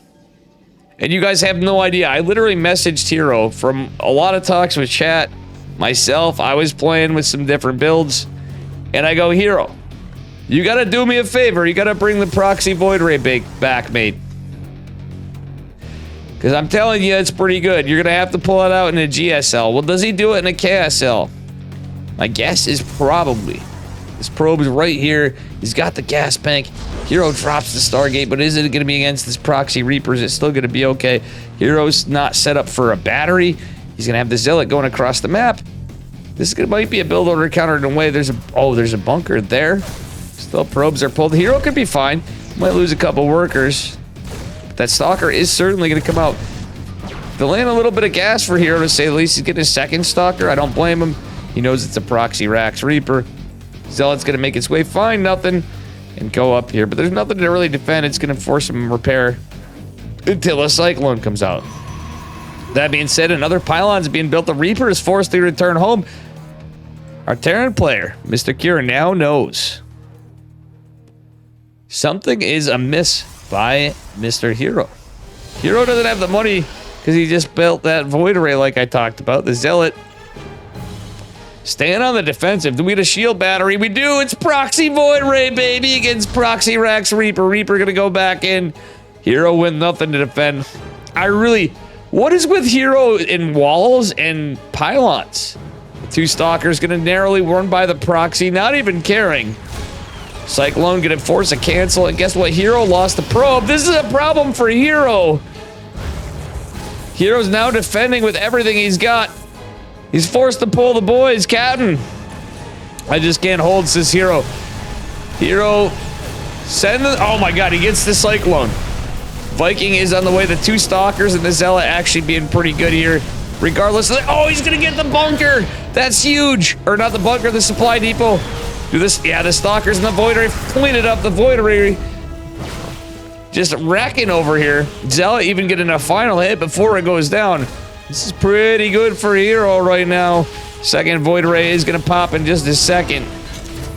And you guys have no idea. I literally messaged Hero from a lot of talks with chat. Myself, I was playing with some different builds. And I go, Hero, you got to do me a favor. You got to bring the Proxy Void Ray back, mate. Because I'm telling you, it's pretty good. You're going to have to pull it out in a GSL. Well, does he do it in a KSL? My guess is probably. This probe is right here. He's got the gas bank. Hero drops the Stargate, but is it going to be against this Proxy Reaper? Is it still going to be okay? Hero's not set up for a battery. He's going to have the Zealot going across the map. This might be a build order counter in a way. There's a bunker there. Still probes are pulled. Hero could be fine. Might lose a couple workers. But that Stalker is certainly going to come out. They'll land a little bit of gas for Hero to say the least. He's getting a second Stalker. I don't blame him. He knows it's a Proxy Rax Reaper. Zealot's going to make its way, find nothing, and go up here. But there's nothing to really defend. It's going to force him to repair until a Cyclone comes out. That being said, another pylon's being built. The Reaper is forced to return home. Our Terran player, Mr. Kieran, now knows something is amiss by Mr. Hero. Hero doesn't have the money because he just built that Void Array like I talked about. The Zealot Staying on the defensive. Do we get a shield battery? We do. It's Proxy Void Ray, baby, against Proxy Rex Reaper. Reaper gonna go back in. Hero with nothing to defend. What is with Hero in walls and pylons? Two Stalkers gonna narrowly run by the Proxy, not even caring. Cyclone gonna force a cancel, and guess what? Hero lost the probe. This is a problem for Hero. Hero's now defending with everything he's got. He's forced to pull the boys, Captain. I just can't hold, says Hero. Hero, send the... Oh my god, he gets the Cyclone. Viking is on the way. The two Stalkers and the Zealot actually being pretty good here. Regardless of the... Oh, he's gonna get the bunker. That's huge. Or not the bunker, the supply depot. Do this... Yeah, the Stalkers and the Void Ray clean it up. The Void Ray just wrecking over here. Zealot even getting a final hit before it goes down. This is pretty good for Hero right now. Second Void Ray is gonna pop in just a second.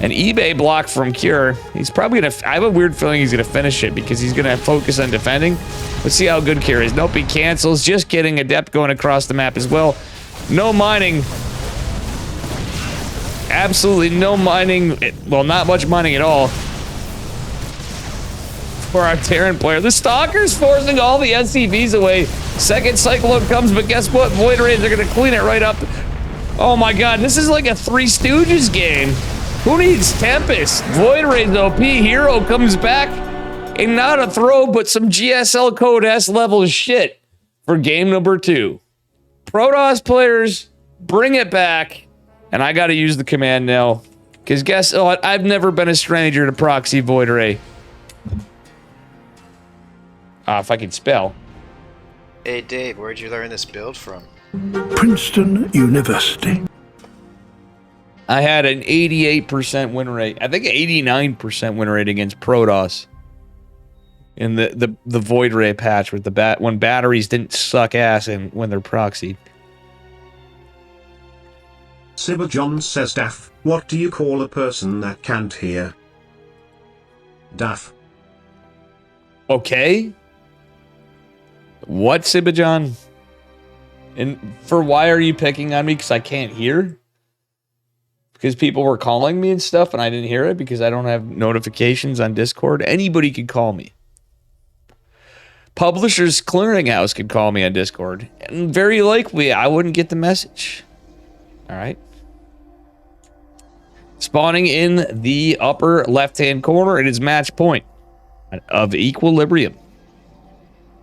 An eBay block from Cure. He's probably gonna... I have a weird feeling he's gonna finish it because he's gonna focus on defending. Let's see how good Cure is. Nope, he cancels. Just kidding. Adept going across the map as well. No mining. Absolutely no mining. Well, not much mining at all. For our Terran player. The Stalker's forcing all the SCVs away. Second Cyclone comes, but guess what? Void Rays are gonna clean it right up. Oh my god, this is like a Three Stooges game. Who needs Tempest? Void Rays OP. Hero comes back. And not a throw, but some GSL code S level shit for game number 2. Protoss players, bring it back. And I gotta use the command now. Because guess what? I've never been a stranger to Proxy Void Ray. If I could spell. Hey Dave, where'd you learn this build from? Princeton University. I had an 88% win rate. I think an 89% win rate against Protoss. In the Void Ray patch with the when batteries didn't suck ass and when they're proxied. Sibber John says, Daff, what do you call a person that can't hear? Daff. Okay. What, Sibajon? And for why are you picking on me? Because I can't hear? Because people were calling me and stuff and I didn't hear it because I don't have notifications on Discord. Anybody could call me. Publishers Clearinghouse could call me on Discord. And very likely I wouldn't get the message. Alright. Spawning in the upper left-hand corner, it is match point of Equilibrium.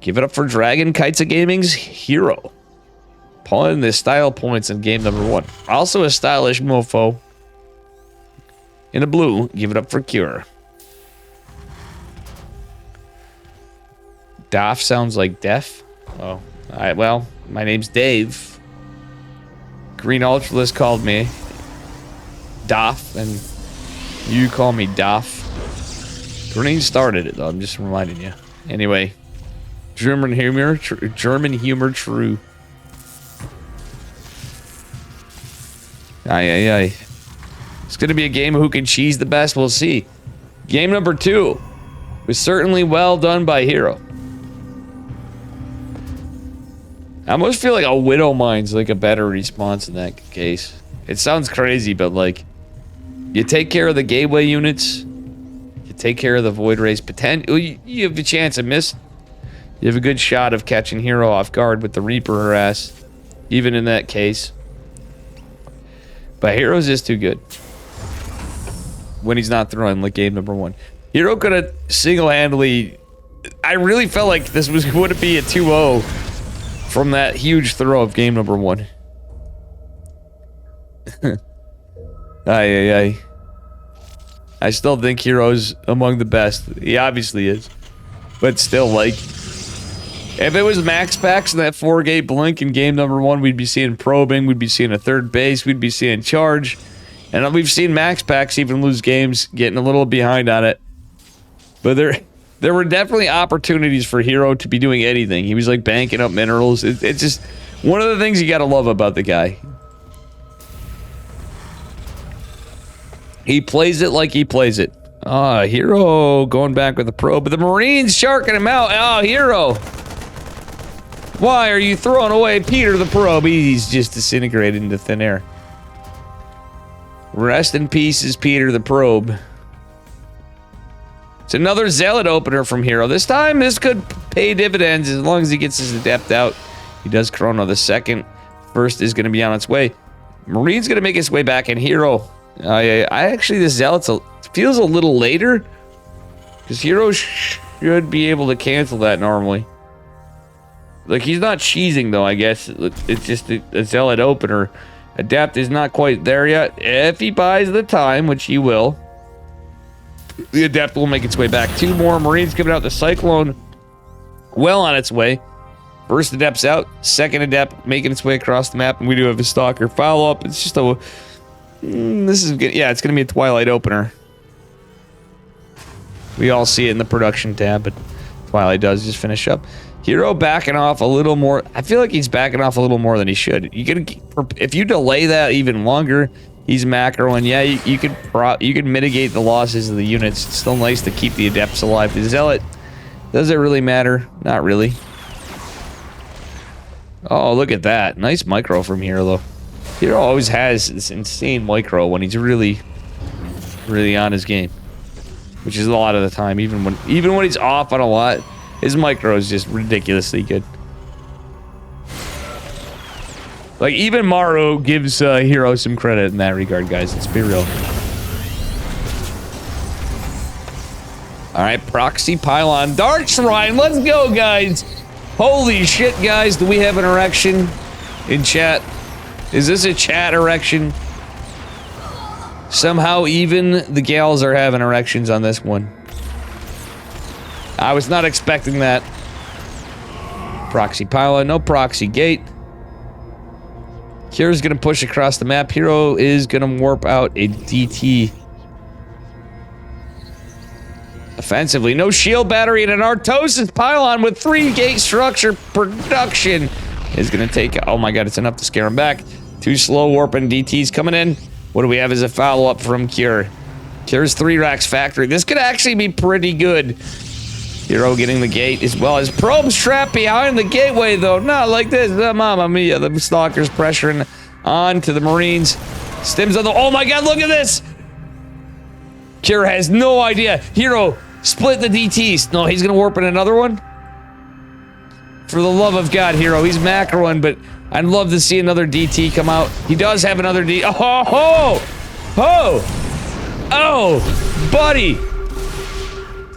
Give it up for Dragon Kites of Gaming's Hero. Pulling the style points in game number 1. Also a stylish mofo. In a blue, give it up for Cure. Doff sounds like deaf. Oh, alright, well, my name's Dave. Green Ultralist called me Doff, and you call me Doff. Green started it, though, I'm just reminding you. Anyway, German humor true. Aye. It's going to be a game of who can cheese the best, we'll see. Game number 2 was certainly well done by Hero. I almost feel like a Widow Mine's like a better response in that case. It sounds crazy, but like, you take care of the gateway units, you take care of the Void Rays potential, you have a chance of miss. You have a good shot of catching Hero off guard with the Reaper harass, even in that case. But Hero's just too good when he's not throwing like game number 1. Hero could have single-handedly... I really felt like this would be a 2-0 from that huge throw of game number 1. Aye. I still think Hero's among the best. He obviously is. But still, like... If it was max packs in that 4-gate blink in game number 1, we'd be seeing probing, we'd be seeing a third base, we'd be seeing charge. And we've seen max packs even lose games, getting a little behind on it. But there were definitely opportunities for Hero to be doing anything. He was like banking up minerals. It's just one of the things you gotta love about the guy. He plays it like he plays it. Hero going back with the probe, but the Marines sharking him out. Oh, Hero. Why are you throwing away Peter the probe? He's just disintegrated into thin air. Rest in pieces, Peter the Probe. It's another Zealot opener from Hero. This time, this could pay dividends as long as he gets his Adept out. He does Chrono the second. First is going to be on its way. Marine's going to make its way back in Hero. I actually, the Zealot's feels a little later. Because Hero should be able to cancel that normally. Like, he's not cheesing, though, I guess. It's just a Zealot opener. Adept is not quite there yet. If he buys the time, which he will. The Adept will make its way back. 2 more Marines coming out. The Cyclone well on its way. First Adept's out. Second Adept making its way across the map. And we do have a Stalker follow-up. It's just a... this is good. Yeah, it's going to be a Twilight opener. We all see it in the production tab, but Twilight does just finish up. Hero backing off a little more. I feel like he's backing off a little more than he should. You can, if you delay that even longer, he's macroing. Yeah, you could mitigate the losses of the units. It's still nice to keep the Adepts alive. The Zealot, does it really matter? Not really. Oh, look at that. Nice micro from Hero, though. Hero always has this insane micro when he's really on his game. Which is a lot of the time, even when he's off on a lot, his micro is just ridiculously good. Like, even Maru gives Hero some credit in that regard, guys. Let's be real. Alright, Proxy Pylon. Dark Shrine, let's go, guys! Holy shit, guys, do we have an erection in chat? Is this a chat erection? Somehow even the gals are having erections on this one. I was not expecting that. Proxy Pylon, no proxy gate. Kira's gonna push across the map. Hero is gonna warp out a DT. Offensively, no shield battery and an Artosis Pylon with 3 gate structure production is gonna take. Oh my god, it's enough to scare him back. 2 slow warping DTs coming in. What do we have as a follow-up from Cure? Cure's 3 racks factory. This could actually be pretty good. Hero getting the gate as well as Probe's trapped behind the gateway, though. Not like this. Mamma mia. The Stalker's pressuring on to the Marines. Stims on the... Oh my god, look at this! Cure has no idea. Hero split the DTs. No, he's gonna warp in another one? For the love of God, Hero. He's macroing, but I'd love to see another DT come out. He does have another DT. Oh, ho! Ho! Oh! Buddy!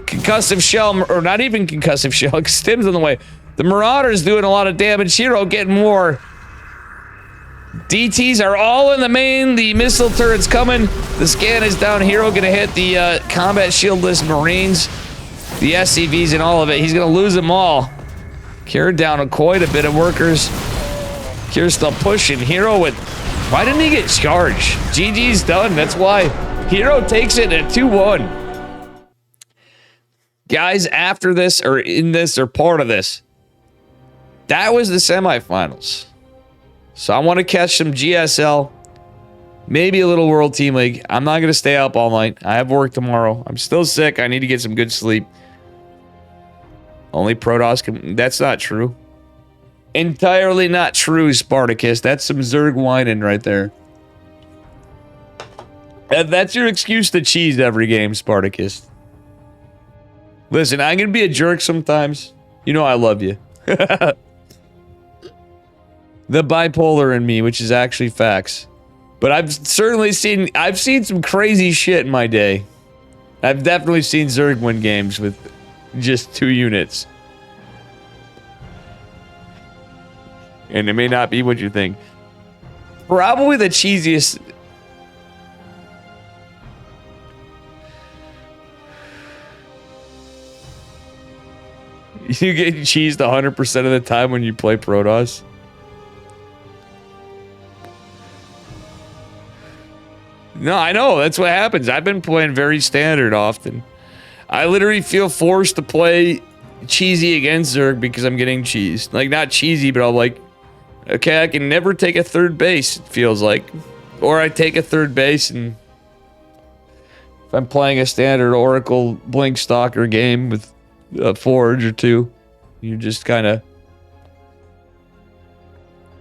Concussive shell, or not even concussive shell, Stims on the way. The Marauder's doing a lot of damage. Hero getting more. DTs are all in the main. The missile turret's coming. The scan is down. Hero gonna hit the combat shieldless Marines. The SCVs and all of it. He's gonna lose them all. Cure down quite a bit of workers. Cure's still pushing. Hero with... Why didn't he get charged? GG's done. That's why. Hero takes it at 2-1. Guys, after this, or in this, or part of this, that was the semifinals. So I want to catch some GSL, maybe a little World Team League. I'm not going to stay up all night. I have work tomorrow. I'm still sick. I need to get some good sleep. Only Protoss can... That's not true. Entirely not true, Spartacus. That's some Zerg whining right there. That's your excuse to cheese every game, Spartacus. Listen, I'm going to be a jerk sometimes. You know I love you. The bipolar in me, which is actually facts. But I've certainly seen... I've seen some crazy shit in my day. I've definitely seen Zerg win games with just 2 units. And it may not be what you think. Probably the cheesiest... You get cheesed 100% of the time when you play Protoss. No, I know. That's what happens. I've been playing very standard often. I literally feel forced to play cheesy against Zerg because I'm getting cheesed. Like, not cheesy, but I'm like, okay, I can never take a 3rd base, it feels like. Or I take a 3rd base and... If I'm playing a standard Oracle Blink Stalker game with a Forge or 2, you just kind of...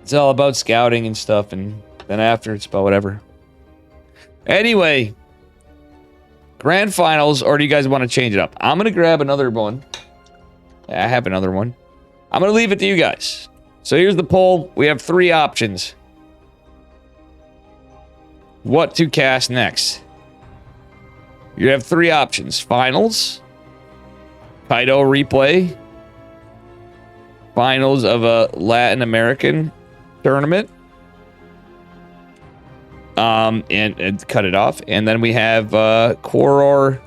It's all about scouting and stuff, and then after, it's about whatever. Anyway, grand finals, or do you guys want to change it up? I'm going to grab another one. I have another one. I'm going to leave it to you guys. So here's the poll. We have 3 options. What to cast next? You have 3 options. Finals. Kaido replay. Finals of a Latin American tournament. And cut it off. And then we have Koror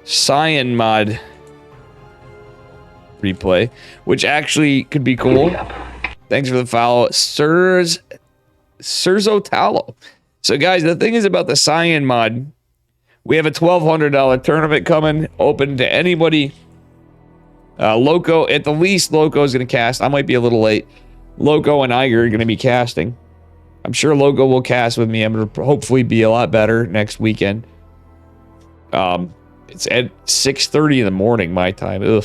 Cyan mod replay, which actually could be cool. Thanks for the follow, Surzo Talo. So guys, the thing is about the Cyan mod, we have a $1,200 tournament coming, open to anybody. Loco, at the least, Loco is going to cast. I might be a little late. Loco and Iger are going to be casting. I'm sure Loco will cast with me. I'm going to hopefully be a lot better next weekend. It's at 6:30 in the morning, my time. Ugh.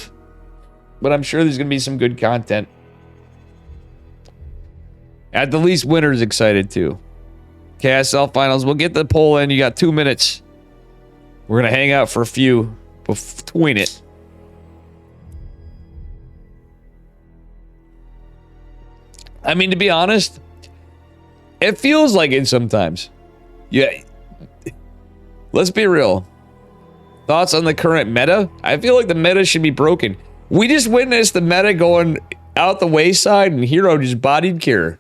But I'm sure there's going to be some good content. At the least, Winter's excited too. KSL finals. We'll get the poll in. You got 2 minutes. We're going to hang out for a few between it. I mean, to be honest, it feels like it sometimes. Yeah. Let's be real. Thoughts on the current meta? I feel like the meta should be broken. We just witnessed the meta going out the wayside and Hero just bodied Kira.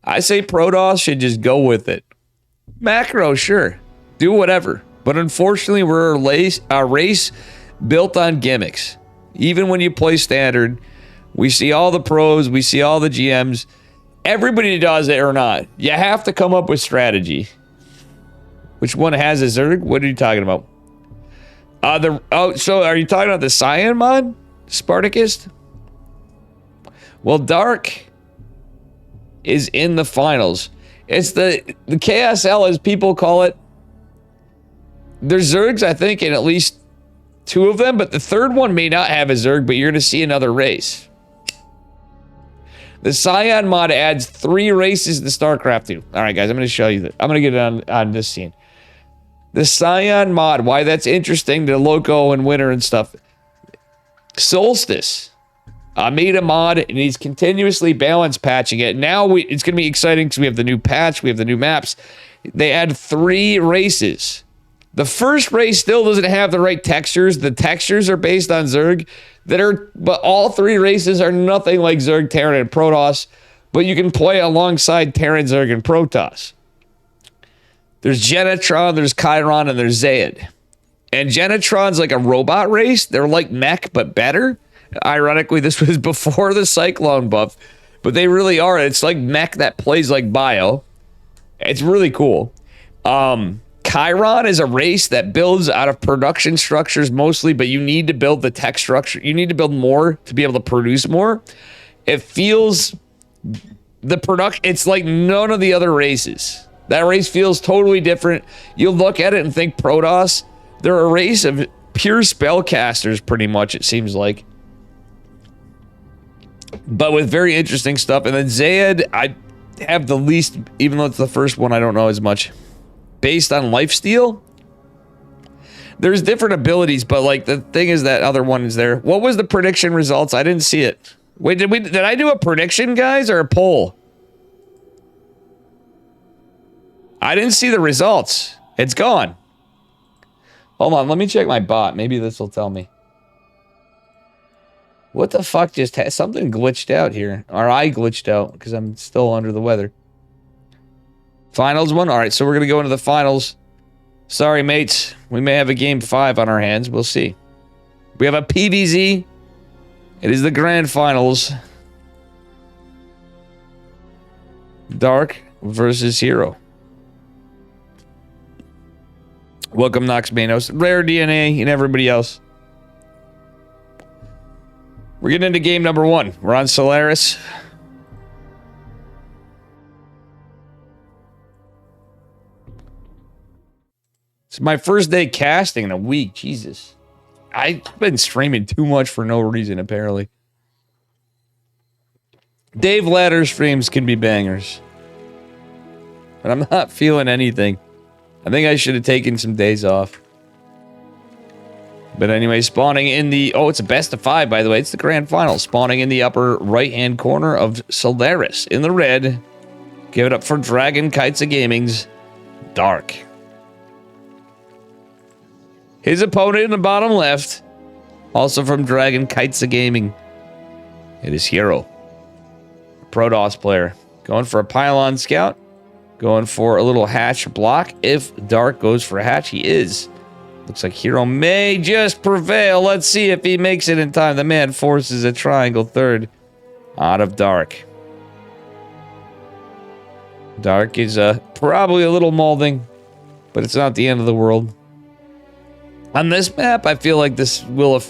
I say Protoss should just go with it. Macro, sure. Do whatever. But unfortunately, we're a race built on gimmicks. Even when you play standard, we see all the pros, we see all the GMs. Everybody does it or not. You have to come up with strategy. Which one has a Zerg? What are you talking about? So are you talking about the Cyan mod? Spartacus? Well, Dark is in the finals. It's the KSL, as people call it. There's Zergs, I think, in at least 2 of them, but the third one may not have a Zerg, but you're going to see another race. The Cyan mod adds 3 races to StarCraft 2. All right, guys, I'm going to show you that. I'm going to get it on this scene. The Cyan mod, why that's interesting to Loco and Winter and stuff. Solstice made a mod, and he's continuously balance patching it. Now it's going to be exciting because we have the new patch, we have the new maps. They add 3 races. The first race still doesn't have the right textures. The textures are based on Zerg, but all 3 races are nothing like Zerg, Terran, and Protoss. But you can play alongside Terran, Zerg, and Protoss. There's Genetron, there's Chiron, and there's Zayed. And Genetron's like a robot race. They're like mech, but better. Ironically, this was before the Cyclone buff, but they really are. It's like mech that plays like Bio. It's really cool. Chiron is a race that builds out of production structures mostly, but you need to build the tech structure. You need to build more to be able to produce more. It feels the production. It's like none of the other races. That race feels totally different. You'll look at it and think Protoss. They're a race of pure spellcasters, pretty much, it seems like. But with very interesting stuff. And then Zayed, I have the least, even though it's the first one, I don't know as much. Based on lifesteal? There's different abilities, but like the thing is that other one is there. What was the prediction results? I didn't see it. Wait, did I do a prediction, guys, or a poll? I didn't see the results. It's gone. Hold on, let me check my bot. Maybe this will tell me. What the fuck just something glitched out here. Or I glitched out because I'm still under the weather. Finals one? Alright, so we're going to go into the finals. Sorry, mates. We may have a game 5 on our hands. We'll see. We have a PVZ. It is the grand finals. Dark versus Hero. Welcome, Nox Manos. Rare DNA and everybody else. We're getting into game number 1. We're on Solaris. It's my first day casting in a week. Jesus. I've been streaming too much for no reason, apparently. Dave Ladder streams can be bangers. but I'm not feeling anything. I think I should have taken some days off. But anyway, spawning in the... Oh, it's a best of 5, by the way. It's the grand final. Spawning in the upper right-hand corner of Solaris. In the red. Give it up for Dragon Kites of Gaming's Dark. His opponent in the bottom left. Also from Dragon Kites of Gaming. It is Hero. Protoss player. Going for a Pylon Scout. Going for a little hatch block. If Dark goes for a hatch, he is. Looks like Hero may just prevail. Let's see if he makes it in time. The man forces a triangle third out of Dark. Dark is probably a little molding, but it's not the end of the world. On this map, I feel like this will...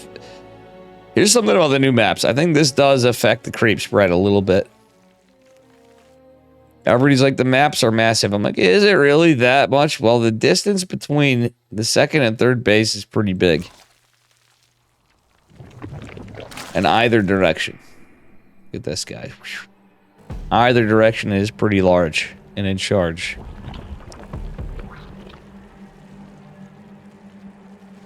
Here's something about the new maps. I think this does affect the creep spread a little bit. Everybody's like, the maps are massive. I'm like, is it really that much? Well, the distance between the second and third base is pretty big. In either direction. Look at this guy. Either direction is pretty large and in charge.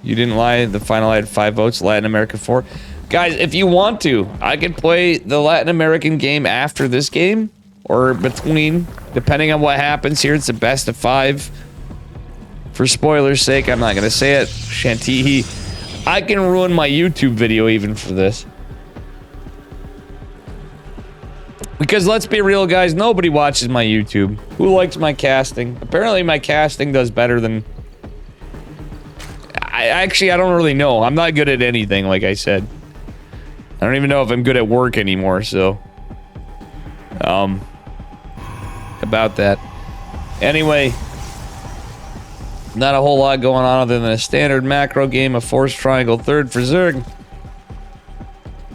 You didn't lie. The final I had 5 votes. Latin America 4. Guys, if you want to, I could play the Latin American game after this game. Or between, depending on what happens here. It's a best of 5. For spoilers' sake, I'm not going to say it. Shantihi. I can ruin my YouTube video even for this. Because let's be real, guys. Nobody watches my YouTube. Who likes my casting? Apparently my casting does better than... I don't really know. I'm not good at anything, like I said. I don't even know if I'm good at work anymore, so... about that. Anyway, not a whole lot going on other than a standard macro game of Force Triangle third for Zerg.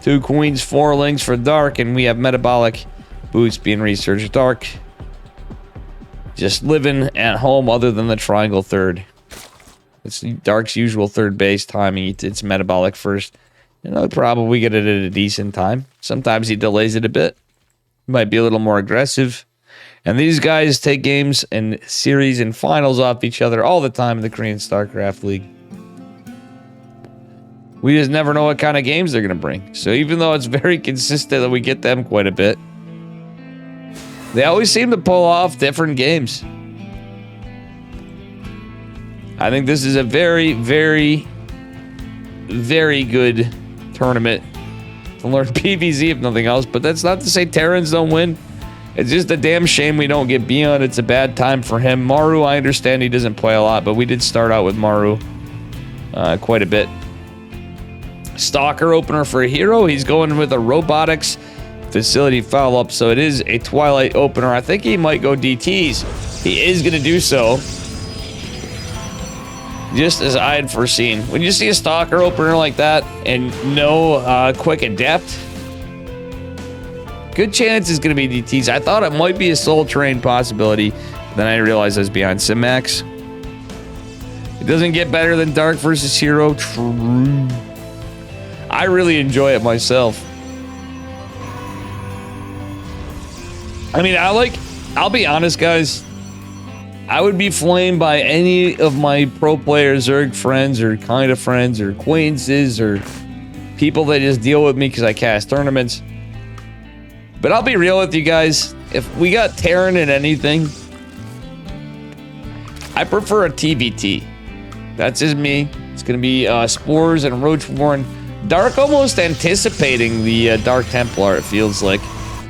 2 Queens, 4 Lings for Dark, and we have Metabolic Boost being researched. Dark just living at home other than the Triangle third. It's Dark's usual third base timing. It's Metabolic first. And I'll probably get it at a decent time. Sometimes he delays it a bit. Might be a little more aggressive. And these guys take games and series and finals off each other all the time in the Korean StarCraft League. We just never know what kind of games they're going to bring. So even though it's very consistent that we get them quite a bit, they always seem to pull off different games. I think this is a very, very, very good tournament to learn PvZ if nothing else. But that's not to say Terrans don't win. It's just a damn shame we don't get Beyond. It's a bad time for him. Maru, I understand he doesn't play a lot, but we did start out with Maru quite a bit. Stalker opener for a Hero. He's going with a Robotics Facility follow-up, so it is a Twilight opener. I think he might go DTs. He is going to do so. Just as I had foreseen. When you see a Stalker opener like that and no Quick Adept, good chance it's going to be DTs. I thought it might be a Soul Train possibility. Then I realized I was behind Simax. It doesn't get better than Dark versus Hero. True. I really enjoy it myself. I mean, I'll be honest, guys. I would be flamed by any of my pro player Zerg friends or kind of friends or acquaintances or people that just deal with me because I cast tournaments. But I'll be real with you guys. If we got Terran in anything, I prefer a TVT. That's just me. It's going to be Spores and Roach Warren. Dark almost anticipating the Dark Templar, it feels like.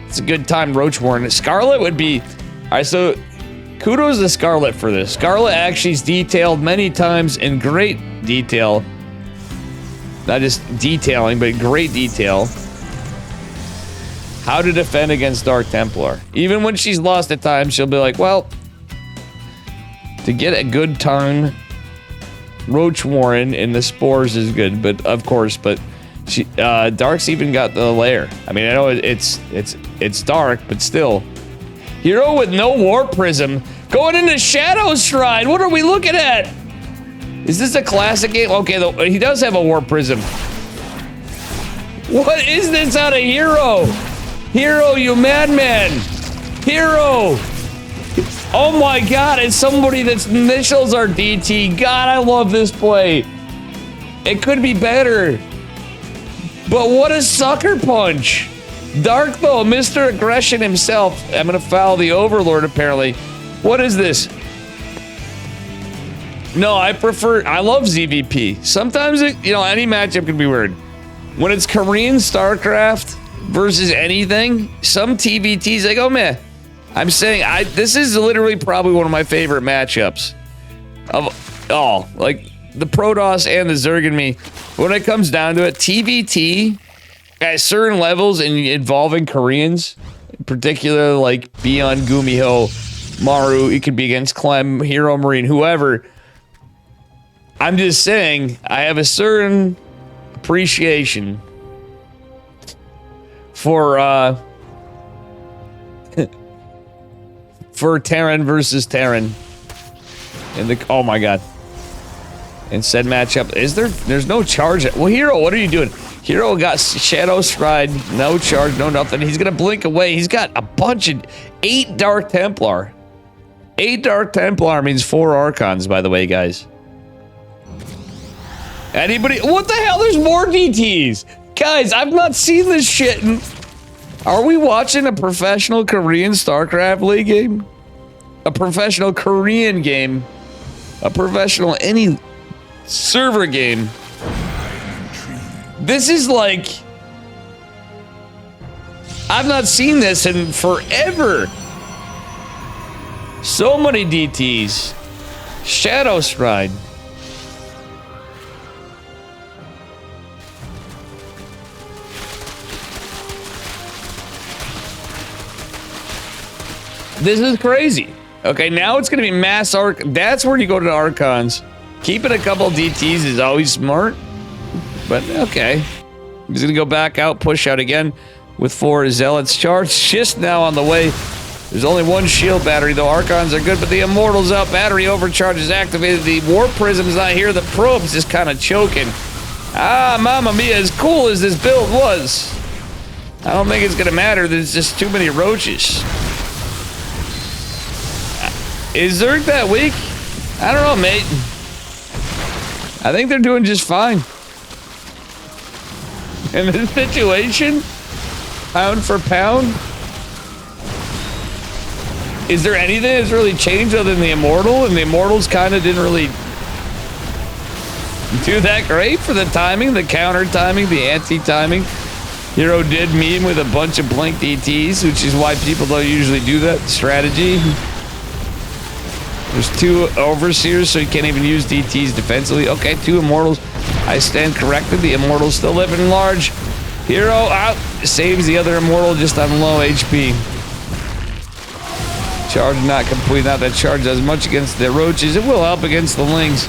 It's a good time, Roach Warren. Scarlet would be... Alright, so kudos to Scarlet for this. Scarlet actually is detailed many times in great detail. Not just detailing, but great detail. How to defend against Dark Templar. Even when she's lost at times, she'll be like, well, to get a good time, Roach Warren in the Spores is good, but of course, but she, Dark's even got the lair. I mean, I know it's Dark, but still. Hero with no War Prism going into Shadow Shrine. What are we looking at? Is this a classic game? Okay, he does have a War Prism. What is this out of Hero? Hero, you madman! Hero! Oh my god, it's somebody that's initials are DT. God, I love this play. It could be better. But what a sucker punch. Dark, though, Mr. Aggression himself. I'm going to foul the Overlord, apparently. What is this? No, I love ZVP. Sometimes, any matchup can be weird. When it's Korean StarCraft versus anything, some TVTs, like, oh, man. I'm saying, this is literally probably one of my favorite matchups of all. Like, the Protoss and the Zerg and me. When it comes down to it, TVT at certain levels and involving Koreans, in particular, like Beyond Gumiho, Maru, it could be against Clem, Hero Marine, whoever. I'm just saying, I have a certain appreciation for Terran versus Terran. Oh my god. In said matchup, there's no charge. Well, Hero, what are you doing? Hero got Shadow Stride, no charge, no nothing. He's gonna blink away. He's got a bunch of 8 Dark Templar. 8 Dark Templar means 4 Archons, by the way, guys. Anybody? What the hell? There's more DTs! Guys, I've not seen this shit. Are we watching a professional Korean StarCraft League game? A professional Korean game? A professional any server game? This is like... I've not seen this in forever. So many DTs. Shadow Stride. This is crazy. Okay, now it's going to be mass arc. That's where you go to the Archons. Keeping a couple DTs is always smart. But, okay. He's going to go back out, push out again with 4 Zealots charged. Just now on the way. There's only 1 shield battery, though. Archons are good, but the Immortal's out. Battery overcharge is activated. The Warp Prism's not here. The Probe's just kind of choking. Ah, mamma mia, as cool as this build was, I don't think it's going to matter. There's just too many roaches. Is Zerg that weak? I don't know, mate. I think they're doing just fine. In this situation, pound for pound, is there anything that's really changed other than the Immortal? And the Immortals kind of didn't really do that great for the timing, the counter timing, the anti-timing. Hero did meme with a bunch of blink DTs, which is why people don't usually do that strategy. There's 2 Overseers, so you can't even use DTs defensively. Okay, 2 Immortals. I stand corrected. The Immortal's still living large. Hero out. Saves the other Immortal just on low HP. Charge not complete. Not that charge does much against the Roaches. It will help against the Lings.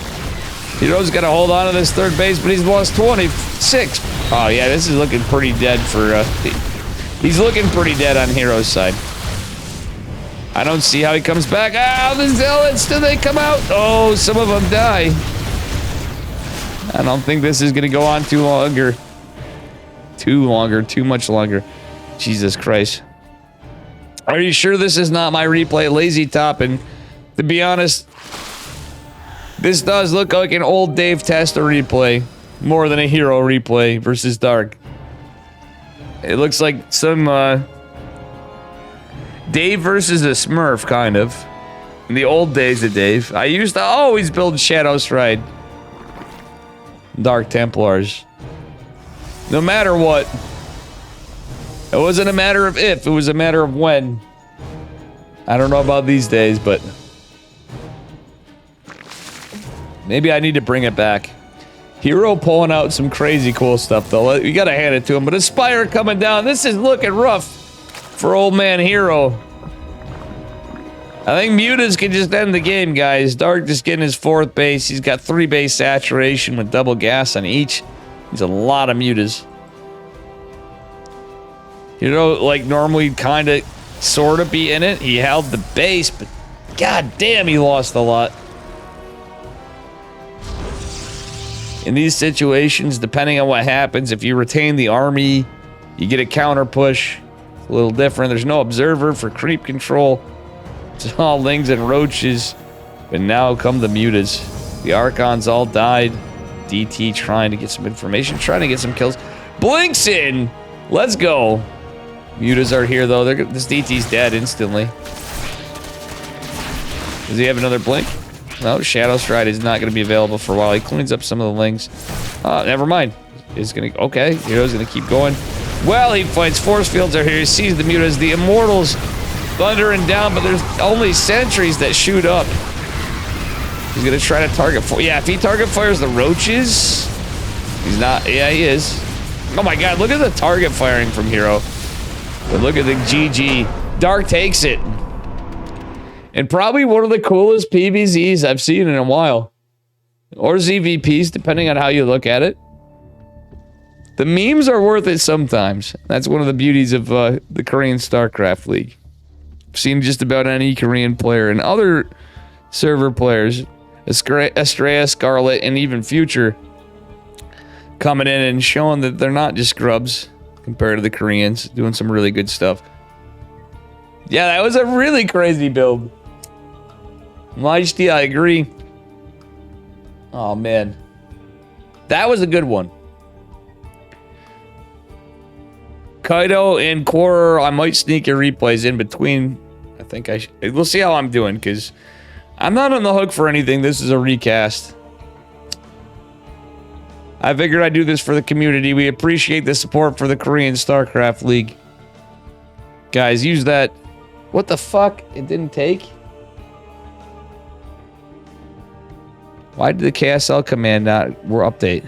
Hero's got to hold on to this 3rd base, but he's lost 26. Oh, yeah, this is looking pretty dead for... he's looking pretty dead on Hero's side. I don't see how he comes back. Ah, the Zealots, do they come out? Oh, some of them die. I don't think this is going to go on too longer. Too much longer. Jesus Christ. Are you sure this is not my replay? Lazy Top, and to be honest, this does look like an old Dave Testa replay more than a Hero replay versus Dark. It looks like some, Dave versus a Smurf, kind of. In the old days of Dave. I used to always build Shadow Stride. Dark Templars. No matter what. It wasn't a matter of if, it was a matter of when. I don't know about these days, but... maybe I need to bring it back. Hero pulling out some crazy cool stuff, though. You gotta hand it to him. But Aspire coming down. This is looking rough for old man Hero. I think Mutas can just end the game, guys. Dark just getting his 4th base. He's got 3 base saturation with double gas on each. He's a lot of Mutas. Like normally kind of sort of be in it. He held the base, but god damn, he lost a lot. In these situations, depending on what happens, if you retain the army, you get a counter push. A little different. There's no observer for creep control. It's all lings and roaches. But now come the mutas. The Archons all died. DT trying to get some information, trying to get some kills. Blinks in! Let's go. Mutas are here, though. This DT's dead instantly. Does he have another blink? No, Shadow Stride is not going to be available for a while. He cleans up some of the lings. Never mind. He's going to... Okay, Hero's going to keep going. Well, he fights. Force fields are here. He sees the mutas. The Immortals thundering down, but there's only sentries that shoot up. He's going to try to target... Yeah, if he target fires the roaches... He's not... Yeah, he is. Oh my god, look at the target firing from Hero. But look at the GG. Dark takes it. And probably one of the coolest PvZs I've seen in a while. Or ZVPs, depending on how you look at it. The memes are worth it sometimes. That's one of the beauties of the Korean StarCraft League. I've seen just about any Korean player and other server players, Estrella, Scarlet, and even Future, coming in and showing that they're not just scrubs compared to the Koreans, doing some really good stuff. Yeah, that was a really crazy build. Majesty, I agree. Oh, man. That was a good one. Kaido and Quora, I might sneak your replays in between. I think I should. We'll see how I'm doing, because I'm not on the hook for anything. This is a recast. I figured I'd do this for the community. We appreciate the support for the Korean StarCraft League. Guys, use that. What the fuck? It didn't take? Why did the KSL command not update?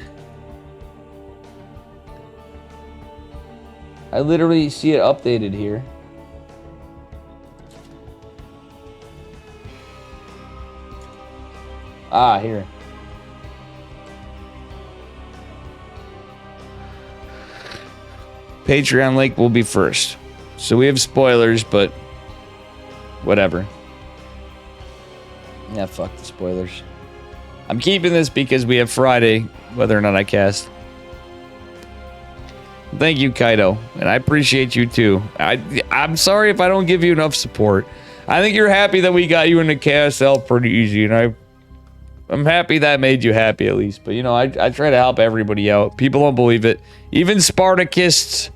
I literally see it updated here. Ah, here. Patreon link will be first. So we have spoilers, but whatever. Yeah, fuck the spoilers. I'm keeping this because we have Friday, whether or not I cast. Thank you, Kaido, and I appreciate you too. I'm sorry if I don't give you enough support. I think you're happy that we got you into KSL pretty easy, and I'm happy that made you happy at least. But you know, I try to help everybody out. People don't believe it. Even Spartacists.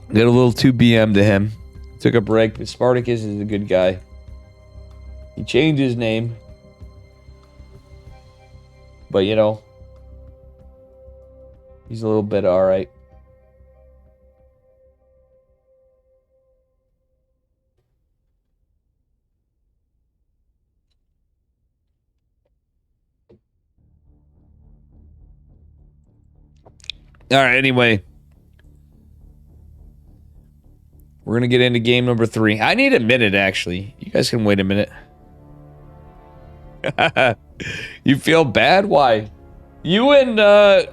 Got a little 2BM to him. Took a break, but Spartacus is a good guy. He changed his name. But you know, he's a little bit alright. Alright, anyway. We're going to get into game number 3. I need a minute, actually. You guys can wait a minute. You feel bad? Why? You and,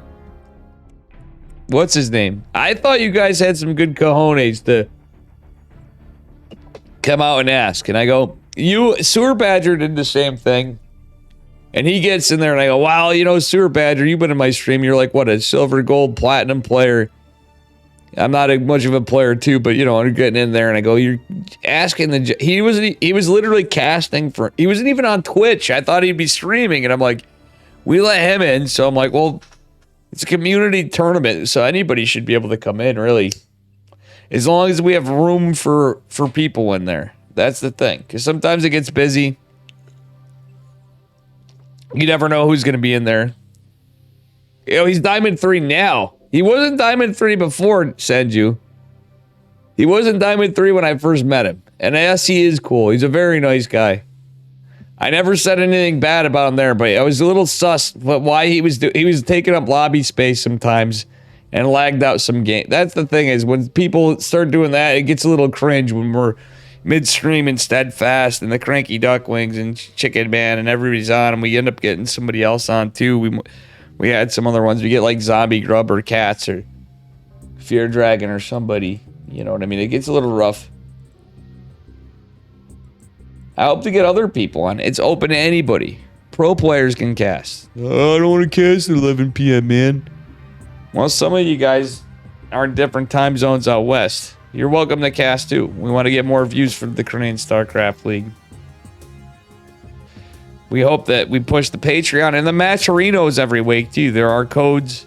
what's his name? I thought you guys had some good cojones to come out and ask. And I go, Sewer Badger did the same thing. And he gets in there and I go, wow, you know, Sewer Badger, you've been in my stream. You're like, what, a silver, gold, platinum player. I'm not much of a player too, but you know, I'm getting in there and I go, you're asking he was literally casting for, he wasn't even on Twitch. I thought he'd be streaming and I'm like, we let him in. So I'm like, well, it's a community tournament. So anybody should be able to come in really. As long as we have room for people in there. That's the thing. Cause sometimes it gets busy. You never know who's going to be in there. You know, he's Diamond 3 now. He wasn't Diamond 3 before, Senju. He wasn't Diamond 3 when I first met him. And yes, he is cool. He's a very nice guy. I never said anything bad about him there, but I was a little sus. But why he was taking up lobby space sometimes and lagged out some game. That's the thing is when people start doing that, it gets a little cringe when we're midstream and Steadfast and the Cranky Duckwings and Chicken Man and everybody's on, and we end up getting somebody else on too. We had some other ones. We get like Zombie Grub or Cats or Fear Dragon or somebody. You know what I mean? It gets a little rough. I hope to get other people on. It's open to anybody. Pro players can cast. Oh, I don't want to cast at 11 p.m., man. Well, some of you guys are in different time zones out west. You're welcome to cast too. We want to get more views for the Korean StarCraft League. We hope that we push the Patreon and the Matcherinos every week too. There are codes.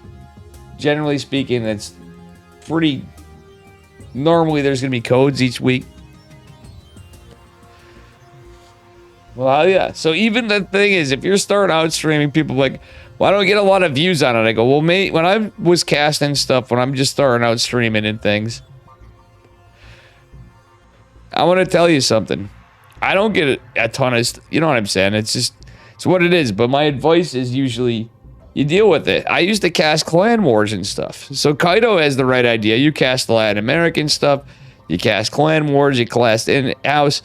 Generally speaking, it's pretty... Normally there's going to be codes each week. Well, yeah. So even the thing is, if you're starting out streaming, people are like, well, I don't get a lot of views on it. I go, well, mate, when I was casting stuff, when I'm just starting out streaming and things, I want to tell you something. I don't get a ton of, you know what I'm saying? It's just, it's what it is. But my advice is usually, you deal with it. I used to cast Clan Wars and stuff. So Kaido has the right idea. You cast the Latin American stuff. You cast Clan Wars. You cast in-house.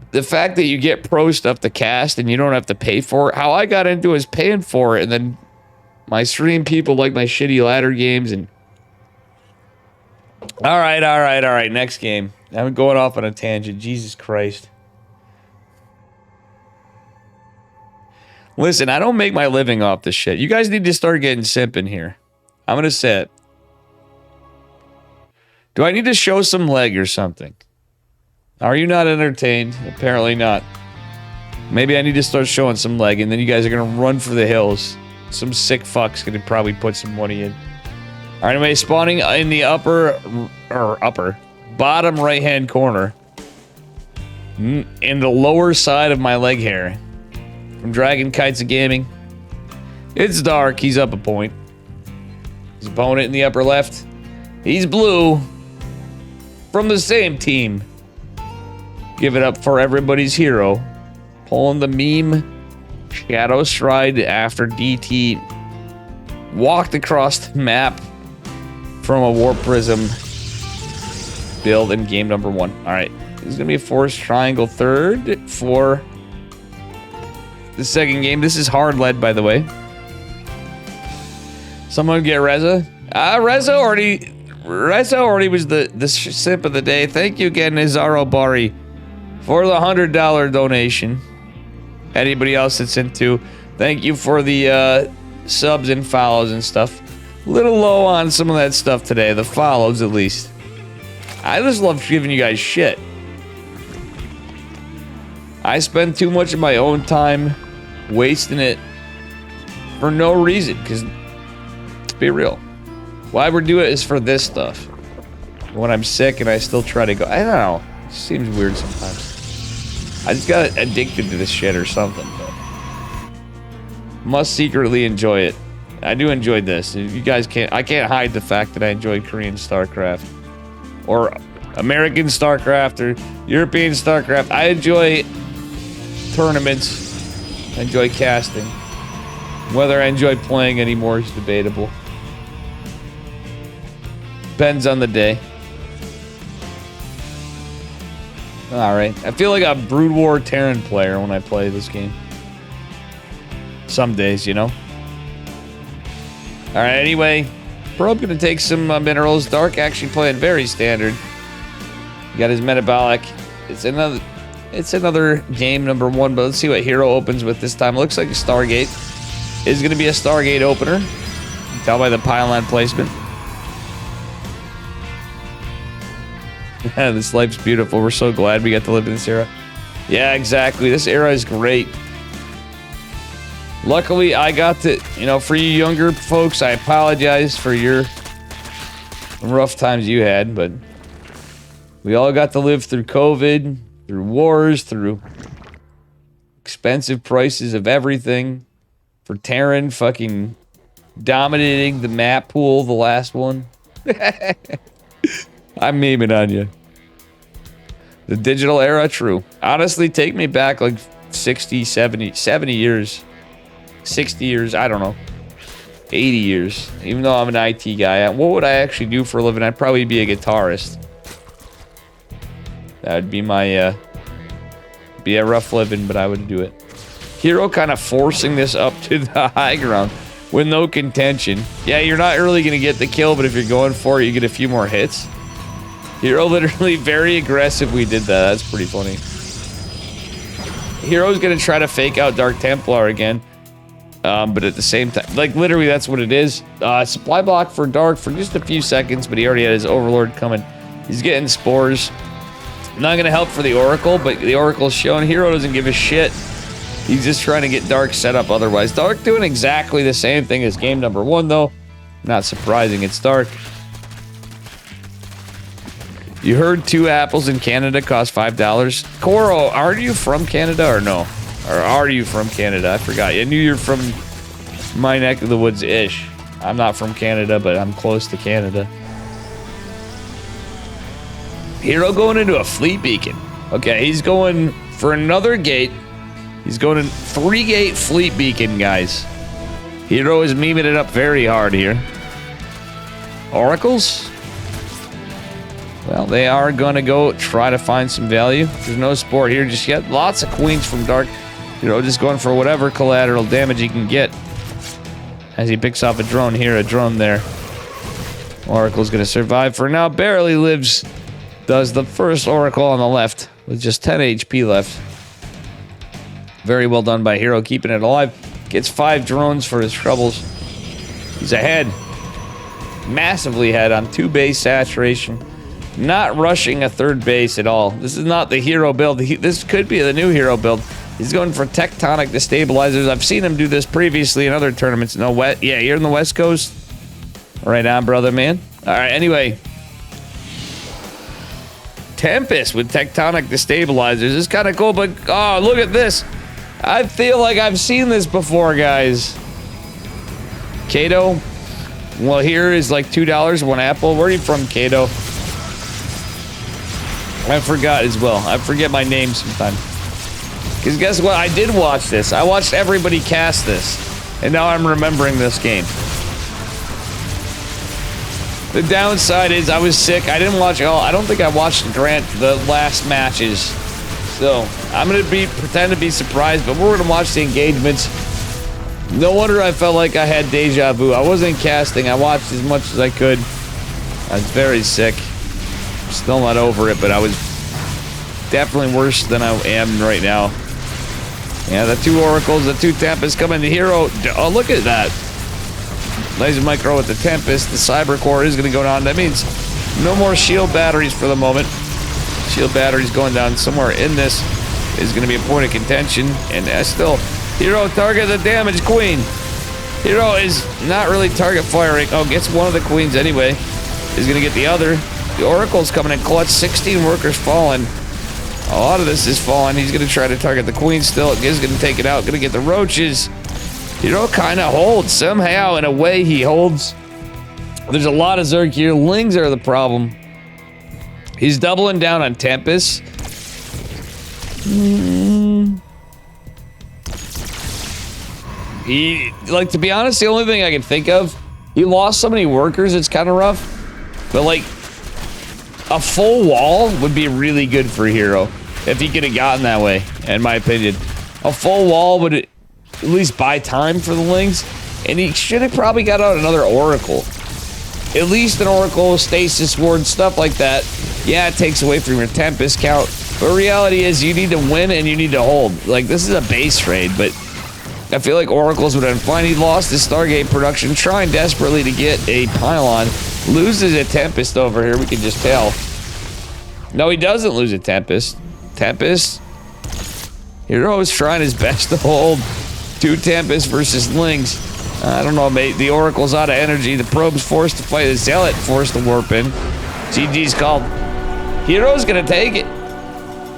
The fact that you get pro stuff to cast and you don't have to pay for it. How I got into it is paying for it. And then my stream people like my shitty ladder games. And all right. Next game. I'm going off on a tangent. Jesus Christ. Listen, I don't make my living off this shit. You guys need to start getting simping here. I'm going to say it. Do I need to show some leg or something? Are you not entertained? Apparently not. Maybe I need to start showing some leg, and then you guys are going to run for the hills. Some sick fuck's going to probably put some money in. All right, anyway, spawning in the bottom right-hand corner. In the lower side of my leg hair. From Dragon Kites of Gaming. It's dark. He's up a point. His opponent in the upper left. He's blue. From the same team. Give it up for everybody's hero. Pulling the meme. Shadow Stride after DT walked across the map from a Warp Prism build in game number 1. Alright. This is going to be a Force Triangle third for the second game. This is hard led, by the way. Someone get Reza. Reza already was the simp of the day. Thank you again, Nizaro Bari, for the $100 donation. Anybody else that's into, thank you for the subs and follows and stuff. A little low on some of that stuff today. The follows, at least. I just love giving you guys shit. I spend too much of my own time wasting it for no reason, because let's be real, why we do it is for this stuff. When I'm sick and I still try to go, I don't know, it seems weird sometimes. I just got addicted to this shit or something, but must secretly enjoy it. I do enjoy this. You guys I can't hide the fact that I enjoy Korean StarCraft or American StarCraft or European StarCraft. I enjoy tournaments. I enjoy casting. Whether I enjoy playing anymore is debatable. Depends on the day. Alright. I feel like a Brood War Terran player when I play this game. Some days, you know? Alright, anyway. Probe gonna take some minerals. Dark actually playing very standard. He got his metabolic. It's another game, number 1, but let's see what hero opens with this time. Looks like a Stargate. Is going to be a Stargate opener. You can tell by the pylon placement. This life's beautiful. We're so glad we got to live in this era. Yeah, exactly. This era is great. Luckily, I got to, for you younger folks, I apologize for your rough times you had, but we all got to live through COVID, through wars, through expensive prices of everything. For Terran fucking dominating the map pool, the last one. I'm memeing on you. The digital era, true. Honestly, take me back like 60, 70 years. 60 years, I don't know. 80 years. Even though I'm an IT guy, what would I actually do for a living? I'd probably be a guitarist. That would be my, be a rough living, but I would do it. Hero kind of forcing this up to the high ground with no contention. Yeah, you're not really going to get the kill, but if you're going for it, you get a few more hits. Hero literally very aggressively did that. That's pretty funny. Hero's going to try to fake out Dark Templar again. But at the same time, like literally that's what it is. Supply block for Dark for just a few seconds, but he already had his Overlord coming. He's getting spores. Not going to help for the Oracle, but the Oracle's showing Hero doesn't give a shit. He's just trying to get Dark set up otherwise. Dark doing exactly the same thing as game number 1, though. Not surprising, it's Dark. You heard 2 apples in Canada cost $5. Coro, are you from Canada or no? Or are you from Canada? I forgot. I knew you're from my neck of the woods-ish. I'm not from Canada, but I'm close to Canada. Hero going into a fleet beacon. Okay, he's going for another gate. He's going in 3-gate fleet beacon, guys. Hero is memeing it up very hard here. Oracles? Well, they are going to go try to find some value. There's no sport here just yet. Lots of queens from Dark. Hero just going for whatever collateral damage he can get. As he picks off a drone here, a drone there. Oracle's going to survive for now. Barely lives. Does the first Oracle on the left with just 10 HP left. Very well done by Hero, keeping it alive. Gets 5 drones for his troubles. He's ahead. Massively ahead on 2 base saturation. Not rushing a 3rd base at all. This is not the Hero build. This could be the new Hero build. He's going for tectonic destabilizers. I've seen him do this previously in other tournaments. No wet. Yeah, you're in the West Coast. Right on, brother, man. All right, anyway. Tempest with tectonic destabilizers. This is kind of cool, but oh, look at this. I feel like I've seen this before, guys. Kato. Well, here is like $2, 1 apple. Where are you from, Kato? I forgot as well. I forget my name sometimes. Because guess what? I did watch this. I watched everybody cast this. And now I'm remembering this game. The downside is I was sick. I didn't watch all. I don't think I watched Grant the last matches. So I'm going to pretend to be surprised, but we're going to watch the engagements. No wonder I felt like I had deja vu. I wasn't casting. I watched as much as I could. I was very sick. Still not over it, but I was definitely worse than I am right now. Yeah, the 2 Oracles, the 2 Tempests coming to Hero. Oh, look at that. Laser Micro with the Tempest. The Cyber Core is going to go down. That means no more shield batteries for the moment. Shield batteries going down somewhere in this is going to be a point of contention. And still, Hero target the damage queen. Hero is not really target firing. Oh, gets one of the queens anyway. Is going to get the other. The Oracle's coming in clutch. 16 workers falling. A lot of this is falling. He's going to try to target the queen still. Is going to take it out. Going to get the roaches. Hero kind of holds. Somehow, in a way, he holds. There's a lot of Zerg here. Lings are the problem. He's doubling down on Tempest. Like, to be honest, the only thing I can think of, he lost so many workers, it's kind of rough. But, like, a full wall would be really good for Hero if he could have gotten that way, in my opinion. A full wall would at least buy time for the Lings, and he should have probably got out another Oracle. At least an Oracle, Stasis Ward, stuff like that. Yeah, it takes away from your Tempest count, but reality is you need to win and you need to hold. Like, this is a base raid, but I feel like Oracles would have been fine. He lost his Stargate production, trying desperately to get a pylon. Loses a Tempest over here, we can just tell. No, he doesn't lose a Tempest. Tempest? Hero is trying his best to hold. 2 Tempests versus Lings. I don't know, mate. The Oracle's out of energy. The Probe's forced to fight. The Zealot forced to warp in. GG's called. Hero's gonna take it.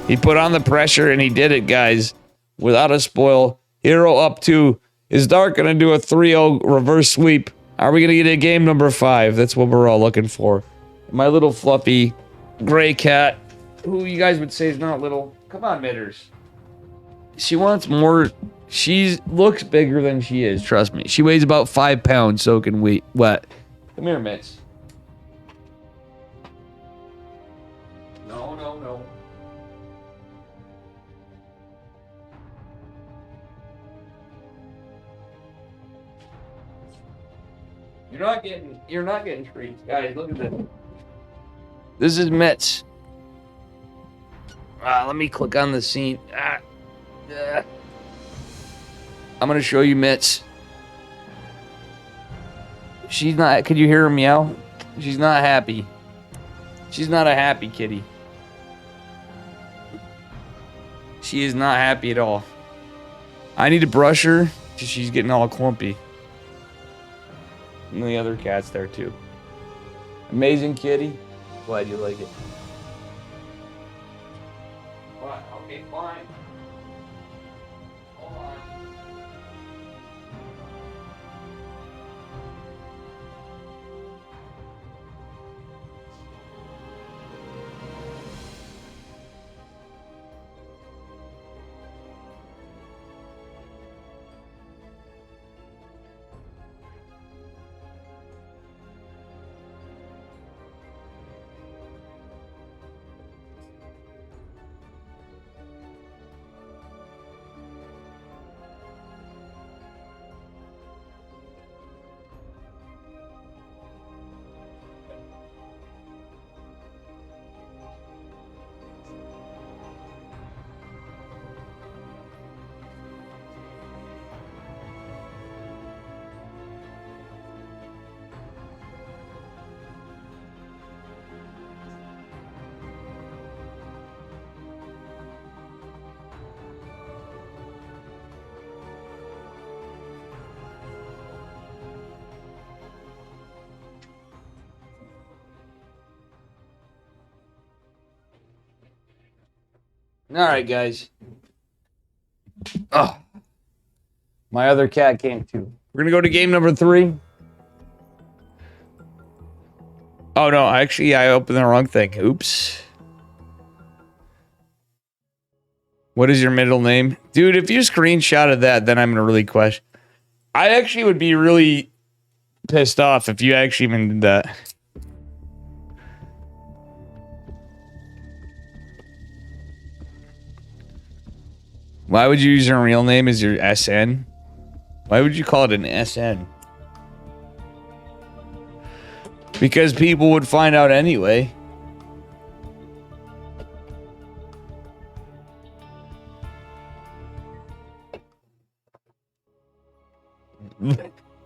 He put on the pressure and he did it, guys. Without a spoil. Hero up 2. Is Dark gonna do a 3-0 reverse sweep? Are we gonna get a game number 5? That's what we're all looking for. My little fluffy gray cat, who you guys would say is not little. Come on, Mitters. She wants more. She looks bigger than she is, trust me. She weighs about 5 pounds soaking wet. Come here, Mitts. No, no, no. You're not getting treats. Guys, look at this. This is Mitts. Let me click on the scene. I'm gonna show you Mitts. She's not. Could you hear her meow? She's not happy. She's not a happy kitty. She is not happy at all. I need to brush her because she's getting all clumpy. And the other cat's there too. Amazing kitty. Glad you like it. What? Okay, fine. Hold on. All right, guys. Oh, my other cat came too. We're gonna go to game number 3. Oh no, actually, I opened the wrong thing. Oops. What is your middle name, dude? If you screenshotted that, then I'm gonna really question. I actually would be really pissed off if you actually even did that. Why would you use your real name as your SN? Why would you call it an SN? Because people would find out anyway.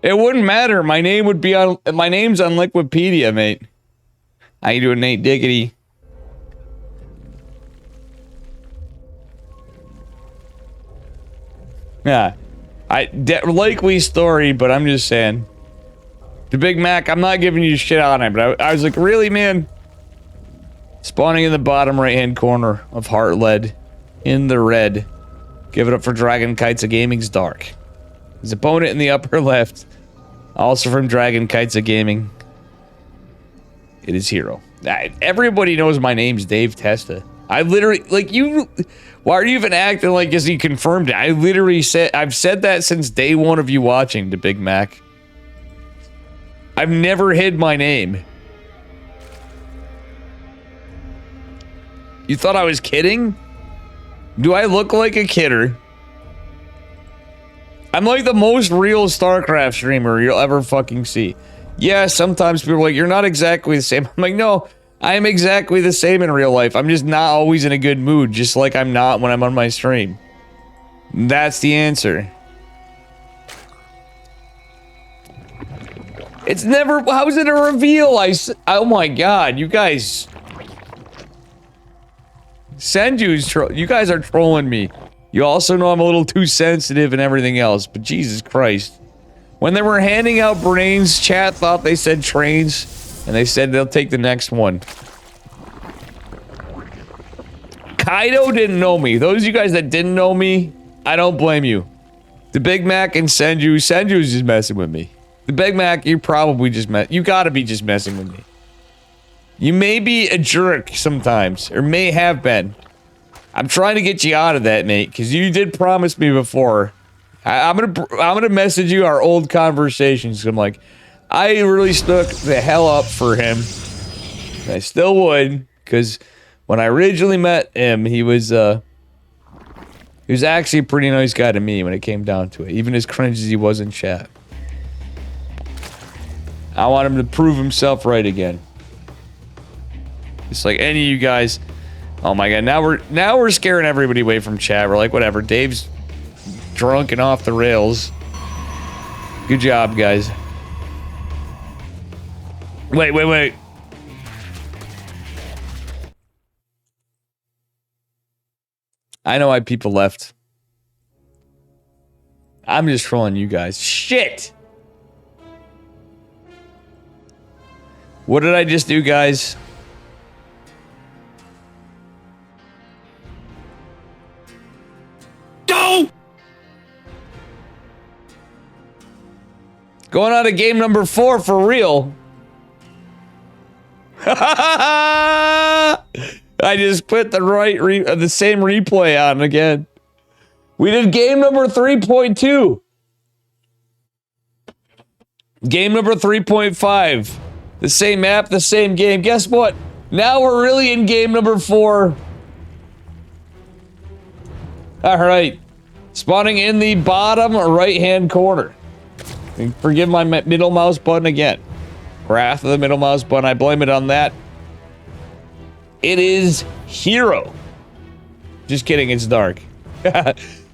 It wouldn't matter. My name would be on. My name's on Liquipedia, mate. How you doing, Nate Diggity? Yeah, likely story, but I'm just saying. The Big Mac, I'm not giving you shit on it, but I was like, really, man? Spawning in the bottom right-hand corner of Heartled, in the red. Give it up for Dragon Kites of Gaming's Dark. His opponent in the upper left, also from Dragon Kites of Gaming. It is Hero. Everybody knows my name's Dave Testa. I literally, like, you... Why are you even acting like as he confirmed it? I literally said... I've said that since day one of you watching the Big Mac. I've never hid my name. You thought I was kidding? Do I look like a kidder? I'm like the most real StarCraft streamer you'll ever fucking see. Yeah, sometimes people are like, you're not exactly the same. I'm like, no, I am exactly the same in real life. I'm just not always in a good mood, just like I'm not when I'm on my stream. That's the answer. It's never... How is it a reveal? Oh my god, you guys... Senju's you guys are trolling me. You also know I'm a little too sensitive and everything else, but Jesus Christ. When they were handing out brains, chat thought they said trains, and they said they'll take the next one. Kaido didn't know me. Those of you guys that didn't know me, I don't blame you. The Big Mac and Senju's just messing with me. The Big Mac, you probably just you gotta be just messing with me. You may be a jerk sometimes, or may have been. I'm trying to get you out of that, Nate, because you did promise me before. I'm gonna message you our old conversations. I'm like, I really stuck the hell up for him. I still would, because when I originally met him, he was actually a pretty nice guy to me when it came down to it, even as cringe as he was in chat. I want him to prove himself right again. It's like any of you guys. Oh my god, now we're scaring everybody away from chat. We're like, whatever, Dave's drunk and off the rails. Good job, guys. Wait. I know why people left. I'm just trolling you guys. Shit! What did I just do, guys? Go! Going on to game number 4 for real. I just put the same replay on again. We did game number 3.2. Game number 3.5. The same map, the same game. Guess what? Now we're really in game number 4. Alright. Spawning in the bottom right-hand corner. Forgive my middle mouse button again. Wrath of the middle mouse button. I blame it on that. It is Hero. Just kidding, it's Dark.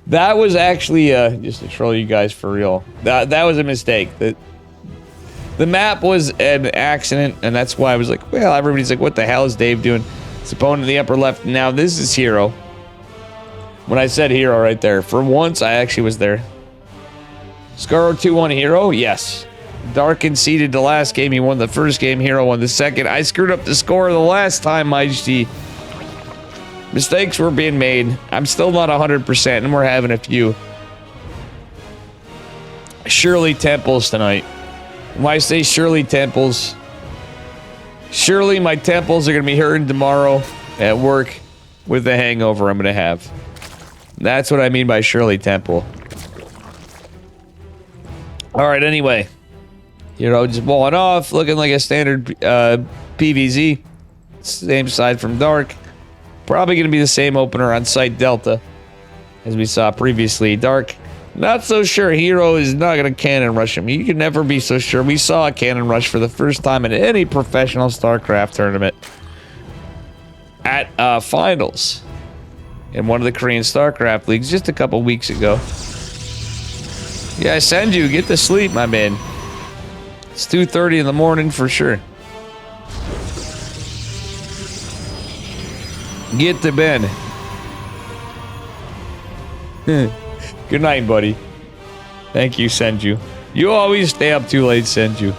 That was actually just to troll you guys for real. That was a mistake. The map was an accident, and that's why I was like, well, everybody's like, what the hell is Dave doing? It's opponent in the upper left. Now this is Hero. When I said Hero right there, for once I actually was there. Scarro 2-1 Hero, yes. Dark conceded the last game. He won the first game. Hero won the second. I screwed up the score the last time, Majesty. Mistakes were being made. I'm still not 100%, and we're having a few. Surely temples tonight. When I say surely temples, surely my temples are going to be hurting tomorrow at work with the hangover I'm going to have. That's what I mean by surely temple. Alright, anyway. Hero just balling off, looking like a standard PVZ. Same side from Dark. Probably going to be the same opener on site Delta as we saw previously. Dark, not so sure. Hero is not going to cannon rush him. You can never be so sure. We saw a cannon rush for the first time in any professional StarCraft tournament at finals in one of the Korean StarCraft leagues just a couple weeks ago. Yeah, I send you. Get to sleep, my man. It's 2:30 in the morning for sure. Get to bed. Good night, buddy. Thank you, Senju. You always stay up too late, Senju.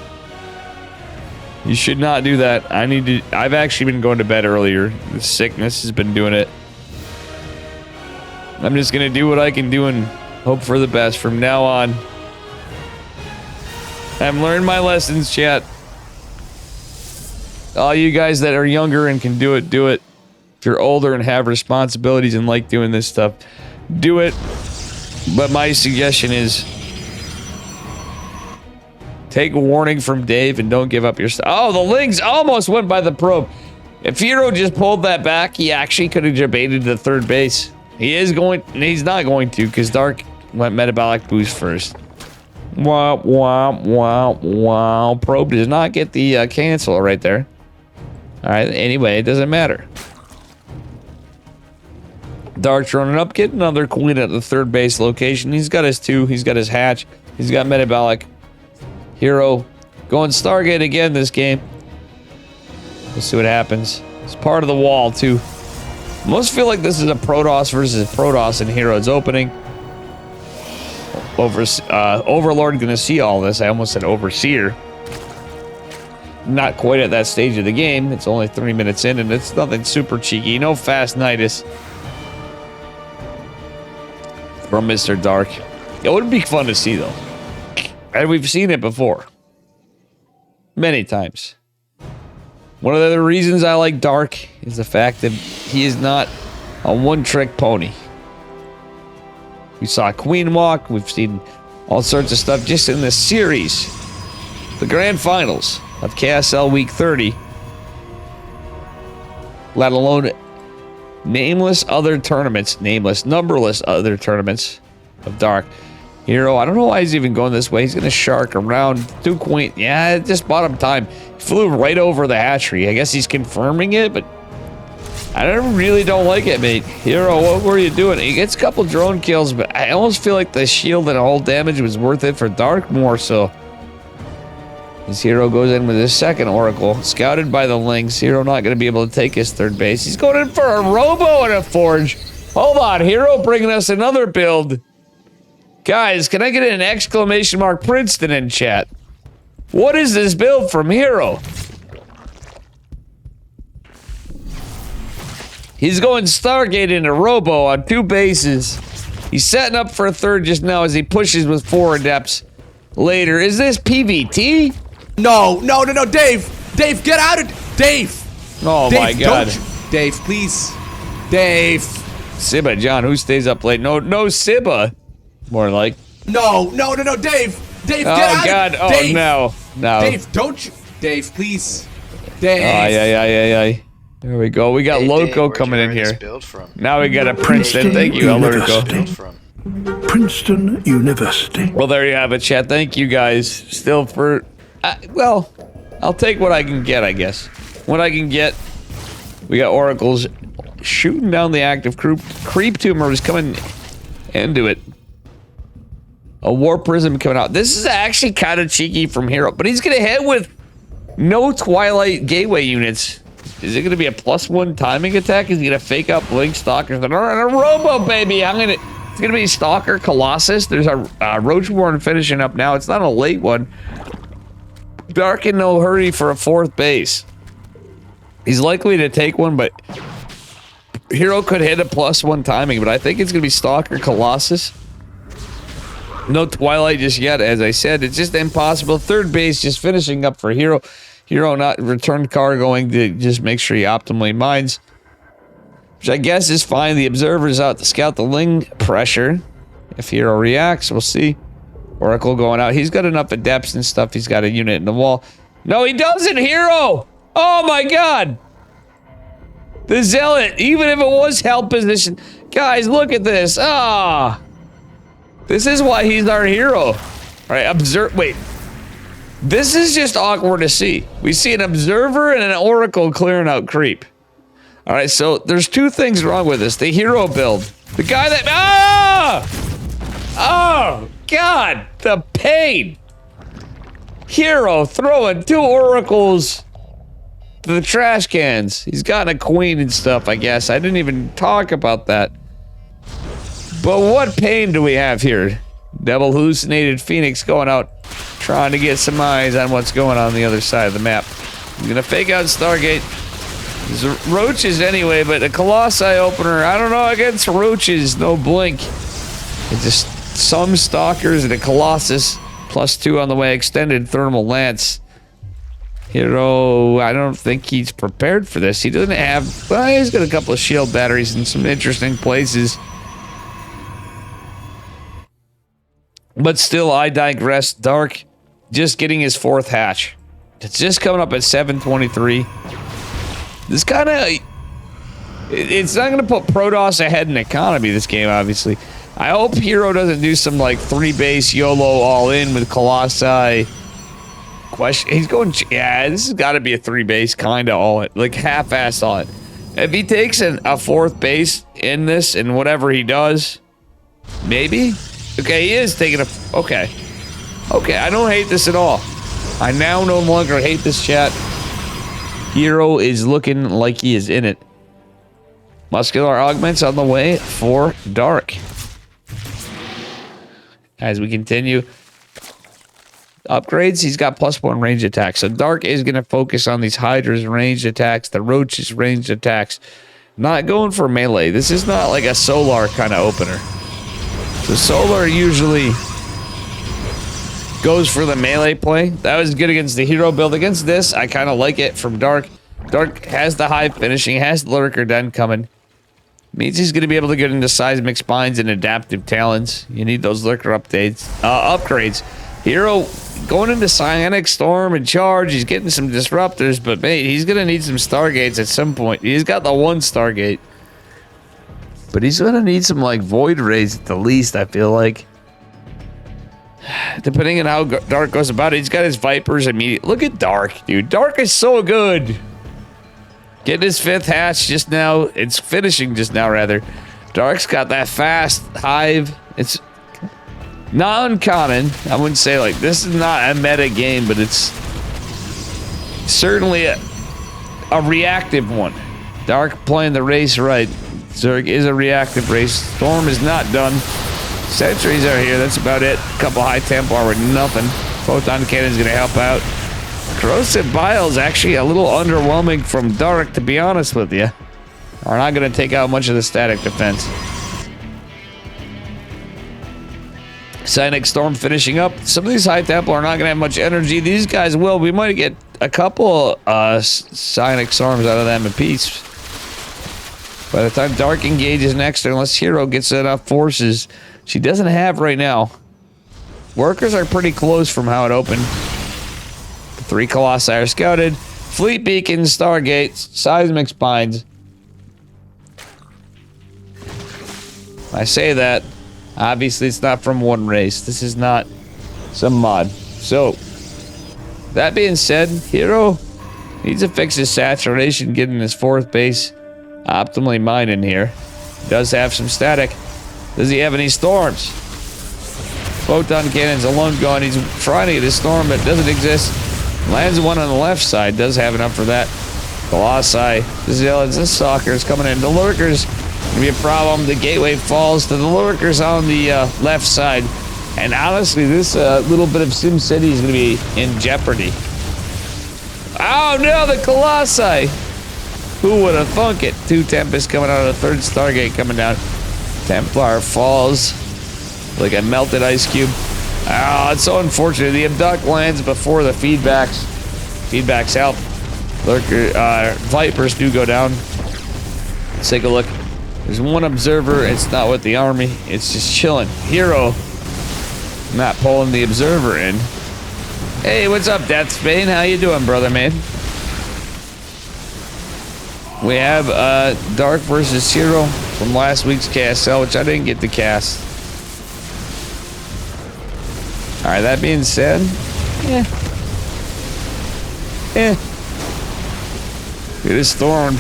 You should not do that. I've actually been going to bed earlier. The sickness has been doing it. I'm just gonna do what I can do and hope for the best from now on. I've learned my lessons, chat. All you guys that are younger and can do it, do it. If you're older and have responsibilities and like doing this stuff, do it. But my suggestion is take a warning from Dave and don't give up your stuff. Oh, the Lynx almost went by the probe. If Hero just pulled that back, he actually could have debated the third base. He's not going to, because Dark went metabolic boost first. Wow, wow, wow, wow. Probe does not get the cancel right there. Alright, anyway, it doesn't matter. Dark's running up, getting another queen at the third base location. He's got his 2, he's got his hatch, he's got metabolic. Hero going Stargate again this game. We'll see what happens. It's part of the wall, too. Most feel like this is a Protoss versus Protoss in Hero's opening. Overlord gonna see all this. I almost said Overseer. Not quite at that stage of the game. It's only 3 minutes in, and it's nothing super cheeky. No fast nitus from Mr. Dark. It would be fun to see, though. And we've seen it before. Many times. One of the reasons I like Dark is the fact that he is not a one-trick pony. We saw Queen Walk. We've seen all sorts of stuff just in this series. The grand finals of KSL Week 30. Let alone numberless other tournaments of Dark. Hero, I don't know why he's even going this way. He's going to shark around 2 queen. Yeah, it just bought him time. He flew right over the hatchery. I guess he's confirming it, but I really don't like it, mate. Hero, what were you doing? He gets a couple drone kills, but I almost feel like the shield and all damage was worth it for Dark more so. His Hero goes in with his second Oracle. Scouted by the Lynx. Hero not going to be able to take his third base. He's going in for a Robo and a Forge. Hold on, Hero bringing us another build. Guys, can I get an exclamation mark Princeton in chat? What is this build from Hero? He's going Stargate into Robo on 2 bases. He's setting up for a third just now as he pushes with 4 adepts later. Is this PVT? No, Dave! Dave, get out of... Dave! Oh Dave, my god. Dave, please. Dave. Sibba, John, who stays up late? No, Sibba. More like. No, Dave! Dave, get out god. of... Oh, Dave. no. Dave, don't you... Dave, please. Dave. Ay. There we go. We got Hey, Loco Dave, coming in where'd you learn here. this build from? Now we got a Princeton. Thank you, Loco. Build from? Princeton University. Well, there you have it, chat. Thank you guys. Still for... well, I'll take what I can get, I guess. What I can get. We got Oracles shooting down the active creep tumor is coming into it. A War Prism coming out. This is actually kind of cheeky from Hero, but he's going to hit with no Twilight Gateway units. Is it going to be a +1 timing attack? Is he going to fake out Blink Stalkers? And a Robo, baby! It's going to be Stalker Colossus. There's a Roachborn finishing up now. It's not a late one. Dark in no hurry for a 4th base. He's likely to take one, but Hero could hit a +1 timing, but I think it's going to be Stalker Colossus. No Twilight just yet, as I said. It's just impossible. 3rd base just finishing up for Hero. Hero not returned car going to just make sure he optimally mines. Which I guess is fine. The Observer's out to scout the Ling pressure. If Hero reacts, we'll see. Oracle going out. He's got enough adepts and stuff. He's got a unit in the wall. No, he doesn't, Hero! Oh my god! The Zealot, even if it was held position. Guys, look at this. Ah! This is why he's our hero. All right, wait. This is just awkward to see. We see an Observer and an Oracle clearing out creep. All right, so there's 2 things wrong with this. The Hero build. The guy that... Ah! Oh, God, the pain. Hero throwing 2 Oracles to the trash cans. He's got a queen and stuff, I guess. I didn't even talk about that. But what pain do we have here? Double hallucinated Phoenix going out, trying to get some eyes on what's going on the other side of the map. He's gonna fake out Stargate. There's roaches anyway, but a Colossi opener, I don't know, against roaches, no blink. It's just some Stalkers and a Colossus, +2 on the way, extended Thermal Lance. Hero, I don't think he's prepared for this. He doesn't have, well, he's got a couple of shield batteries in some interesting places. But still, I digress. Dark just getting his 4th hatch. It's just coming up at 723. This kind of... It's not going to put Protoss ahead in economy, this game, obviously. I hope Hero doesn't do some, like, 3-base YOLO all-in with Colossi. He's going... Yeah, this has got to be a 3-base kind of all-in. Like, half-assed all-in. If he takes a 4th base in this and whatever he does, maybe... Okay, he is taking a... Okay. Okay, I don't hate this at all. I now no longer hate this chat. Hero is looking like he is in it. Muscular augments on the way for Dark. As we continue. Upgrades, he's got +1 range attack. So Dark is going to focus on these Hydra's ranged attacks, the Roach's ranged attacks. Not going for melee. This is not like a Solar kind of opener. The Solar usually goes for the melee play. That was good against the Hero build. Against this, I kind of like it from Dark. Dark has the high finishing, has the Lurker Den coming. Means he's going to be able to get into Seismic Spines and Adaptive Talons. You need those Lurker upgrades. Hero going into Psionic Storm and Charge. He's getting some Disruptors, but mate, he's going to need some Stargates at some point. He's got the 1 Stargate. But he's going to need some, like, Void Rays at the least, I feel like. Depending on how Dark goes about it. He's got his Vipers immediately. Look at Dark, dude. Dark is so good. Getting his 5th hatch just now. It's finishing just now, rather. Dark's got that fast Hive. It's not uncommon. I wouldn't say, like, this is not a meta game, but it's certainly a reactive one. Dark playing the race right. Zerg is a reactive race. Storm is not done. Sentries are here. That's about it. A couple high Templar with nothing. Photon Cannon's going to help out. Corrosive Bile's actually a little underwhelming from Dark, to be honest with you. Are not going to take out much of the static defense. Cynic Storm finishing up. Some of these high Templar are not going to have much energy. These guys will. We might get a couple Cynic Storms out of them apiece. By the time Dark engages next, unless Hero gets enough forces, she doesn't have right now. Workers are pretty close from how it opened. The 3 Colossi are scouted. Fleet beacons, stargates, seismic spines. I say that. Obviously, it's not from one race. This is not some mod. So, that being said, Hero needs to fix his saturation, getting his 4th base optimally mined in here. He does have some static. Does he have any storms? Photon Cannon's alone gone. He's trying to get a storm, but it doesn't exist. Lands one on the left side. Does have enough for that. Colossi, the Zealots, the Stalkers coming in. The Lurkers gonna be a problem. The gateway falls to the Lurkers on the left side. And honestly, this little bit of Sim City is gonna be in jeopardy. Oh no, the Colossi! Who would have thunk it? 2 Tempests coming out of the 3rd Stargate coming down. Templar falls like a melted ice cube. Oh, it's so unfortunate. The abduct lands before the feedbacks. Feedbacks help. Lurker, Vipers do go down. Let's take a look. There's one observer. It's not with the army. It's just chilling. Hero not pulling the observer in. Hey, what's up, Deathsbane? How you doing, brother, man? We have Dark versus Hero from last week's KSL, which I didn't get to cast. Alright, that being said, it is Thorn.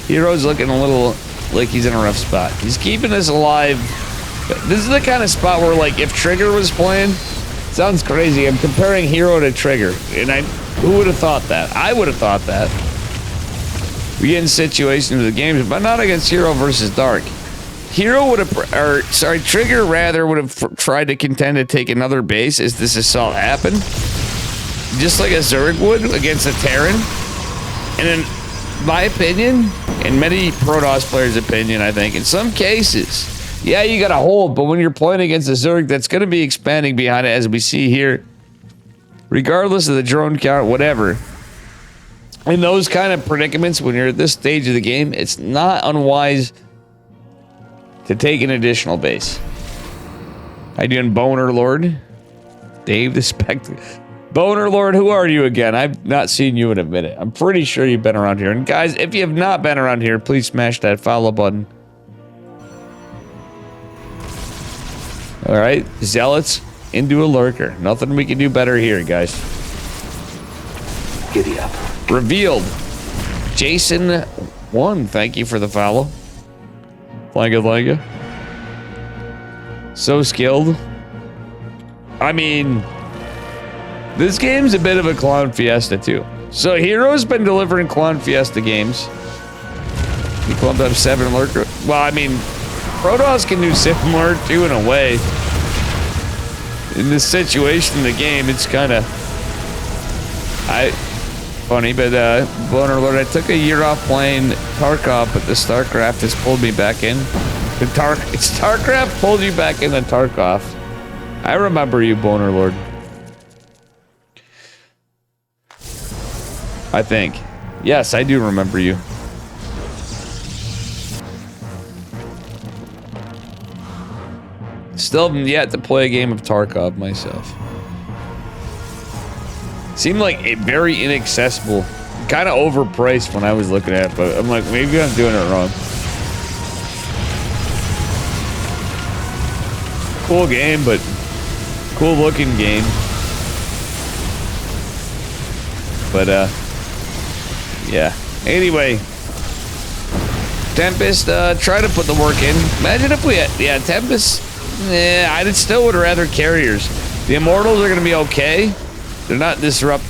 Hero's looking a little like he's in a rough spot. He's keeping us alive. This is the kind of spot where, like, if Trigger was playing, sounds crazy. I'm comparing Hero to Trigger, and who would have thought that? I would have thought that. We get in situations of the games, but not against Hero versus Dark. Hero would have, or sorry, Trigger rather would have tried to contend to take another base as this assault happened. Just like a Zerg would against a Terran. And in my opinion, in many Protoss players' opinion, I think, in some cases, yeah, you gotta hold, but when you're playing against a Zerg that's gonna be expanding behind it, as we see here, regardless of the drone count, whatever, in those kind of predicaments, when you're at this stage of the game, it's not unwise to take an additional base. How you doing, Boner Lord? Dave the Spectre. Boner Lord, who are you again? I've not seen you in a minute. I'm pretty sure you've been around here. And guys, if you have not been around here, please smash that follow button. Alright, Zealots into a Lurker. Nothing we can do better here, guys. Giddy up. Revealed. Jason 1, thank you for the follow. Thank you. So skilled. I mean, this game's a bit of a Clown Fiesta too. So Hero's been delivering Clown Fiesta games. He clumped up 7 Lurker. Well, I mean, Protoss can do similar too in a way. In this situation in the game, it's kind of funny, but Boner Lord, I took a year off playing Tarkov, but the StarCraft has pulled me back in. StarCraft pulled you back into Tarkov. I remember you, Boner Lord. I think. Yes, I do remember you. Still haven't yet to play a game of Tarkov myself. Seemed like a very inaccessible, kind of overpriced when I was looking at it, but I'm like, maybe I'm doing it wrong. Cool game, but cool looking game. But yeah. Anyway, Tempest, try to put the work in. Imagine if we had, yeah, Tempest. I still would rather carriers. The Immortals are gonna be okay. They're not disrupt.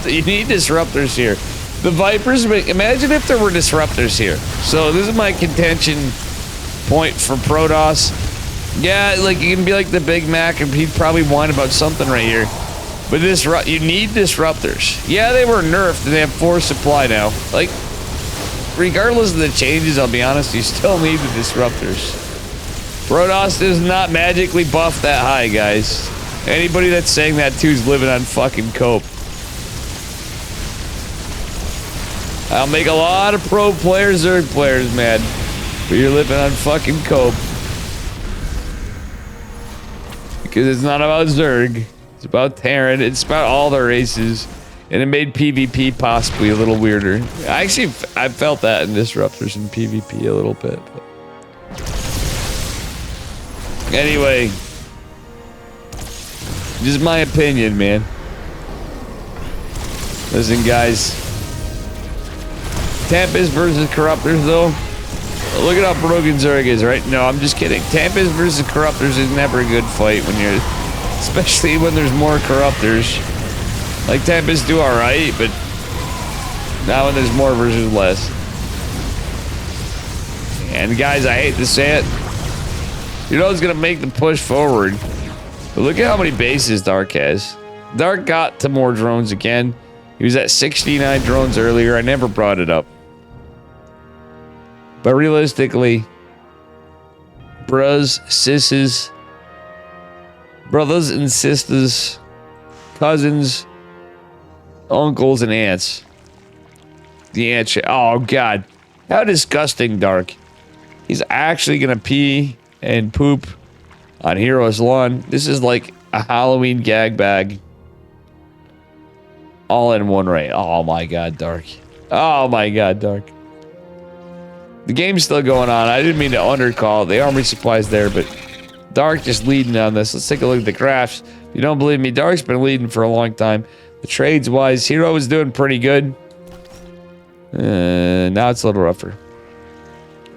You need disruptors here. The Vipers. Imagine if there were disruptors here. So this is my contention point for Protoss. Yeah, like you can be like the Big Mac and he'd probably whine about something right here. But you need disruptors. Yeah, they were nerfed and they have 4 supply now. Like, regardless of the changes, I'll be honest, you still need the disruptors. Protoss does not magically buff that high, guys. Anybody that's saying that too is living on fucking cope. I'll make a lot of pro players, Zerg players, man. But you're living on fucking cope. Because it's not about Zerg. It's about Terran. It's about all the races. And it made PvP possibly a little weirder. I felt that in Disruptors in PvP a little bit. But. Anyway. Just my opinion, man. Listen, guys. Tempest versus Corruptors, though. Look at how broken Zerg is, right? No, I'm just kidding. Tempest versus Corruptors is never a good fight when you're... Especially when there's more Corruptors. Like, Tempest do alright, but... Not when there's more versus less. And guys, I hate to say it. You know who's gonna make the push forward. But look at how many bases Dark has. Dark got to more drones again. He was at 69 drones earlier. I never brought it up. But realistically, brothers and sisters, cousins, uncles, and aunts. The ant shit. Oh, God. How disgusting, Dark. He's actually going to pee and poop on Hero's lawn. This is like a Halloween gag bag. All in one right. Oh, my God, Dark. Oh, my God, Dark. The game's still going on. I didn't mean to undercall. The army supply's there, but Dark just leading on this. Let's take a look at the graphs. If you don't believe me, Dark's been leading for a long time. The trades-wise, Hero is doing pretty good. Now it's a little rougher.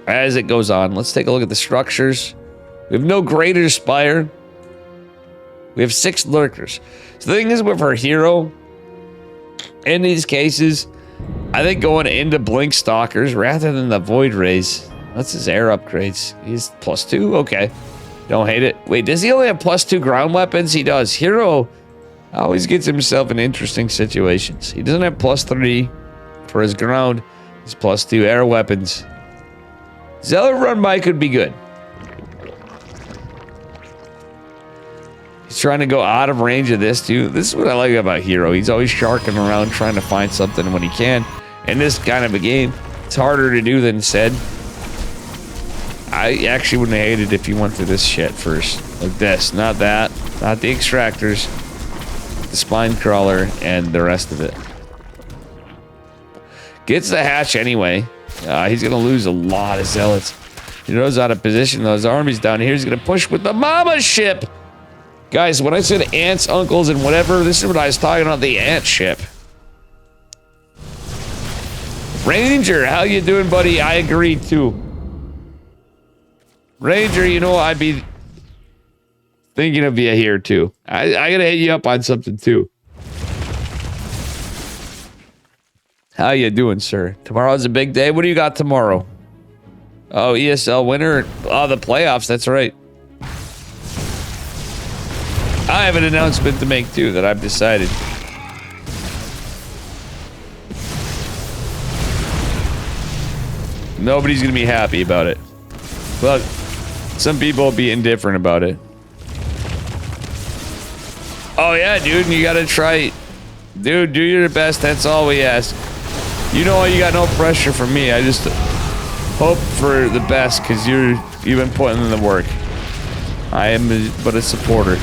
As it goes on, let's take a look at the structures. We have no Greater Spire. We have 6 Lurkers. So the thing is with our Hero, in these cases, I think going into Blink Stalkers rather than the Void Rays. That's his air upgrades. He's +2? Okay. Don't hate it. Wait, does he only have +2 ground weapons? He does. Hero always gets himself in interesting situations. He doesn't have +3 for his ground. He's +2 air weapons. Zealot run by could be good. He's trying to go out of range of this too. This is what I like about Hero. He's always sharking around trying to find something when he can. In this kind of a game, it's harder to do than said. I actually wouldn't have hated if you went through this shit first. Like this. Not that. Not the extractors. The spine crawler and the rest of it. Gets the hatch anyway. He's going to lose a lot of zealots. He knows out of position. Those armies down here. He's going to push with the mama ship. Guys, when I said aunts, uncles, and whatever, this is what I was talking about, the ant ship. Ranger, how you doing, buddy? I agree, too. Ranger, you know, I'd be thinking of you here, too. I gotta hit you up on something, too. How you doing, sir? Tomorrow's a big day. What do you got tomorrow? Oh, ESL winner? Oh, the playoffs, that's right. I have an announcement to make, too, that I've decided. Nobody's going to be happy about it. But some people will be indifferent about it. Oh, yeah, dude, you got to try. Dude, do your best. That's all we ask. You know, you got no pressure from me. I just hope for the best because you've been putting in the work. I am but a supporter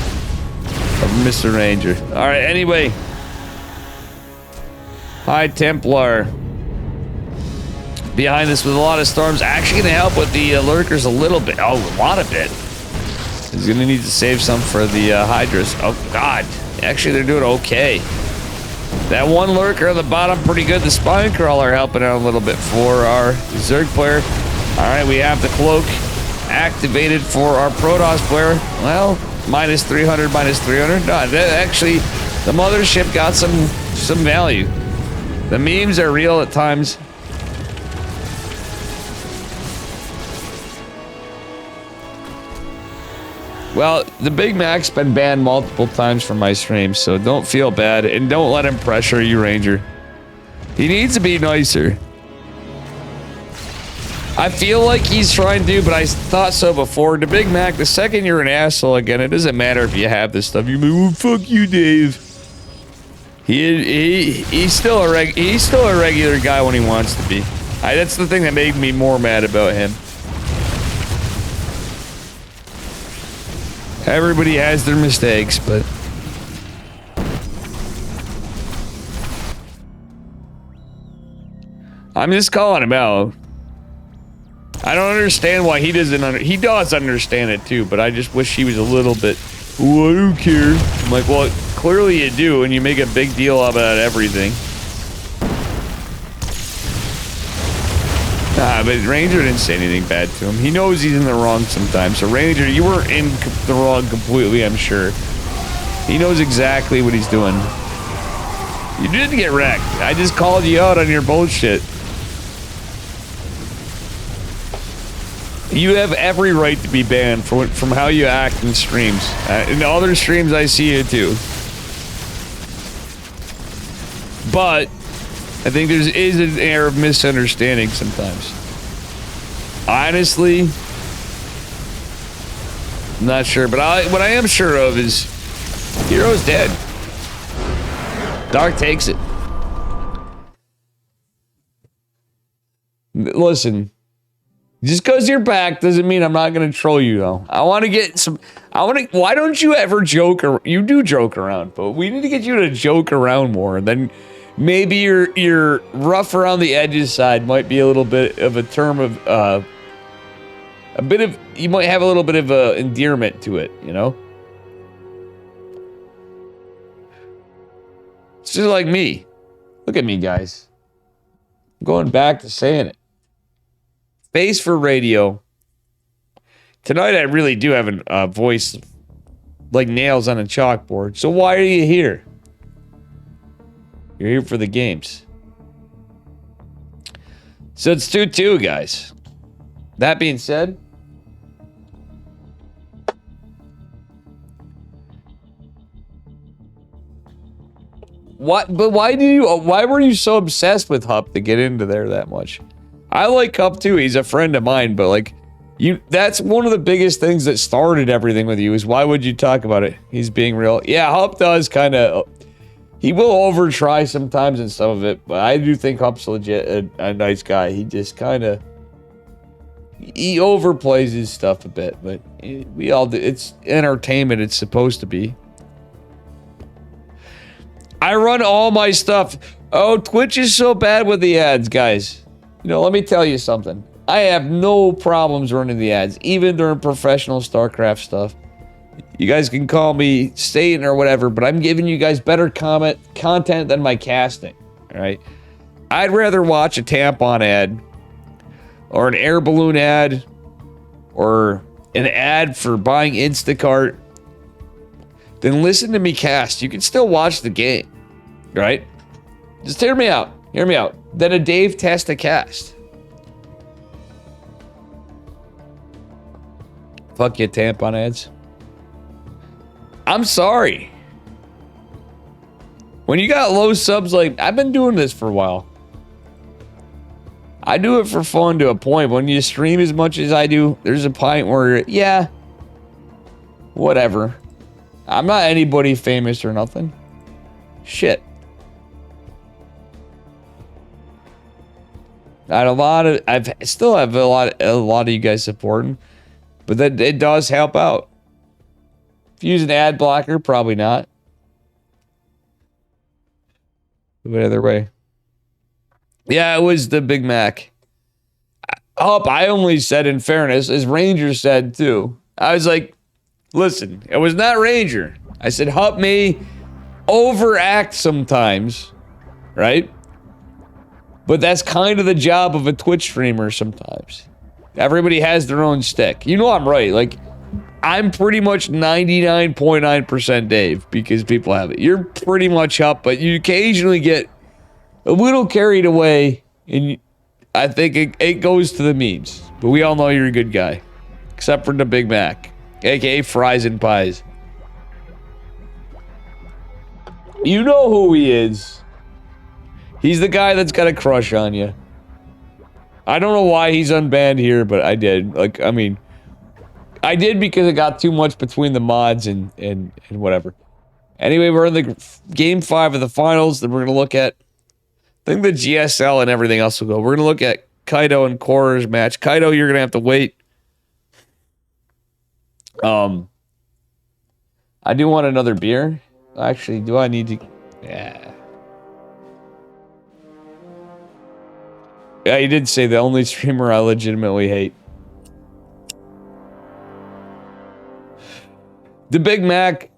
of Mr. Ranger. All right, anyway. High Templar. Behind us with a lot of storms. Actually going to help with the lurkers a little bit. Oh, a lot of it. He's going to need to save some for the Hydras. Oh, God. Actually, they're doing okay. That one lurker on the bottom, pretty good. The spine crawler helping out a little bit for our Zerg player. All right, we have the cloak activated for our Protoss player. Well, minus 300, minus 300. No, actually, the mothership got some value. The memes are real at times. Well, the Big Mac's been banned multiple times from my streams, so don't feel bad and don't let him pressure you, Ranger. He needs to be nicer. I feel like he's trying to, but I thought so before. The Big Mac, the second you're an asshole again, it doesn't matter if you have this stuff. You mean, well, fuck you, Dave. He's still a regular guy when he wants to be. That's the thing that made me more mad about him. Everybody has their mistakes, but I'm just calling him out. I don't understand why he doesn't he does understand it too, but I just wish he was a little bit, oh, I don't care. I'm like, well, clearly you do, and you make a big deal about everything. Nah, but Ranger didn't say anything bad to him. He knows he's in the wrong sometimes. So Ranger, you weren't in the wrong completely, I'm sure. He knows exactly what he's doing. You didn't get wrecked. I just called you out on your bullshit. You have every right to be banned from how you act in streams. In other streams, I see you too. But I think there is an air of misunderstanding sometimes. Honestly, I'm not sure, but what I am sure of is Hero's dead. Dark takes it. Listen, just because you're back doesn't mean I'm not going to troll you, though. I want to get some... Why don't you ever joke? You do joke around, but we need to get you to joke around more. And then maybe your rough around the edges side might be a little bit of a term of... you might have a little bit of endearment to it, you know? It's just like me. Look at me, guys. I'm going back to saying it. Face for radio. Tonight I really do have a voice like nails on a chalkboard. So why are you here? You're here for the games. So it's 2-2, guys. That being said, why were you so obsessed with Hup to get into there that much? I like Hup too. He's a friend of mine, but like that's one of the biggest things that started everything with you is why would you talk about it? He's being real. Yeah, Hup does kind of, he will over try sometimes in some of it, but I do think Hup's legit a nice guy. He just kind of, he overplays his stuff a bit, but we all do. It's entertainment. It's supposed to be. I run all my stuff. Oh, Twitch is so bad with the ads, guys. You know, let me tell you something. I have no problems running the ads, even during professional StarCraft stuff. You guys can call me Satan or whatever, but I'm giving you guys better content than my casting, all right? I'd rather watch a tampon ad or an air balloon ad or an ad for buying Instacart than listen to me cast. You can still watch the game, right? Just hear me out. Hear me out. Then a Dave test a cast. Fuck you, tampon ads. I'm sorry. When you got low subs, like, I've been doing this for a while. I do it for fun to a point. When you stream as much as I do, there's a point where, yeah, whatever. I'm not anybody famous or nothing. Shit. I still have a lot of you guys supporting, but that it does help out. If you use an ad blocker, probably not. But either way. Yeah, it was the Big Mac. I only said in fairness, as Ranger said too. I was like, listen, it was not Ranger. I said, Hup may overact sometimes, right? But that's kind of the job of a Twitch streamer sometimes. Everybody has their own stick. You know I'm right. Like, I'm pretty much 99.9% Dave because people have it. You're pretty much up, but you occasionally get a little carried away, and I think it goes to the memes. But we all know you're a good guy, except for the Big Mac. AKA fries and pies. You know who he is. He's the guy that's got a crush on you. I don't know why he's unbanned here, but I did. Like, I mean, I did because it got too much between the mods and whatever. Anyway, we're in the game 5 of the finals. Then we're gonna look at, I think the GSL and everything else will go. We're gonna look at Kaido and Korra's match. Kaido, you're gonna have to wait. I do want another beer. Actually, do I need to? Yeah. Yeah, you did say the only streamer I legitimately hate. The Big Mac.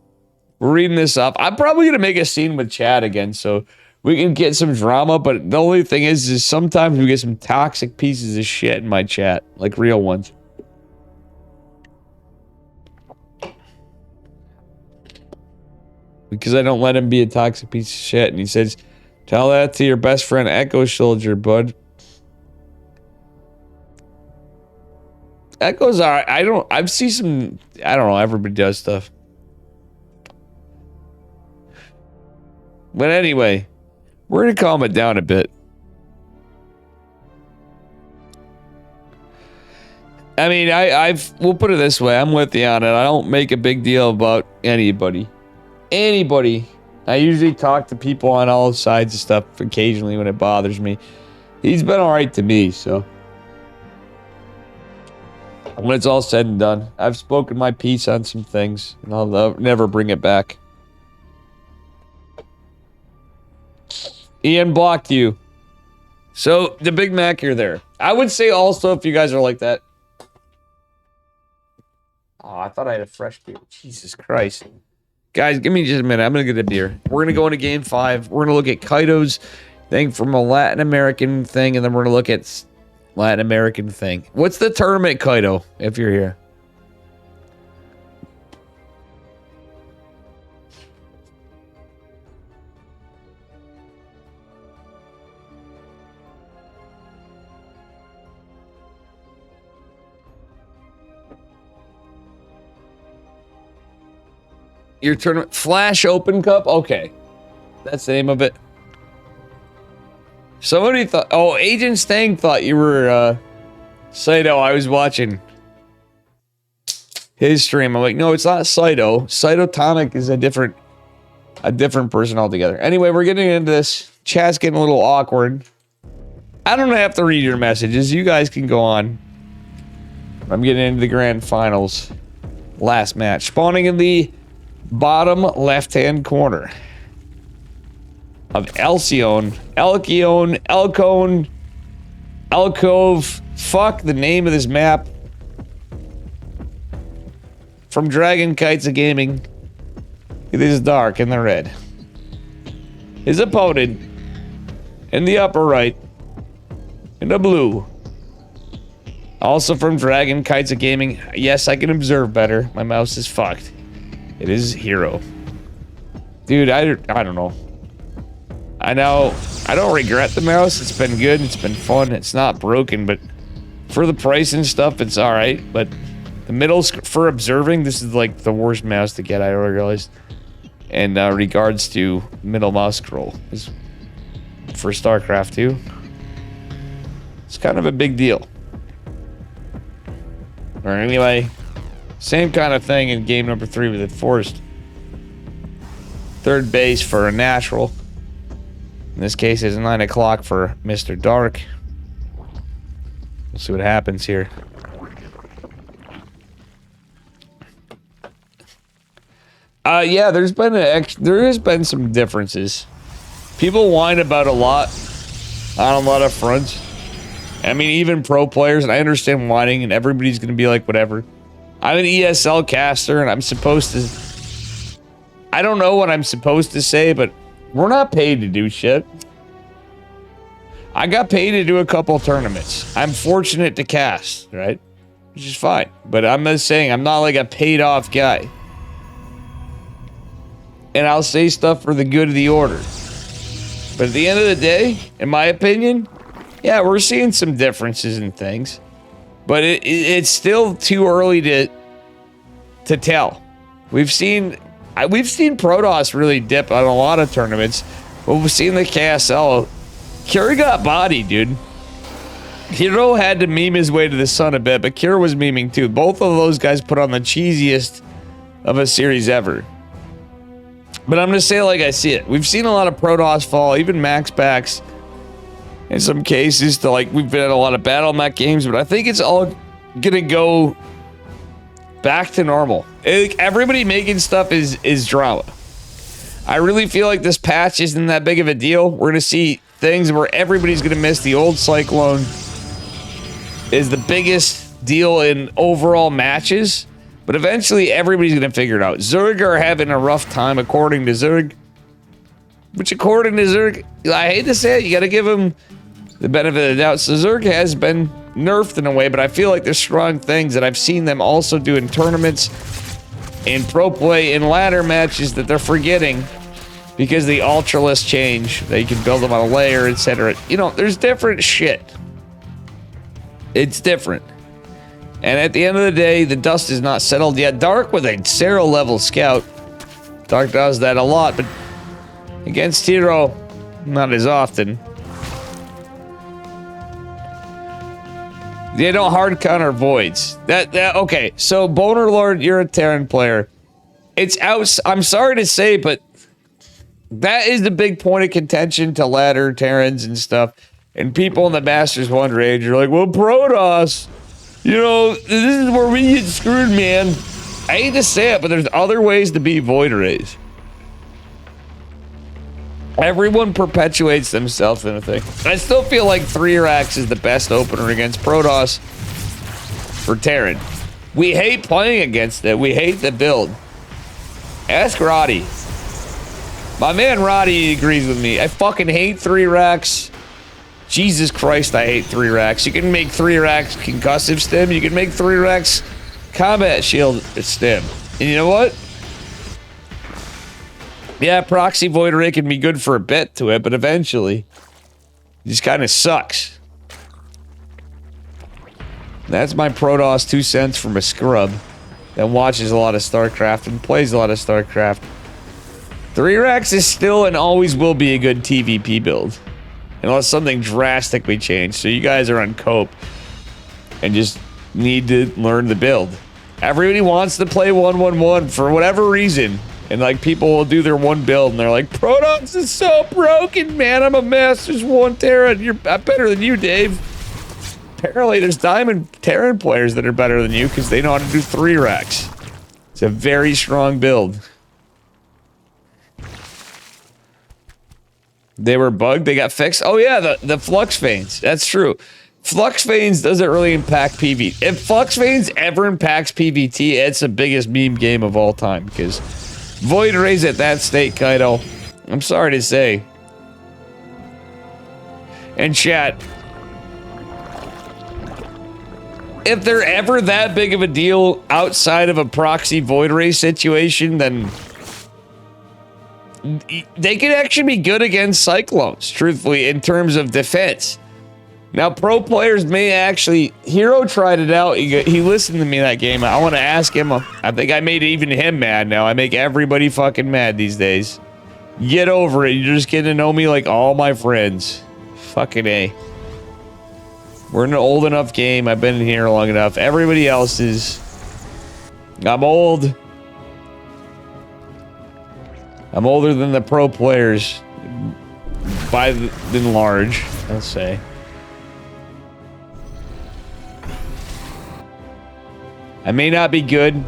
We're reading this up. I'm probably gonna make a scene with Chad again, so we can get some drama. But the only thing is sometimes we get some toxic pieces of shit in my chat, like real ones. Because I don't let him be a toxic piece of shit. And he says, tell that to your best friend Echo Soldier, bud. Echo's alright. I've seen some, I don't know, everybody does stuff. But anyway, we're gonna calm it down a bit. I mean, we'll put it this way, I'm with you on it. I don't make a big deal about anybody. I usually talk to people on all sides of stuff occasionally when it bothers me. He's been alright to me, so. When it's all said and done, I've spoken my piece on some things, and I'll never bring it back. Ian blocked you. So, the Big Mac, you're there. I would say also, if you guys are like that. Oh, I thought I had a fresh beer. Jesus Christ. Guys, give me just a minute. I'm going to get a beer. We're going to go into game 5. We're going to look at Kaido's thing from a Latin American thing, and then we're going to look at Latin American thing. What's the tournament, Kaido, if you're here? Your tournament, Flash Open Cup? Okay. That's the name of it. Somebody thought, oh, Agent Stang thought you were, Saito. I was watching his stream. I'm like, no, it's not Saito. Saito Tonic is a different person altogether. Anyway, we're getting into this. Chat's getting a little awkward. I don't have to read your messages. You guys can go on. I'm getting into the grand finals. Last match. Spawning in the bottom left-hand corner of Elcone, Alcove. Fuck the name of this map. From Dragon Kites of Gaming. It is dark in the red. His opponent in the upper right in the blue. Also from Dragon Kites of Gaming. Yes, I can observe better. My mouse is fucked. It is Hero. Dude, I don't know. I know, I don't regret the mouse. It's been good. It's been fun. It's not broken, but for the price and stuff, it's alright. But the middle, for observing, this is like the worst mouse to get, I realized. And regards to middle mouse scroll. Is for StarCraft 2. It's kind of a big deal. Or anyway, same kind of thing in game number 3 with it forced. Third base for a natural. In this case, it's 9 o'clock for Mr. Dark. We'll see what happens here. Yeah, there has been some differences. People whine about a lot on a lot of fronts. I mean, even pro players, and I understand whining, and everybody's gonna be like, whatever. I'm an ESL caster, and I'm supposed to. I don't know what I'm supposed to say, but we're not paid to do shit. I got paid to do a couple tournaments. I'm fortunate to cast, right? Which is fine. But I'm just saying, I'm not like a paid off guy. And I'll say stuff for the good of the order. But at the end of the day, in my opinion, yeah, we're seeing some differences in things. But it's still too early to tell. We've seen Protoss really dip on a lot of tournaments, but we've seen the KSL. Kira got bodied, dude. Hero had to meme his way to the sun a bit, but Kira was memeing too. Both of those guys put on the cheesiest of a series ever. But I'm gonna say it like I see it. We've seen a lot of Protoss fall, even max packs in some cases, to like we've been at a lot of battle mech games, but I think it's all gonna go back to normal. Everybody making stuff is drama. I really feel like this patch isn't that big of a deal. We're gonna see things where everybody's gonna miss the old Cyclone is the biggest deal in overall matches, but eventually everybody's gonna figure it out. Zerg are having a rough time according to Zerg, which according to Zerg, I hate to say it, you gotta give him the benefit of the doubt. So Zerg has been nerfed in a way, but I feel like there's strong things that I've seen them also do in tournaments, in pro play, in ladder matches that they're forgetting because the ultralists change. They can build them on a layer, etc. You know, there's different shit. It's different. And at the end of the day, the dust is not settled yet. Dark with a 0 level scout. Dark does that a lot, but against Hero, not as often. They don't hard counter voids. Okay, so Boner Lord, you're a Terran player. It's out. I'm sorry to say, but that is the big point of contention to ladder Terrans and stuff. And people in the Masters 1 rage are like, well, Protoss, you know, this is where we get screwed, man. I hate to say it, but there's other ways to beat void rays. Everyone perpetuates themselves in a thing. I still feel like 3-Rax is the best opener against Protoss for Terran. We hate playing against it. We hate the build. Ask Roddy. My man Roddy agrees with me. I fucking hate 3-Rax. Jesus Christ, I hate 3-Rax. You can make 3-Rax concussive stim. You can make 3-Rax combat shield stim. And you know what? Yeah, proxy void ray can be good for a bit to it, but eventually it just kind of sucks. That's my Protoss 2 cents from a scrub that watches a lot of StarCraft and plays a lot of StarCraft. 3-Rax is still and always will be a good TVP build. Unless something drastically changed. So you guys are on cope and just need to learn the build. Everybody wants to play 1-1-1 for whatever reason. And like people will do their one build and they're like, Protoss is so broken, man. I'm a Masters 1 Terran. I'm better than you, Dave. Apparently there's Diamond Terran players that are better than you because they know how to do 3-Rax. It's a very strong build. They were bugged. They got fixed. Oh yeah, the Flux Veins. That's true. Flux Veins doesn't really impact PvT. If Flux Veins ever impacts PvT, it's the biggest meme game of all time because Void Rays at that state, Kaido. I'm sorry to say. And chat, if they're ever that big of a deal outside of a proxy Void Ray situation, then they could actually be good against Cyclones, truthfully, in terms of defense. Now, pro players may actually... Hero tried it out. He listened to me that game. I want to ask him. I think I made even him mad now. I make everybody fucking mad these days. Get over it. You're just getting to know me like all my friends. Fucking A. We're in an old enough game. I've been in here long enough. Everybody else is... I'm old. I'm older than the pro players. By and large, I'll say. I may not be good.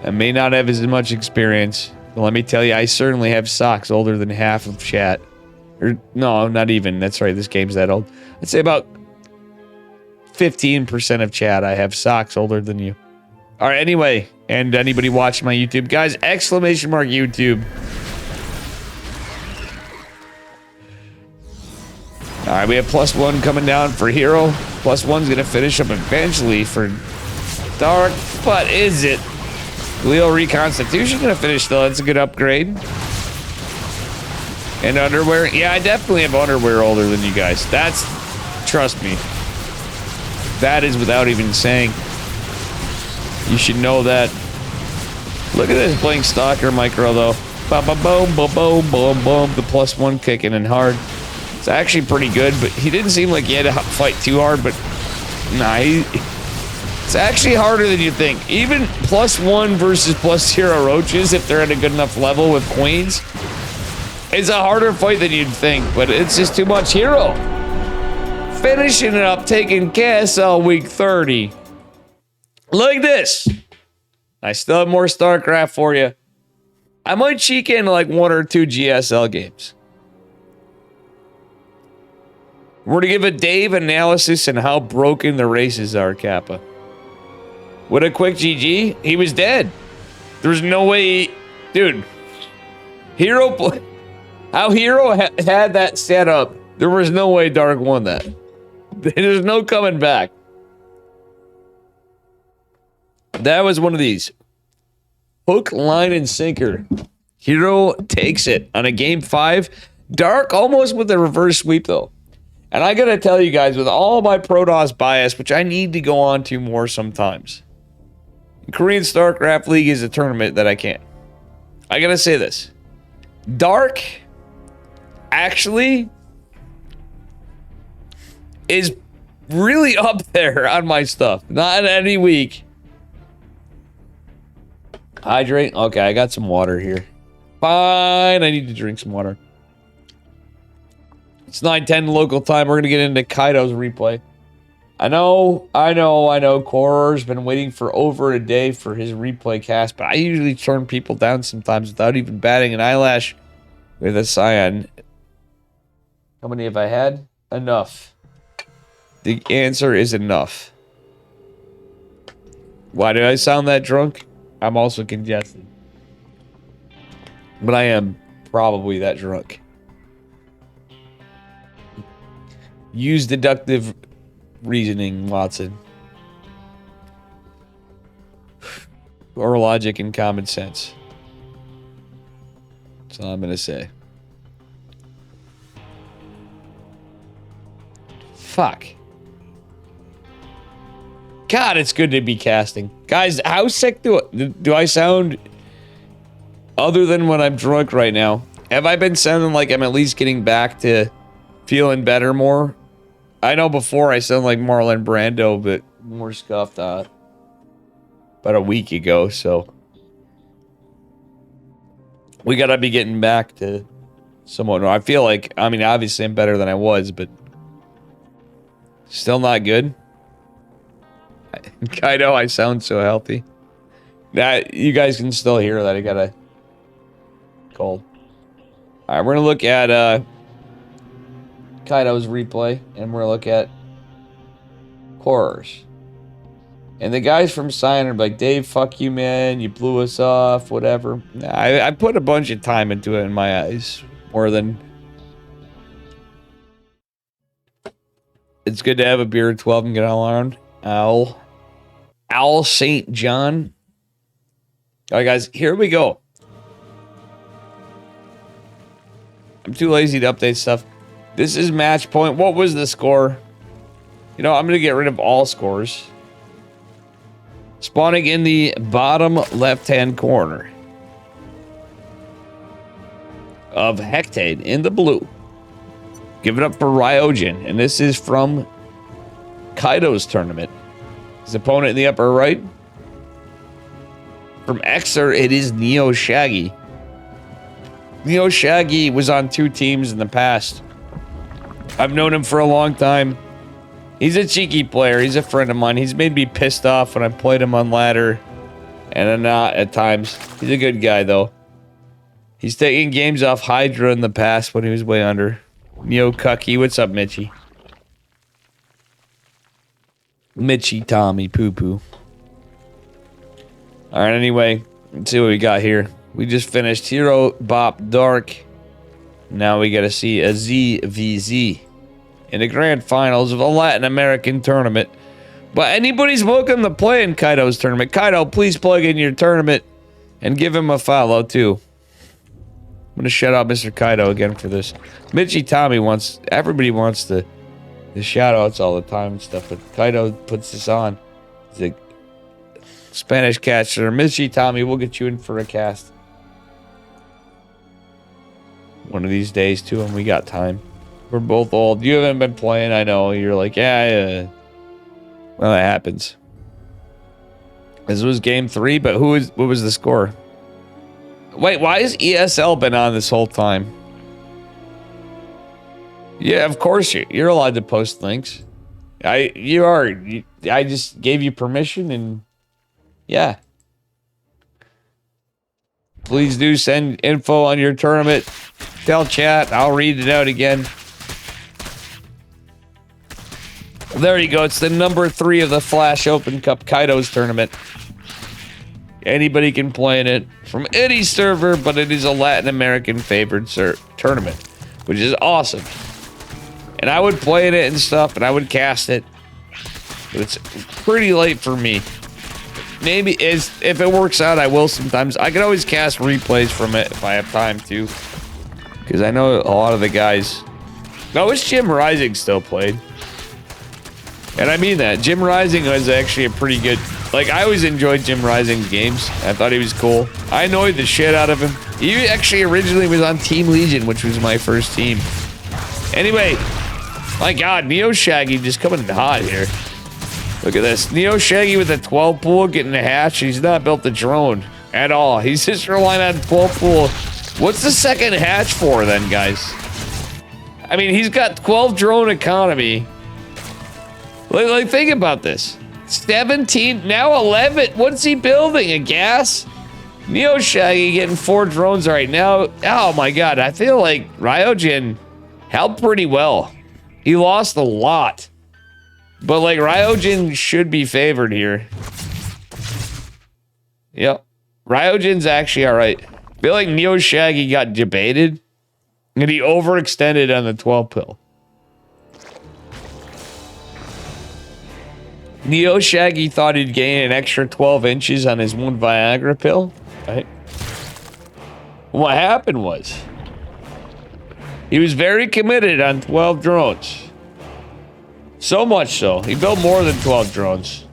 I may not have as much experience. But let me tell you, I certainly have socks older than half of chat. Or, no, not even. That's right, this game's that old. I'd say about 15% of chat, I have socks older than you. Alright, anyway. And anybody watching my YouTube. Guys, exclamation mark YouTube. Alright, we have +1 coming down for Hero. +1's gonna finish up eventually for Dark, but is it? Leo Reconstitution gonna finish though. That's a good upgrade. And underwear. Yeah, I definitely have underwear older than you guys. That's, trust me. That is without even saying. You should know that. Look at this Blink Stalker micro, though. Ba-ba-boom, ba-boom, boom, boom. The +1 kicking in hard. It's actually pretty good, but he didn't seem like he had to fight too hard, but nah, it's actually harder than you think. Even +1 versus +0 roaches, if they're at a good enough level with queens, it's a harder fight than you'd think, but it's just too much hero. Finishing it up, taking KSL week 30. Like this. I still have more StarCraft for you. I might cheek in like 1 or 2 GSL games. We're to give a Dave analysis on how broken the races are, Kappa. With a quick GG, he was dead. There was no way, dude. How Hero had that set up, there was no way Dark won that. There's no coming back. That was one of these. Hook, line, and sinker. Hero takes it on a game 5. Dark almost with a reverse sweep, though. And I gotta tell you guys, with all my Protoss bias, which I need to go on to more sometimes, Korean StarCraft League is a tournament that I can't. I gotta say this. Dark actually is really up there on my stuff. Not any week. Hydrate. Okay, I got some water here. Fine, I need to drink some water. It's 9:10 local time. We're going to get into Kaido's replay. I know. Koror's been waiting for over a day for his replay cast, but I usually turn people down sometimes without even batting an eyelash with a Scion. How many have I had? Enough. The answer is enough. Why do I sound that drunk? I'm also congested. But I am probably that drunk. Use deductive reasoning, Watson. Or logic and common sense. That's all I'm going to say. Fuck. God, it's good to be casting. Guys, how sick do I sound other than when I'm drunk right now? Have I been sounding like I'm at least getting back to feeling better more? I know before I sound like Marlon Brando, but more scuffed about a week ago, so we gotta be getting back to somewhat. I feel like, I mean, obviously I'm better than I was, but still not good. Kaido, I sound so healthy. That you guys can still hear that I got a cold. All right, we're gonna look at Kaido's replay, and we're gonna look at Horrors. And the guys from Sign are like, Dave, fuck you, man. You blew us off, whatever. I put a bunch of time into it in my eyes, more than. It's good to have a beer at 12 and get alarmed. Owl St. John. All right, guys, here we go. I'm too lazy to update stuff. This is match point. What was the score? You know, I'm going to get rid of all scores. Spawning in the bottom left-hand corner of Hectade in the blue. Give it up for Ryogen. And this is from Kaido's tournament. His opponent in the upper right. From Xer, it is Neo Shaggy. Neo Shaggy was on 2 teams in the past. I've known him for a long time. He's a cheeky player. He's a friend of mine. He's made me pissed off when I played him on ladder. And not at times. He's a good guy, though. He's taken games off Hydra in the past when he was way under. Neo Cucky. What's up, Mitchie? Mitchie, Tommy, poo-poo. Alright, anyway. Let's see what we got here. We just finished Hero, Bop, Dark. Now we gotta see a ZVZ in the grand finals of a Latin American tournament. But anybody's welcome to play in Kaido's tournament. Kaido, please plug in your tournament and give him a follow, too. I'm gonna shout out Mr. Kaido again for this. Mitchie Tommy wants, everybody wants the shout outs all the time and stuff, but Kaido puts this on. It's Spanish catcher. Miss you, Tommy. We'll get you in for a cast. One of these days, too, and we got time. We're both old. You haven't been playing, I know. You're like, yeah. Well, that happens. This was game 3, but what was the score? Wait, why has ESL been on this whole time? Yeah, of course you're allowed to post links. You are. I just gave you permission, and yeah. Please do send info on your tournament. Tell chat. I'll read it out again. There you go. It's the number 3 of the Flash Open Cup Kaido's tournament. Anybody can play in it from any server, but it is a Latin American favored tournament, which is awesome. And I would play in it and stuff, and I would cast it. But it's pretty late for me. Maybe if it works out, I will sometimes. I can always cast replays from it if I have time to. Because I know a lot of the guys... I wish Jim Rising still played. And I mean that. Jim Rising was actually a pretty good... Like, I always enjoyed Jim Rising's games. I thought he was cool. I annoyed the shit out of him. He actually originally was on Team Legion, which was my first team. Anyway, my God, Neo Shaggy just coming in hot here. Look at this. Neo Shaggy with a 12 pool getting a hatch. He's not built the drone at all. He's just relying on 12 pool. What's the second hatch for then, guys? I mean, he's got 12 drone economy. Like, think about this. 17, now 11. What's he building? A gas? Neo Shaggy getting 4 drones right now. Oh my God, I feel like Ryojin held pretty well. He lost a lot. But like Ryojin should be favored here. Yep. Ryojin's actually alright. I feel like Neo Shaggy got debated. And he overextended on the 12 pill. Neo Shaggy thought he'd gain an extra 12 inches on his one Viagra pill. Right? What happened was he was very committed on 12 drones. So much so, he built more than 12 drones.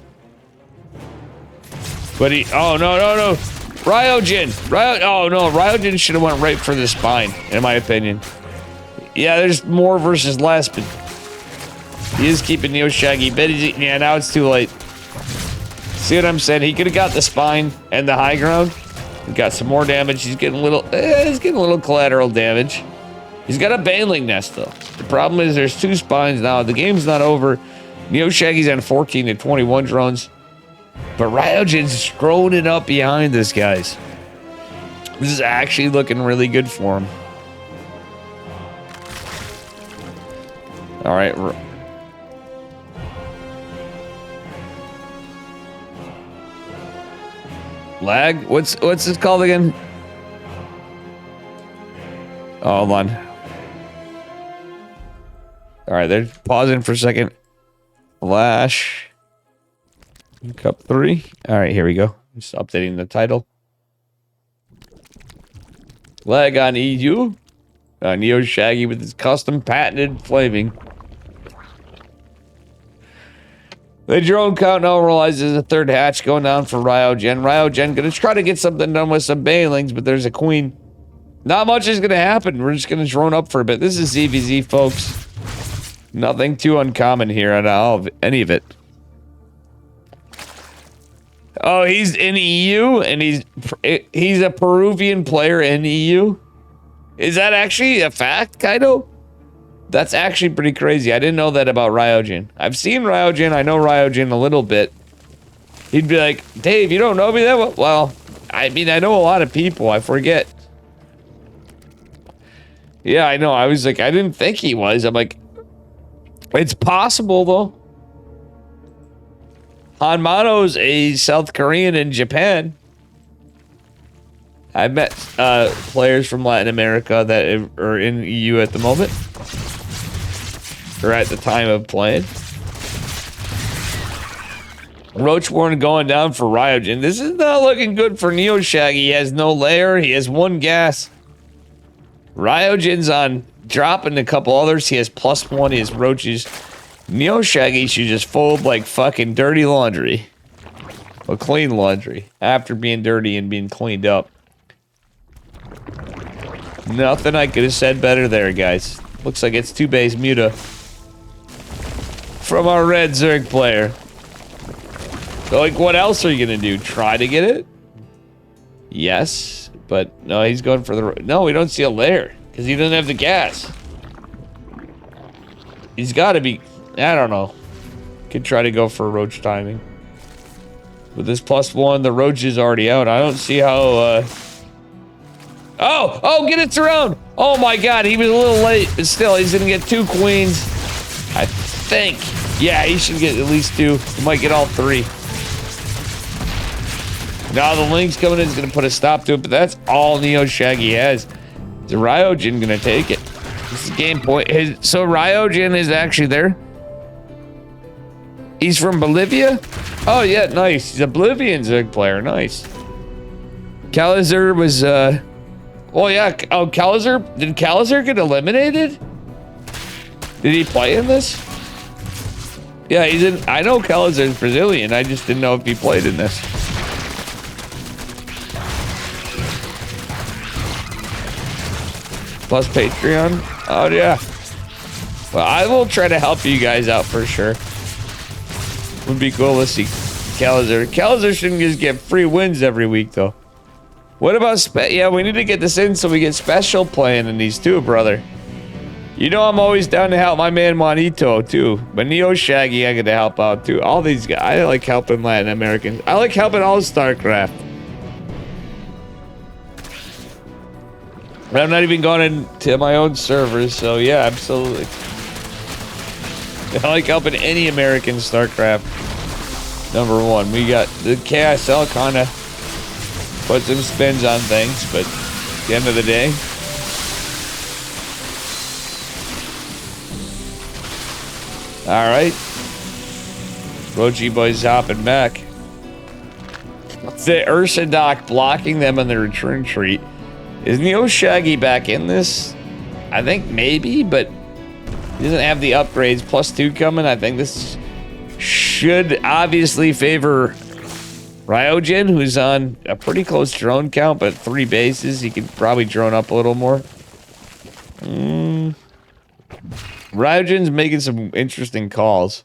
But he, oh no. Ryojin, oh no, Ryojin should have went right for the spine, in my opinion. Yeah, there's more versus less, but he is keeping Neo Shaggy. But yeah, now it's too late. See what I'm saying? He could have got the spine and the high ground. He got some more damage. He's getting a little collateral damage. He's got a Baneling nest though. The problem is there's 2 spines now. The game's not over. Neo Shaggy's on 14 to 21 drones. But Ryojin's scrolling it up behind this, guys. This is actually looking really good for him. All right. Lag? What's this called again? Oh, hold on. All right, they're pausing for a second. Flash. Cup 3. All right, here we go. Just updating the title. Lag on EU. Neo Shaggy with his custom patented flaming. The drone count now realizes a 3rd hatch going down for Ryogen. Ryogen gonna try to get something done with some Banelings, but there's a queen. Not much is gonna happen. We're just gonna drone up for a bit. This is ZVZ, folks. Nothing too uncommon here at all, any of it. Oh, he's in EU, and he's a Peruvian player in EU. Is that actually a fact, Kaido? That's actually pretty crazy. I didn't know that about Ryojin. I've seen Ryojin. I know Ryojin a little bit. He'd be like, Dave, you don't know me that well? Well, I mean, I know a lot of people. I forget. Yeah, I know. I was like, I didn't think he was. I'm like, it's possible, though. Hanmano's a South Korean in Japan. I've met players from Latin America that are in EU at the moment. Or at the time of playing. Roachborn going down for Ryojin. This is not looking good for Neo Shaggy. He has no layer. He has 1 gas. Ryojin's on dropping a couple others. He has +1. He has roaches. Neo Shaggy should just fold like fucking dirty laundry. Well, clean laundry after being dirty and being cleaned up. Nothing I could have said better there, guys. Looks like it's 2 base Muta from our red Zerg player. So, like, what else are you gonna do? Try to get it? Yes, but no, he's going for the... No, we don't see a lair because he doesn't have the gas. He's got to be... I don't know. Could try to go for roach timing. With this +1, the roach is already out. I don't see how... Oh, get it around! Oh my god, he was a little late, but still, he's gonna get 2 queens. I think. Yeah, he should get at least 2. He might get all 3. Now the Link's coming in, is gonna put a stop to it, but that's all Neo Shaggy has. Is Ryojin gonna take it? This is game point. So Ryojin is actually there. He's from Bolivia? Oh yeah, nice. He's a Bolivian Zerg player, nice. Kalizer was, oh yeah, oh, Kalizer, did Kalizer get eliminated? Did he play in this? Yeah, he's in, I know Kalizer's Brazilian, I just didn't know if he played in this. Plus Patreon? Oh yeah. Well, I will try to help you guys out for sure. Would be cool to see Kalizer. Kalizer shouldn't just get free wins every week though. What about yeah, we need to get this in so we get special playing in these too, brother. You know I'm always down to help my man Juanito too. But Neo Shaggy I get to help out too. All these guys, I like helping Latin Americans. I like helping all StarCraft. But I'm not even going into my own servers, so yeah, absolutely. I like helping any American StarCraft. #1. We got the KSL kind of put some spins on things, but at the end of the day, all right. Rochi boys hopping back. The Ursa Doc blocking them on the return treat. Is Neo Shaggy back in this? I think maybe, but he doesn't have the upgrades. +2 coming. I think this should obviously favor Ryojin, who's on a pretty close drone count, but 3 bases. He could probably drone up a little more. Ryojin's making some interesting calls.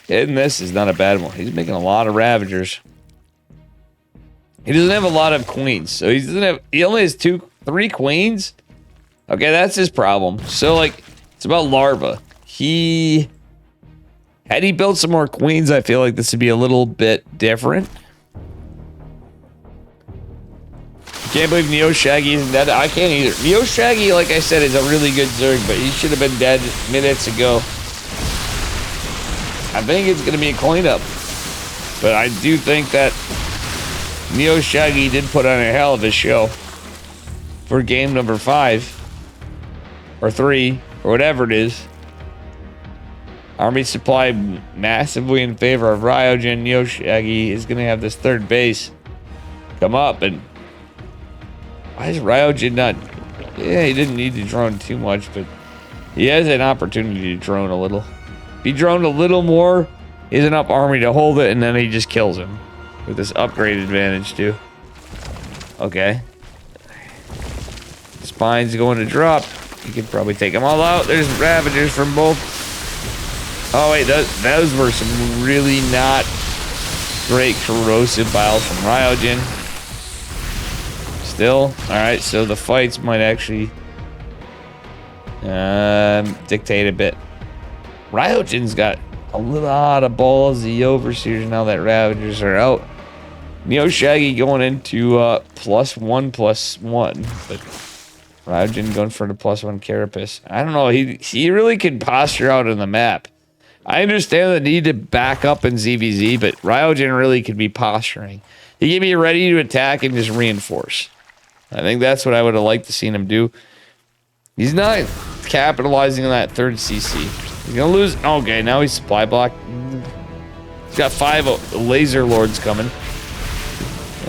And this is not a bad one. He's making a lot of Ravagers. He doesn't have a lot of queens, so he only has 3 queens. Okay, that's his problem. So like, it's about larva. Had he built some more queens, I feel like this would be a little bit different. Can't believe Neo Shaggy isn't dead. I can't either. Neo Shaggy, like I said, is a really good Zerg, but he should have been dead minutes ago. I think it's going to be a cleanup. But I do think that Neo Shaggy did put on a hell of a show for game number 5 or 3 or whatever it is. Army supply massively in favor of Ryojin. Neo Shaggy is going to have this 3rd base come up. And why is Ryojin not... Yeah, he didn't need to drone too much, but he has an opportunity to drone a little. If he droned a little more, he has enough army to hold it, and then he just kills him. With this upgrade advantage, too. Okay. Spine's going to drop. You could probably take them all out. There's Ravagers from both. Oh, wait. Those were some really not great corrosive biles from Ryojin. Still. Alright, so the fights might actually dictate a bit. Ryojin's got a lot of ballsy overseers now that Ravagers are out. Neo Shaggy going into +1/+1, but Ryojin going for the +1 Carapace. I don't know. He really can posture out on the map. I understand the need to back up in ZVZ, but Ryojin really could be posturing. He can be ready to attack and just reinforce. I think that's what I would have liked to seen him do. He's not capitalizing on that 3rd CC. He's gonna lose. Okay, now he's supply block. He's got 5 laser lords coming.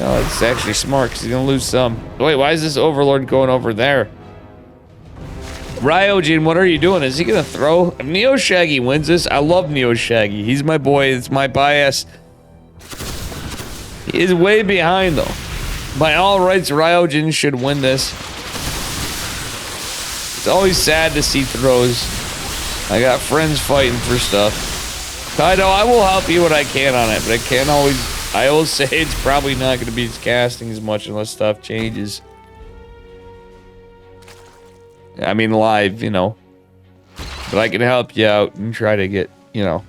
Oh, it's actually smart because he's gonna lose some. Wait, why is this overlord going over there? Ryojin, what are you doing? Is he gonna throw? If Neo Shaggy wins this, I love Neo Shaggy. He's my boy. It's my bias. He is way behind though. By all rights, Ryojin should win this. It's always sad to see throws. I got friends fighting for stuff. Kaido, I will help you what I can on it, but I can't always. I will say it's probably not going to be casting as much unless stuff changes. I mean, live, you know. But I can help you out and try to get, you know.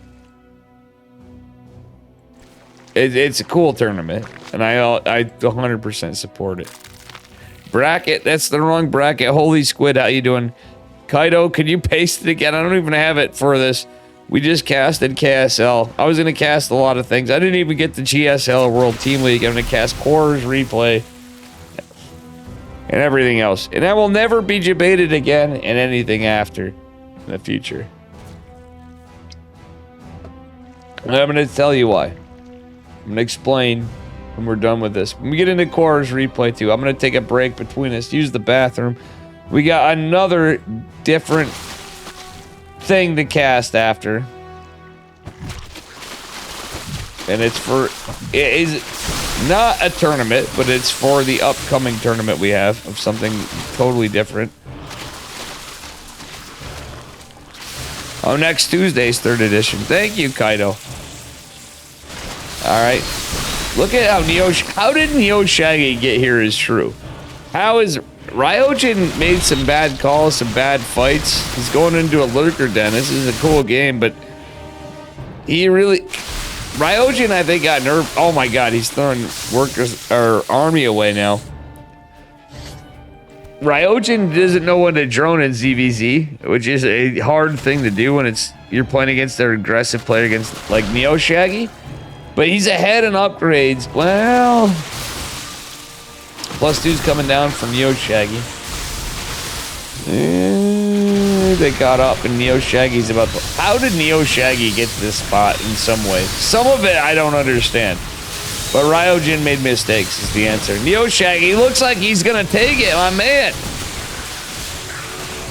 It's a cool tournament, and I 100% support it. Bracket, that's the wrong bracket. Holy Squid, how you doing? Kaido, can you paste it again? I don't even have it for this. We just casted KSL. I was going to cast a lot of things. I didn't even get the GSL World Team League. I'm going to cast Quarters Replay and everything else. And I will never be debated again in anything after in the future. And I'm going to tell you why. I'm going to explain when we're done with this. When we get into Quarters Replay too, I'm going to take a break between us, use the bathroom. We got another different thing to cast after. And it is not a tournament, but it's for the upcoming tournament we have of something totally different. Oh, next Tuesday's 3rd edition. Thank you, Kaido. Alright. Look at how did Neo Shaggy get here is true. How is Ryojin made some bad calls, some bad fights. He's going into a lurker den. This is a cool game, but he really Ryojin, I think, got nerfed. Oh my god, he's throwing workers or army away now. Ryojin doesn't know when to drone in ZVZ, which is a hard thing to do when you're playing against an aggressive player against like Neo Shaggy. But he's ahead in upgrades. Well, +2's coming down from Neo Shaggy. They got up and Neo Shaggy's about to... How did Neo Shaggy get to this spot in some way? Some of it I don't understand. But Ryojin made mistakes is the answer. Neo Shaggy looks like he's gonna take it, my man.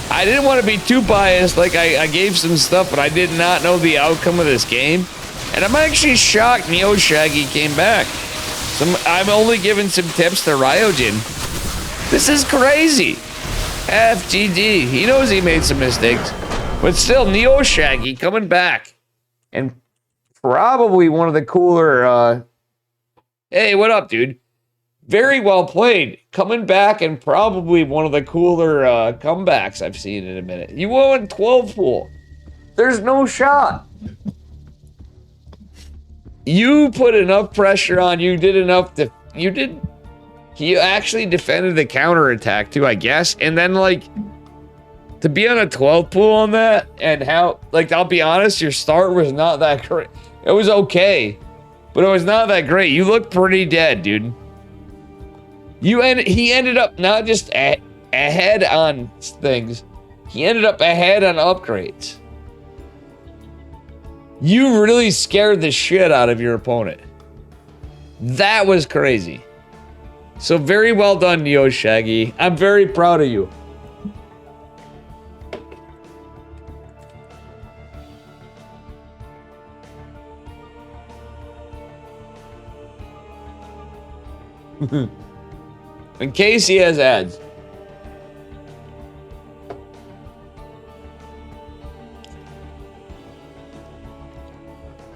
I didn't want to be too biased, like I gave some stuff, but I did not know the outcome of this game. And I'm actually shocked Neo Shaggy came back. I'm only giving some tips to Ryojin. This is crazy. FGD. He knows he made some mistakes. But still, Neo Shaggy coming back. And probably one of the cooler... Hey, what up, dude? Very well played. Coming back and probably one of the cooler comebacks I've seen in a minute. You won 12 pool. There's no shot. You put enough pressure on. You did enough to... He actually defended the counterattack too, I guess. And then, like, to be on a 12 pool on that and how... Like, I'll be honest, your start was not that great. It was okay. But it was not that great. You looked pretty dead, dude. He ended up not just ahead on things. He ended up ahead on upgrades. You really scared the shit out of your opponent. That was crazy. So very well done, Neo Shaggy. I'm very proud of you. In case he has ads.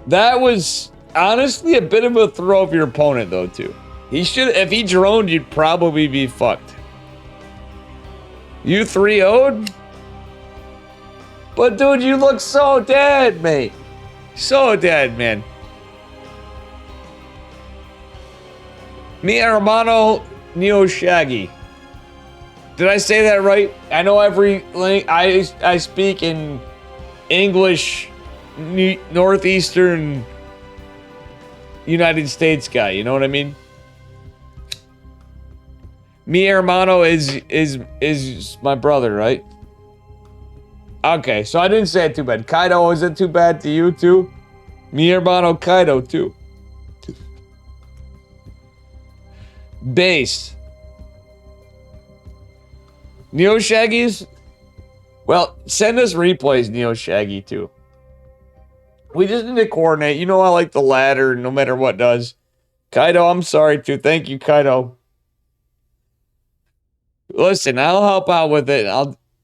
That was honestly a bit of a throw of your opponent, though, too. He should, if he droned, you'd probably be fucked. You 3-0'd? But, dude, you look so dead, mate. So dead, man. Mi hermano Neo Shaggy. Did I say that right? I know every I speak in English, northeastern United States guy. You know what I mean? Mi hermano is my brother, right? Okay, so I didn't say it too bad. Kaido, is it too bad to you too? Mi hermano Kaido too. Base. Neo Shaggy's Well, send us replays, Neo Shaggy, too. We just need to coordinate. You know I like the ladder no matter what does. Kaido, I'm sorry, too. Thank you, Kaido. Listen, I'll help out with it.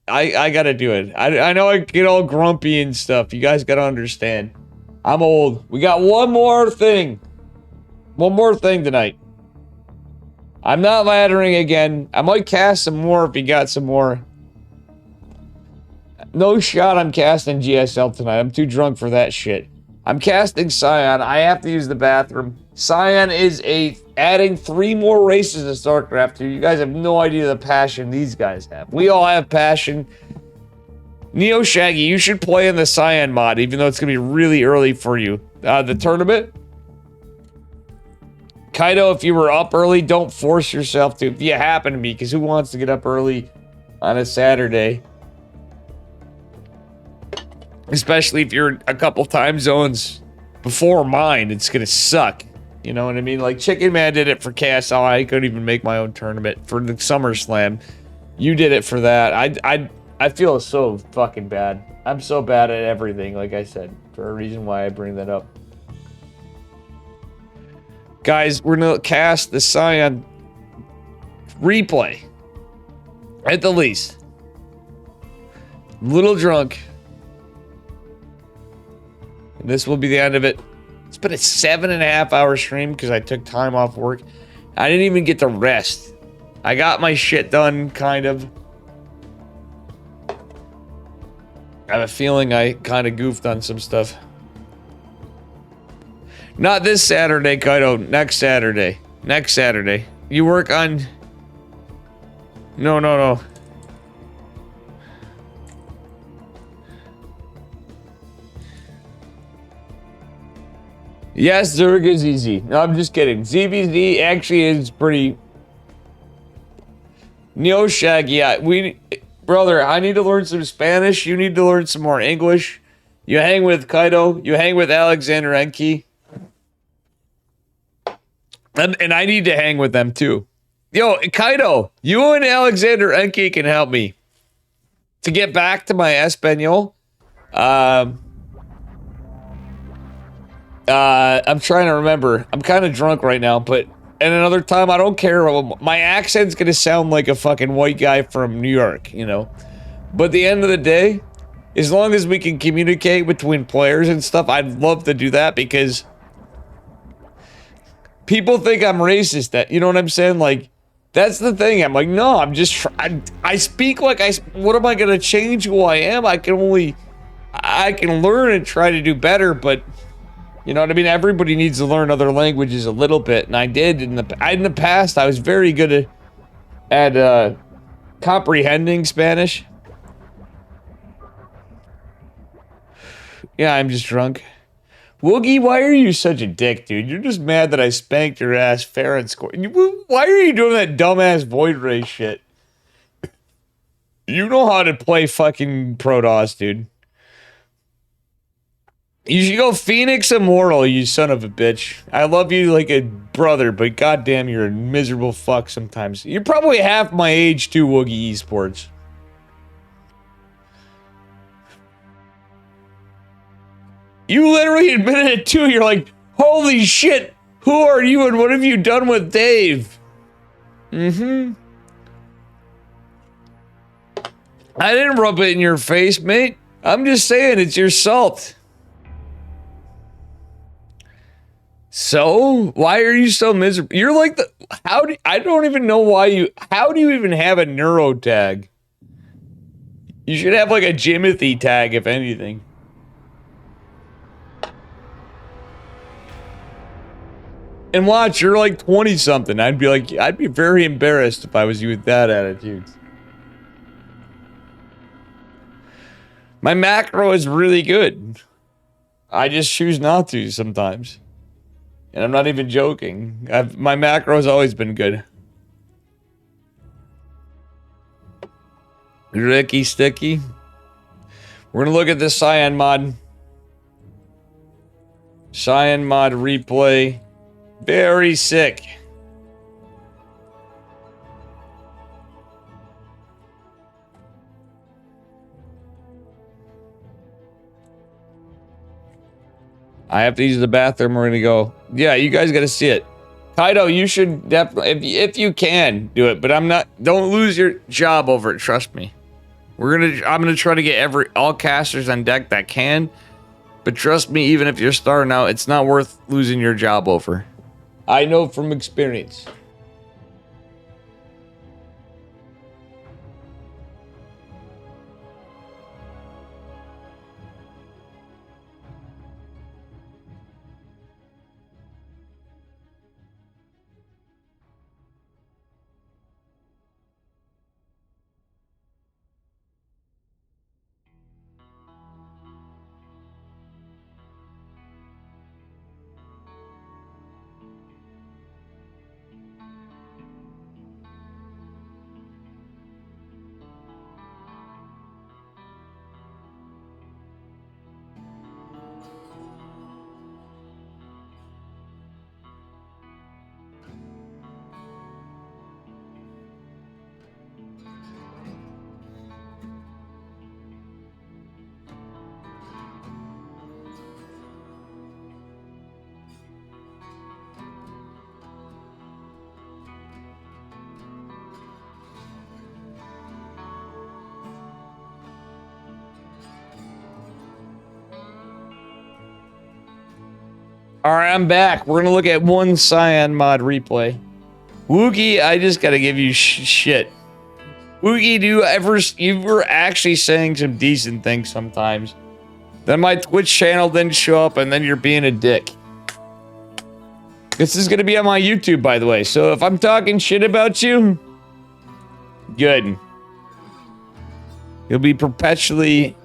I gotta do it. I know I get all grumpy and stuff. You guys gotta understand. I'm old. We got one more thing. One more thing tonight. I'm not laddering again. I might cast some more if you got some more. No shot I'm casting GSL tonight. I'm too drunk for that shit. I'm casting Scion. I have to use the bathroom. Scion is adding 3 more races to StarCraft 2. You guys have no idea the passion these guys have. We all have passion. Neo Shaggy, you should play in the Scion mod, even though it's going to be really early for you. The tournament. Kaido, if you were up early, don't force yourself to. If you happen to be, because who wants to get up early on a Saturday? Especially if you're a couple time zones before mine, it's gonna suck. You know what I mean? Like Chicken Man did it for KSL. I couldn't even make my own tournament for the SummerSlam. You did it for that. I feel so fucking bad. I'm so bad at everything, like I said, for a reason why I bring that up. Guys, we're gonna cast the Scion replay. At the least. Little drunk. And this will be the end of it. It's been a 7.5 hour stream because I took time off work. I didn't even get to rest. I got my shit done, kind of. I have a feeling I kind of goofed on some stuff. Not this Saturday, Kaido. Next Saturday. Next Saturday. You work on... No. Yes, Zerg is easy. No, I'm just kidding. ZVZ actually is pretty... Neo Shaggy, brother, I need to learn some Spanish. You need to learn some more English. You hang with Kaido. You hang with Alexander Enki. And I need to hang with them too. Yo, Kaido, you and Alexander Enki can help me to get back to my Espanol. I'm trying to remember. I'm kind of drunk right now, but at another time, I don't care. My accent's gonna sound like a fucking white guy from New York, you know? But at the end of the day, as long as we can communicate between players and stuff, I'd love to do that because people think I'm racist. That, you know what I'm saying? Like, that's the thing. I'm like, no, I'm just, I speak like what am I gonna change who I am? I can learn and try to do better, but you know what I mean? Everybody needs to learn other languages a little bit, and I did in the past. I was very good at comprehending Spanish. Yeah, I'm just drunk. Woogie, why are you such a dick, dude? You're just mad that I spanked your ass fair and square. Why are you doing that dumbass void ray shit? You know how to play fucking Protoss, dude. You should go Phoenix Immortal, you son of a bitch. I love you like a brother, but goddamn, you're a miserable fuck sometimes. You're probably half my age too, Woogie Esports. You literally admitted it too. You're like, holy shit, who are you and what have you done with Dave? I didn't rub it in your face, mate. I'm just saying it's your salt. So, why are you so miserable? You're like I don't even know why how do you even have a neuro tag? You should have like a Jimothy tag, if anything. And watch, you're like 20 something. I'd be very embarrassed if I was you with that attitude. My macro is really good. I just choose not to sometimes. And I'm not even joking. My macro's always been good. Ricky Sticky. We're gonna look at this Cyan mod. Cyan mod replay. Very sick. I have to use the bathroom. We're gonna go. Yeah, you guys gotta see it. Kaido, you should definitely, if you can, do it. But I'm not. Don't lose your job over it. Trust me. I'm gonna try to get all casters on deck that can. But trust me, even if you're starting out, it's not worth losing your job over. I know from experience. All right, I'm back. We're gonna look at one Cyan mod replay. Woogie, I just gotta give you shit. Woogie, you were actually saying some decent things sometimes. Then my Twitch channel didn't show up, and then you're being a dick. This is gonna be on my YouTube, by the way. So if I'm talking shit about you, good. You'll be perpetually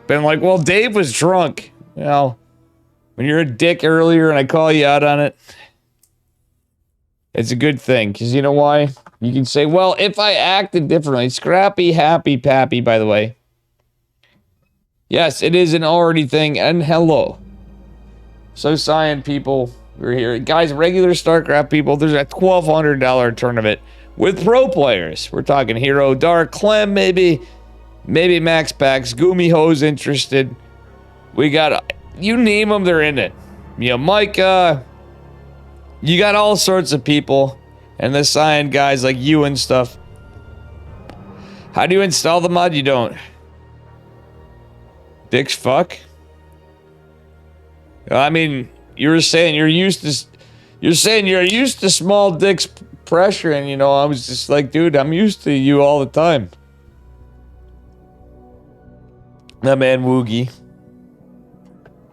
been like, well, Dave was drunk. Well, when you're a dick earlier and I call you out on it, it's a good thing. Because you know why? You can say, well, if I acted differently. Scrappy, happy, pappy, by the way. Yes, it is an already thing. And hello. So, Cyan people, we're here. Guys, regular StarCraft people, there's a $1,200 tournament with pro players. We're talking Hero, Dark, Clem, maybe Max Packs, Gumi Ho's interested. We got... You name them, they're in it. You know, Micah. You got all sorts of people. And the Cyan guys like you and stuff. How do you install the mod? You don't. Dicks fuck? I mean, you're saying you're used to small dicks pressuring, you know. I was just like, dude, I'm used to you all the time. That man Woogie.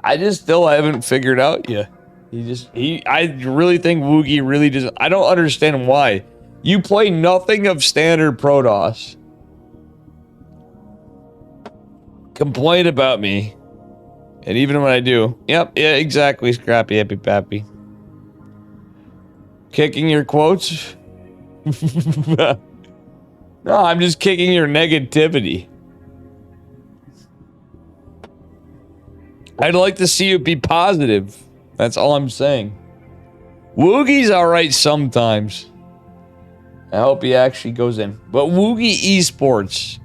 I haven't figured out yet. I really think Woogie really doesn't. I don't understand why. You play nothing of standard Protoss. Complain about me. And even when I do. Yep, yeah, exactly, Scrappy, happy pappy. Kicking your quotes? No, I'm just kicking your negativity. I'd like to see you be positive. That's all I'm saying. Woogie's alright sometimes. I hope he actually goes in. But Woogie Esports.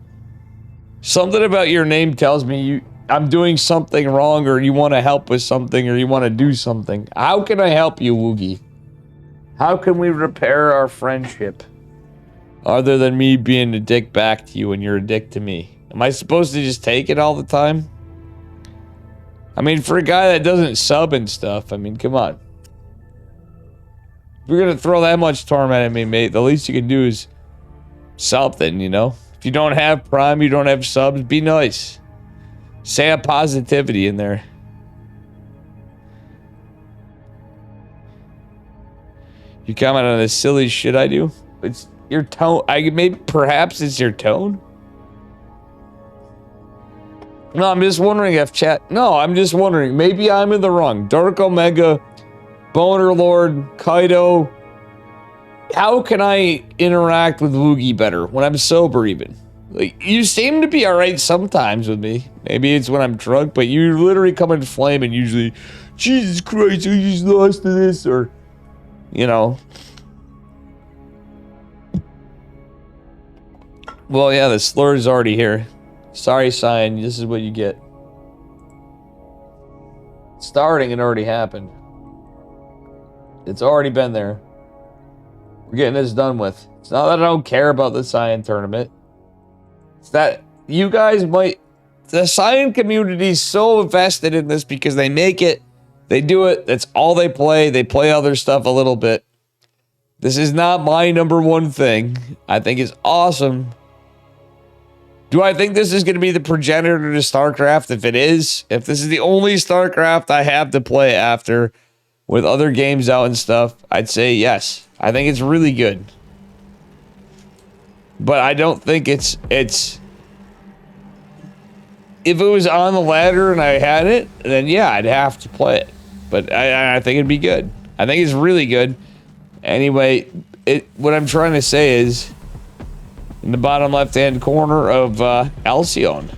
Something about your name tells me I'm doing something wrong, or you want to help with something, or you want to do something. How can I help you, Woogie? How can we repair our friendship? Other than me being a dick back to you and you're a dick to me. Am I supposed to just take it all the time? I mean, for a guy that doesn't sub and stuff, I mean, come on. If you're gonna throw that much torment at me, mate, the least you can do is something, you know? If you don't have Prime, you don't have subs, be nice. Say a positivity in there. You comment on the silly shit I do? It's your tone. Perhaps it's your tone? No, I'm just wondering if chat... No, I'm just wondering. Maybe I'm in the wrong. Dark Omega, Boner Lord, Kaido. How can I interact with Woogie better when I'm sober even? Like, you seem to be alright sometimes with me. Maybe it's when I'm drunk, but you literally come in flame and usually, Jesus Christ, I just lost to this, or, you know. Well, yeah, the slur is already here. Sorry, Cyan, this is what you get. starting, it already happened. It's already been there. We're getting this done with. It's not that I don't care about the Cyan tournament. It's that you guys might... The Cyan community is so invested in this because they make it, they do it, that's all they play. They play other stuff a little bit. This is not my number one thing. I think it's awesome. Do I think this is going to be the progenitor to StarCraft? If it is, if this is the only StarCraft I have to play after with other games out and stuff, I'd say yes. I think it's really good. But I don't think it's if it was on the ladder and I had it, then yeah, I'd have to play it. But I think it'd be good. I think it's really good. Anyway, what I'm trying to say is, in the bottom left-hand corner of Alcyon,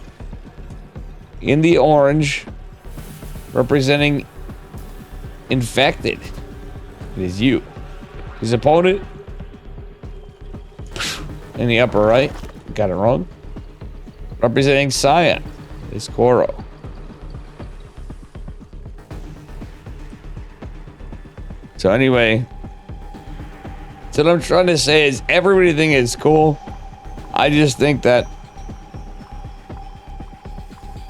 in the orange, representing infected, it is you. His opponent, in the upper right, got it wrong, representing Cyan, is Koro. So anyway, so what I'm trying to say is everybody thinks it's cool. I just think that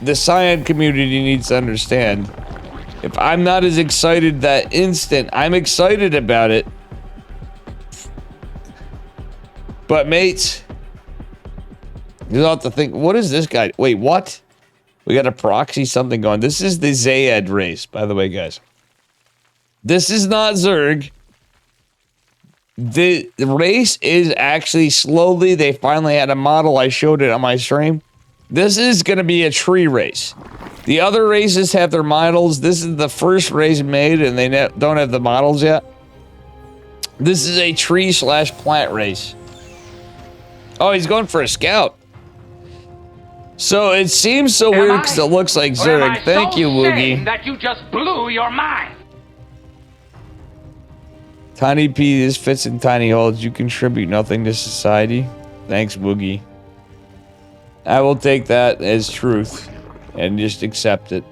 the Cyan community needs to understand, if I'm not as excited that instant, I'm excited about it. But mates, you have to think, what is this guy? Wait, what? We got a proxy something going. This is the Zayed race, by the way, guys. This is not Zerg. The race is actually slowly, they finally had a model. I showed it on my stream. This is going to be a tree race. The other races have their models. This is the first race made and they don't have the models yet. This is a tree/plant race. Oh, he's going for a scout. So it seems so weird because it looks like Zerg. Thank you, Woogie. That you just blew your mind. Tiny P, this fits in tiny holes. You contribute nothing to society. Thanks, Woogie. I will take that as truth and just accept it.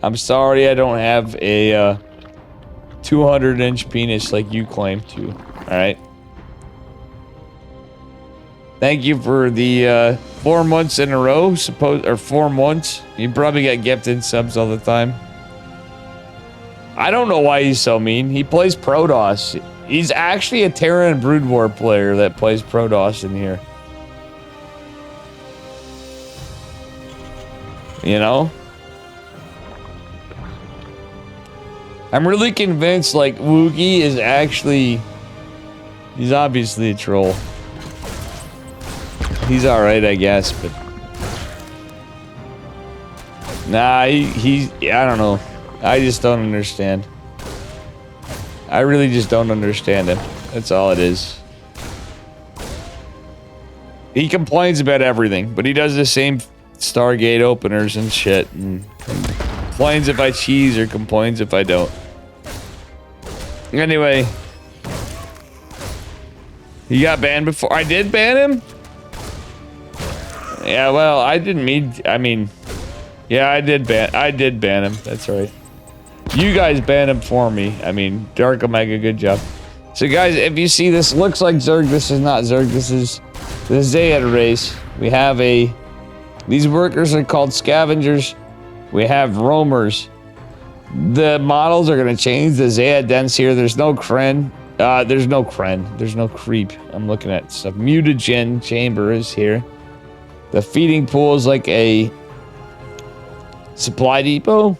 I'm sorry I don't have a 200-inch penis like you claim to. Alright? Thank you for the 4 months in a row, or 4 months. You probably get gifted subs all the time. I don't know why he's so mean. He plays Protoss. He's actually a Terran Brood War player that plays Protoss in here. You know? I'm really convinced, like, Woogie is actually... He's obviously a troll. He's alright, I guess, but... Nah, he's... I don't know. I just don't understand. I really just don't understand him. That's all it is. He complains about everything, but he does the same Stargate openers and shit, and complains if I cheese or complains if I don't. Anyway. He got banned before. I did ban him? Yeah, well, I didn't mean... I mean... Yeah, I did ban him. That's right. You guys banned him for me. I mean, Dark Omega, good job. So guys, if you see this looks like Zerg, this is not Zerg. This is the Zayed race. We have these workers are called scavengers. We have roamers. The models are going to change. The Zayed dens here. There's no Kren. There's no Kren. There's no creep. I'm looking at stuff. Mutagen chamber is here. The feeding pool is like a supply depot.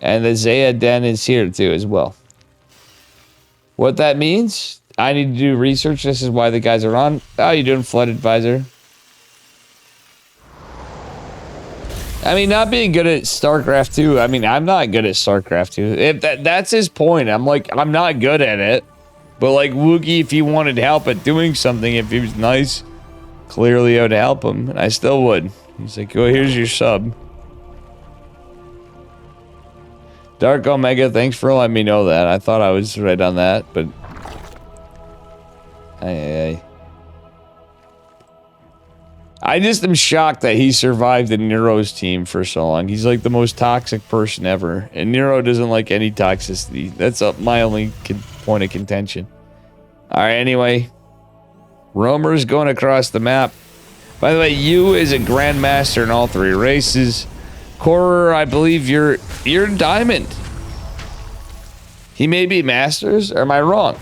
And the Zayed den is here too as well. What that means, I need to do research. This is why the guys are on. How you doing, Flood Advisor? I mean, not being good at StarCraft 2. I mean, I'm not good at StarCraft 2. If that's his point. I'm not good at it. But like Woogie, if he wanted help at doing something, if he was nice, clearly I would help him. And I still would. He's like, oh, here's your sub. Dark Omega, thanks for letting me know that. I thought I was right on that, but... I just am shocked that he survived in Nero's team for so long. He's like the most toxic person ever. And Nero doesn't like any toxicity. That's my only point of contention. Alright, anyway. Romer's going across the map. By the way, you is a grandmaster in all 3 races. Corer, I believe you're diamond. He may be masters, or am I wrong?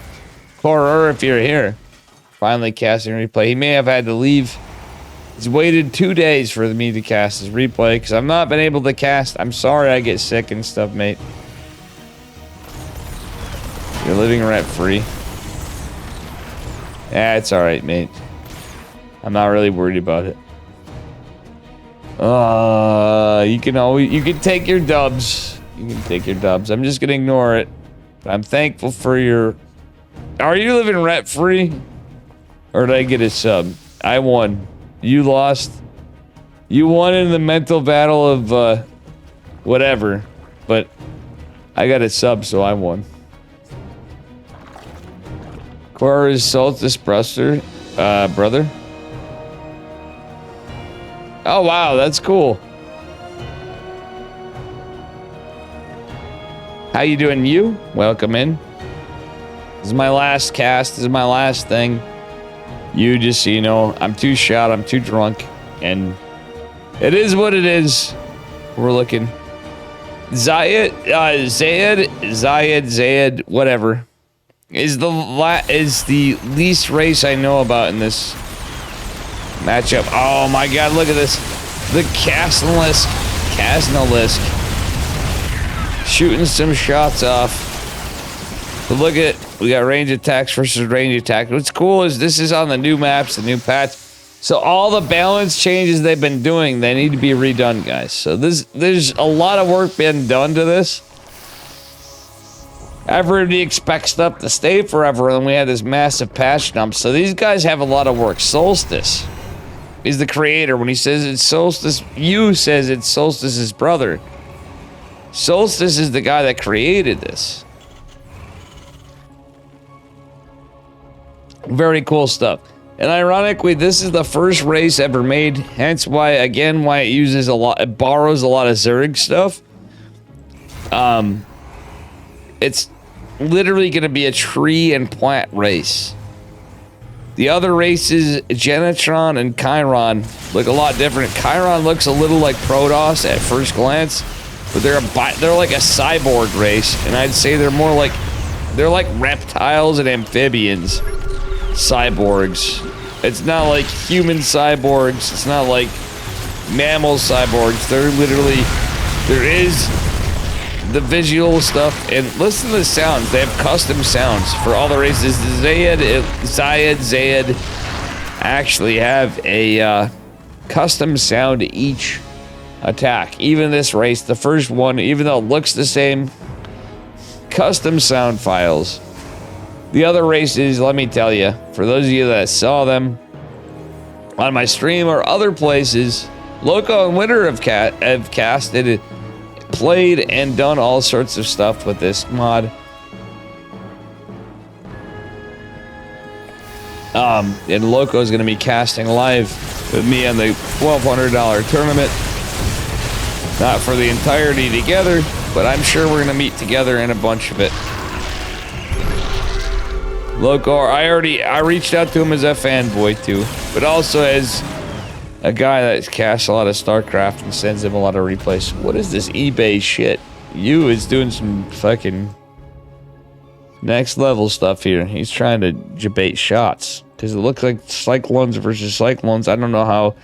Corer, if you're here. Finally casting replay. He may have had to leave. He's waited 2 days for me to cast his replay because I've not been able to cast. I'm sorry I get sick and stuff, mate. You're living rent free. Yeah, it's alright, mate. I'm not really worried about it. You can take your dubs. You can take your dubs. I'm just gonna ignore it. But I'm thankful for your... Are you living rent free? Or did I get a sub? I won. You lost. You won in the mental battle of whatever. But I got a sub, so I won. Cora's Solstice brother. Oh wow, that's cool. How you doing, you? Welcome in. This is my last cast. This is my last thing. You, just so you know, I'm too shot. I'm too drunk. And it is what it is. We're looking. Zayed, whatever. Is the least race I know about in this matchup. Oh my god, look at this. The Casnalisk. Shooting some shots off. But look at, we got range attacks versus range attack. What's cool is this is on the new maps, the new patch. So all the balance changes they've been doing, they need to be redone, guys. So there's a lot of work being done to this. Everybody expects stuff to stay forever, and we had this massive patch dump. So these guys have a lot of work. Solstice is the creator. When he says it's Solstice, you says it's Solstice's brother. Solstice is the guy that created this. Very cool stuff. And ironically, this is the first race ever made. Hence why, again, why it uses a lot, it borrows a lot of Zerg stuff. It's literally going to be a tree and plant race. The other races, Genetron and Chiron, look a lot different. Chiron looks a little like Protoss at first glance, but they're like a cyborg race, and I'd say they're like reptiles and amphibians, cyborgs. It's not like human cyborgs. It's not like mammal cyborgs. They're literally, there is the visual stuff, and listen to the sounds. They have custom sounds for all the races. Zayed actually have a custom sound to each attack. Even this race, the first one, even though it looks the same, custom sound files. The other races, let me tell you, for those of you that saw them on my stream or other places, Loco and Winter have casted it, played and done all sorts of stuff with this mod. And Loco is going to be casting live with me on the $1,200 tournament. Not for the entirety together, but I'm sure we're going to meet together in a bunch of it. Loco, I reached out to him as a fanboy too, but also as a guy that casts a lot of StarCraft and sends him a lot of replays. What is this eBay shit? You is doing some fucking next level stuff here. He's trying to debate shots because it looks like Cyclones versus Cyclones. I don't know how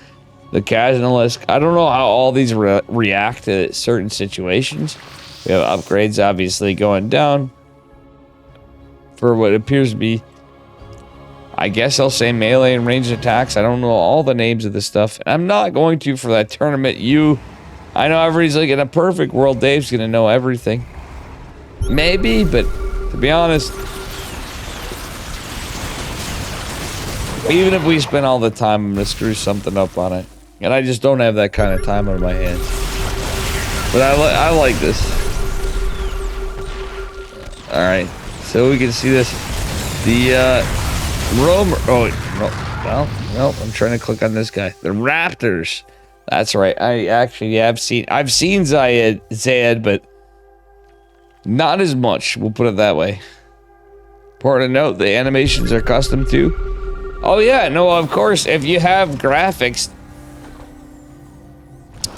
the Casnalisk, I don't know how all these react to certain situations. We have upgrades obviously going down for what appears to be, I guess I'll say, melee and ranged attacks. I don't know all the names of this stuff. And I'm not going to for that tournament. I know everybody's like, in a perfect world, Dave's going to know everything. Maybe, but to be honest, even if we spend all the time, I'm going to screw something up on it. And I just don't have that kind of time on my hands. But I like this. Alright, so we can see this. The Romer, oh, no. Well, nope, I'm trying to click on this guy. The Raptors. That's right. I actually have seen, I've seen Zayed, but not as much. We'll put it that way. Important to note, the animations are custom too. Oh yeah, no, of course, if you have graphics,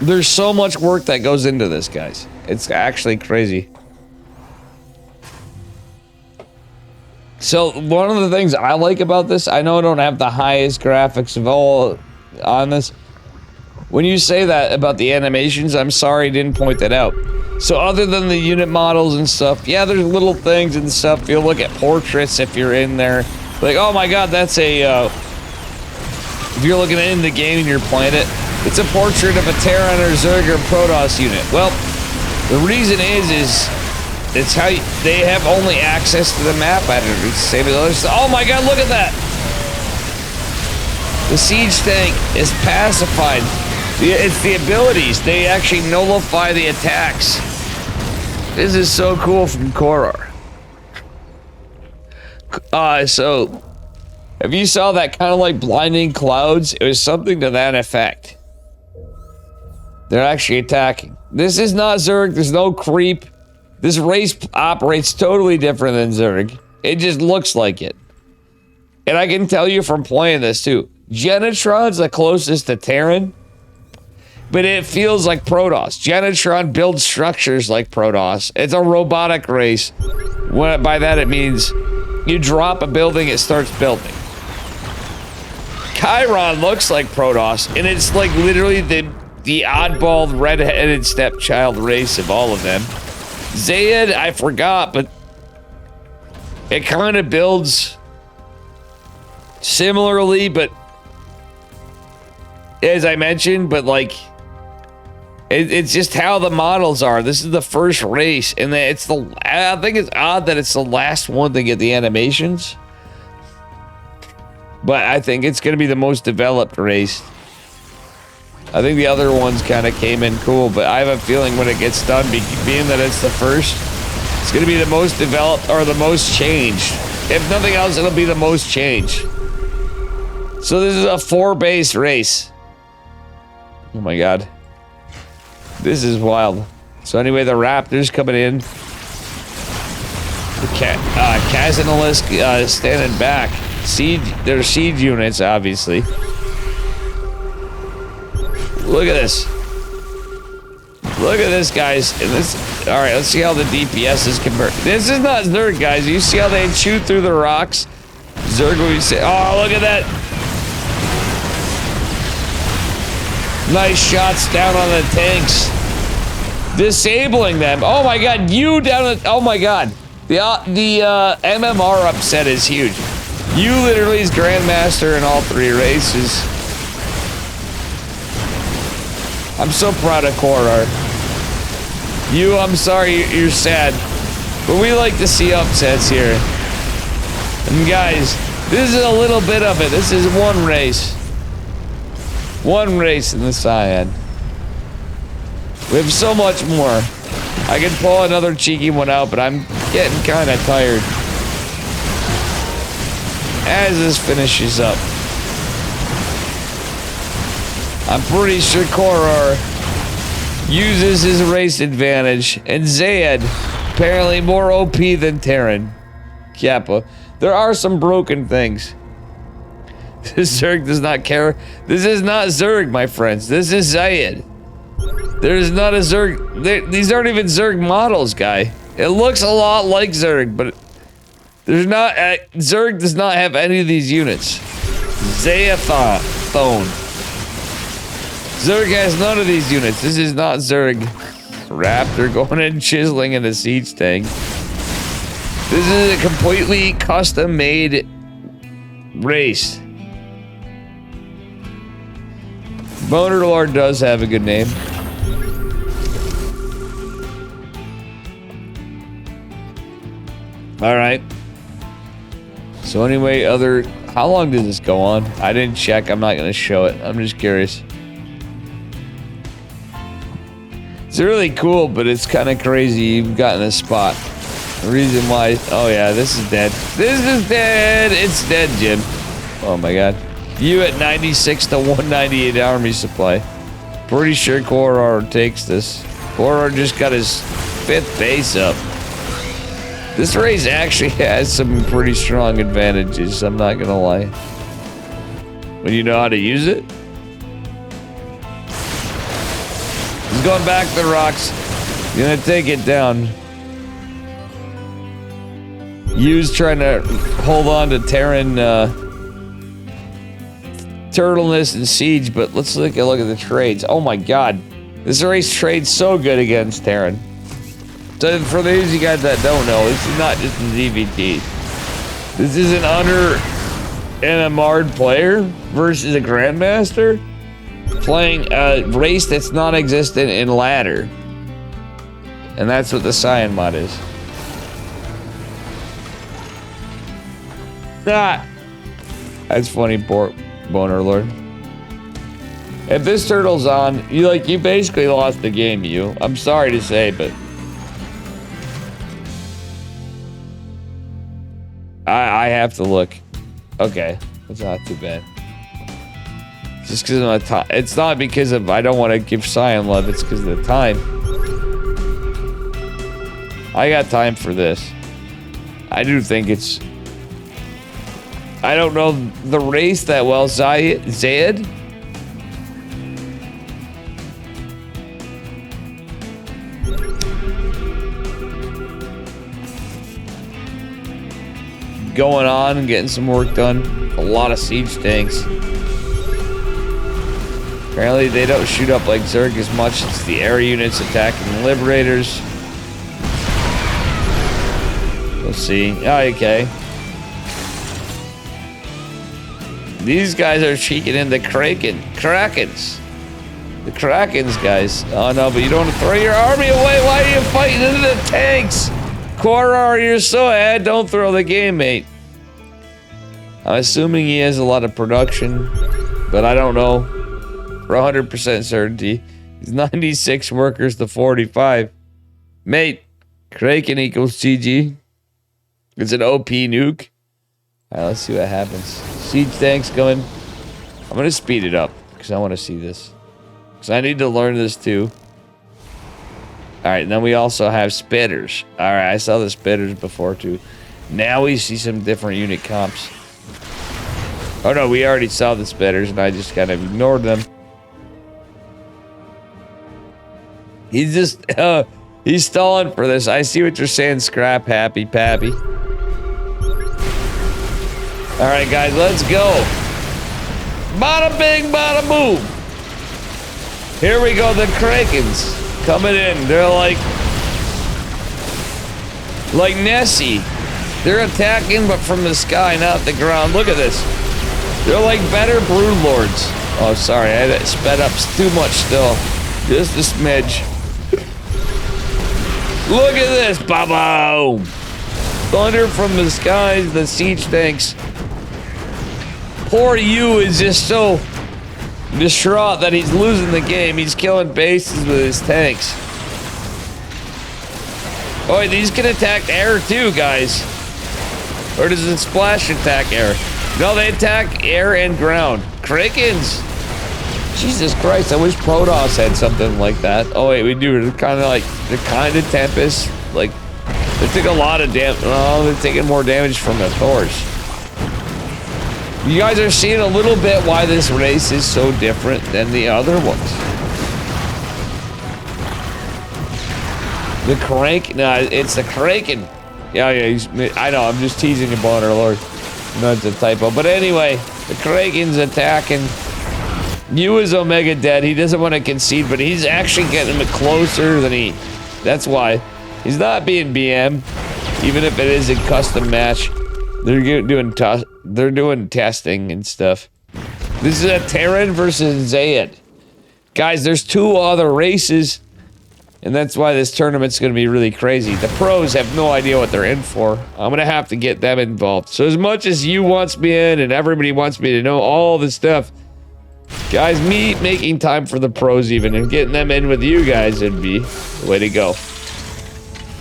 there's so much work that goes into this, guys. It's actually crazy. So one of the things I like about this, I know I don't have the highest graphics of all on this. When you say that about the animations, I'm sorry I didn't point that out. So other than the unit models and stuff, yeah, there's little things and stuff. You'll look at portraits if you're in there. Like, oh my god, that's a, if you're looking in the game and you're playing it, it's a portrait of a Terran or Zerg or Protoss unit. Well, the reason is it's how they have only access to the map editor. It's the same as others. Oh my god, look at that! The siege tank is pacified. It's the abilities. They actually nullify the attacks. This is so cool from Koror. So, if you saw that kind of like blinding clouds, it was something to that effect. They're actually attacking. This is not Zerg. There's no creep. This race operates totally different than Zerg. It just looks like it. And I can tell you from playing this too. Genitron's the closest to Terran, but it feels like Protoss. Genitron builds structures like Protoss. It's a robotic race. By that it means you drop a building, it starts building. Chiron looks like Protoss, and it's like literally the oddball red-headed stepchild race of all of them. Zayed, I forgot, but it kind of builds similarly, but as I mentioned, but like it's just how the models are. This is the first race, and it's I think it's odd that it's the last one to get the animations, but I think it's going to be the most developed race. I think the other ones kind of came in cool, but I have a feeling when it gets done, being that it's the first, it's going to be the most developed or the most changed. If nothing else, it'll be the most changed. So this is a 4-base race. Oh my god. This is wild. So anyway, the Raptors coming in. The Kazanalisk standing back. They're siege units, obviously. Look at this. Look at this, guys. And this. All right, let's see how the DPS is convert. This is not Zerg, guys. You see how they shoot through the rocks? Zerg will be say, oh, look at that. Nice shots down on the tanks. Disabling them. Oh my god, you down at, oh my god. The MMR upset is huge. You literally is Grandmaster in all 3 races. I'm so proud of Koror. You, I'm sorry you're sad. But we like to see upsets here. And guys, this is a little bit of it. This is one race. One race in the Cyan. We have so much more. I could pull another cheeky one out, but I'm getting kind of tired. As this finishes up. I'm pretty sure Koror uses his race advantage, and Zayed, apparently more OP than Terran. Kappa. There are some broken things. This Zerg does not care. This is not Zerg, my friends. This is Zayed. There's not a Zerg. These aren't even Zerg models, guy. It looks a lot like Zerg, but there's not. Zerg does not have any of these units. Zayathon. Zerg has none of these units. This is not Zerg. Raptor going and chiseling in a siege tank. This is a completely custom-made race. Boner Lord does have a good name. Alright. So anyway, how long does this go on? I didn't check. I'm not going to show it. I'm just curious. It's really cool, but it's kind of crazy you've gotten a spot. The reason why... Oh yeah, this is dead. This is dead! It's dead, Jim. Oh my god. You at 96 to 198 army supply. Pretty sure Korar takes this. Korar just got his 5th base up. This race actually has some pretty strong advantages, I'm not gonna lie. When you know how to use it. He's going back to the rocks. He's gonna take it down. Yu's trying to hold on to Terran Turtleness and Siege, but let's look at the trades. Oh my god. This race trades so good against Terran. So for those of you guys that don't know, this is not just a ZVT. This is an under NMR player versus a Grandmaster playing a race that's non-existent in ladder. And that's what the Cyan mod is. Ah! That's funny, Boner Lord. If this turtle's on, you basically lost the game, you. I'm sorry to say, but I have to look. Okay, it's not too bad. Just because of my time. It's not because of I don't want to give Cyan love. It's because of the time. I got time for this. I do think it's. I don't know the race that well, Zayed. Going on and getting some work done. A lot of siege tanks. Apparently they don't shoot up like Zerg as much. It's the air units attacking the Liberators. We'll see. Oh, okay. These guys are cheeking in the Krakens. The Krakens, guys. Oh no, but you don't want to throw your army away. Why are you fighting into the tanks? Korar, you're so ahead. Don't throw the game, mate. I'm assuming he has a lot of production, but I don't know for 100% certainty. He's 96 workers to 45. Mate, Kraken equals GG. It's an OP nuke. All right, let's see what happens. Siege tanks going. I'm going to speed it up because I want to see this. Because I need to learn this too. Alright, and then we also have spitters. Alright, I saw the spitters before too. Now we see some different unit comps. Oh no, we already saw the spitters and I just kind of ignored them. He's just, he's stalling for this. I see what you're saying, Scrap Happy Pappy. Alright guys, let's go. Bada bing, bada boom. Here we go, the Krakens. Coming in, they're like Nessie. They're attacking, but from the sky, not the ground. Look at this. They're like better brood lords. Oh, sorry, I had it sped up too much still. Just a smidge. Look at this, boom! Thunder from the skies, the siege tanks. Poor Yu is just so distraught that he's losing the game. He's killing bases with his tanks. Oh, these can attack air too, guys. Or does it splash attack air? No, they attack air and ground. Krakens. Jesus Christ, I wish Protoss had something like that. Oh wait, we do. They're kind of Tempest. Like, they took a lot of damage. Oh, they're taking more damage from the Thors. You guys are seeing a little bit why this race is so different than the other ones. The Crank, no, it's the Kraken. Yeah, I know, I'm just teasing you, Boner Lord. No, it's a typo. But anyway, the Kraken's attacking. Yu is Omega dead. He doesn't want to concede, but he's actually getting him closer than he. That's why. He's not being BM, even if it is a custom match. They're doing testing and stuff. This is a Terran versus Zayed. Guys, there's 2 other races, and that's why this tournament's going to be really crazy. The pros have no idea what they're in for. I'm going to have to get them involved. So as much as you wants me in and everybody wants me to know all this stuff, guys, me making time for the pros even and getting them in with you guys would be the way to go.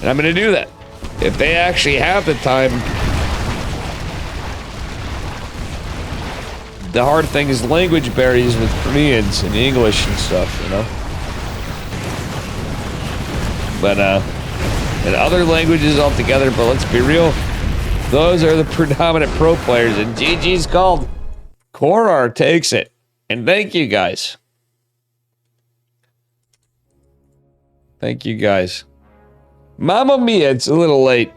And I'm going to do that. If they actually have the time. The hard thing is language barriers with Koreans and English and stuff, you know. But and other languages altogether. But let's be real, those are the predominant pro players, and GG's called. Korar takes it, and thank you guys. Thank you guys. Mamma mia, it's a little late.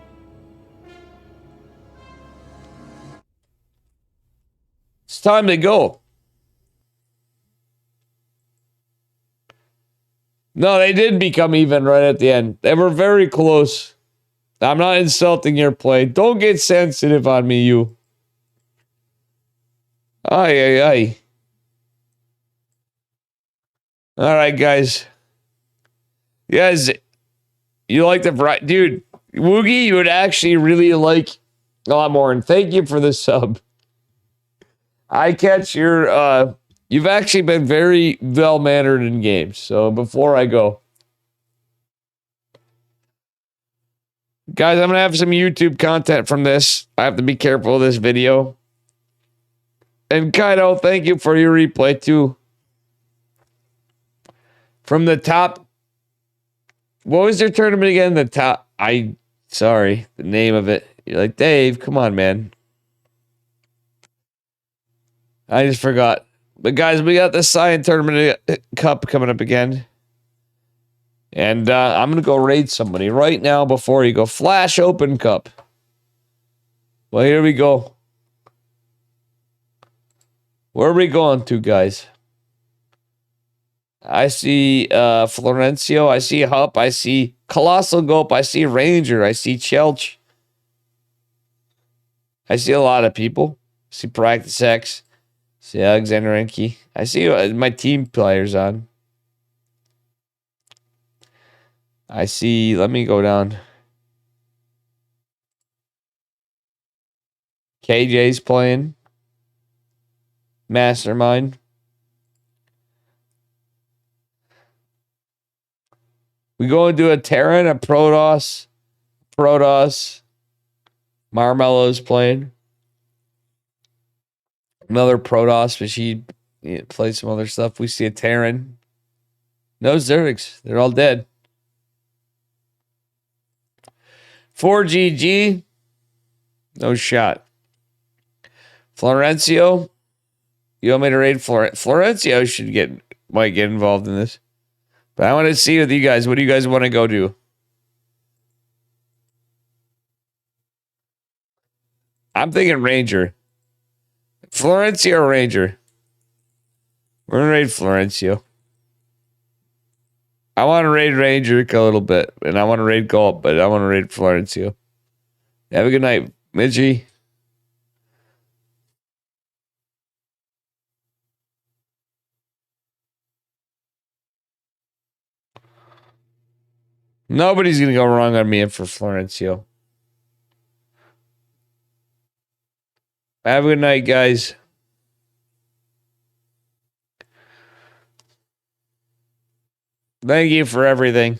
It's time to go. No, they did become even right at the end. They were very close. I'm not insulting your play. Don't get sensitive on me, you. Ay, ay, ay. All right, guys. Yes, you like the variety. Dude, Woogie, you would actually really like a lot more. And thank you for the sub. I catch your, you've actually been very well-mannered in games. So before I go, guys, I'm going to have some YouTube content from this. I have to be careful of this video. And Kaido, thank you for your replay too. From the top, what was your tournament again? The top, sorry, the name of it. You're like, Dave, come on, man. I just forgot. But guys, we got the Science Tournament Cup coming up again. And I'm going to go raid somebody right now before you go. Flash Open Cup. Well, here we go. Where are we going to, guys? I see Florencio. I see Hup. I see Colossal Gulp. I see Ranger. I see Chelch. I see a lot of people. I see Practice X. I see Alexander Enke. I see my team players on. I see, let me go down. KJ's playing. Mastermind. We go and do a Terran, a Protoss. Marmelo's playing. Another Protoss, but she plays some other stuff. We see a Terran. No Zergs. They're all dead. 4GG. No shot. Florencio. You want me to raid Florencio might get involved in this. But I want to see with you guys. What do you guys want to go do? I'm thinking Ranger. Florencio or Ranger? We're going to raid Florencio. I want to raid Ranger a little bit. And I want to raid Gulp, but I want to raid Florencio. Have a good night, Midgie. Nobody's going to go wrong on me and for Florencio. Have a good night, guys. Thank you for everything.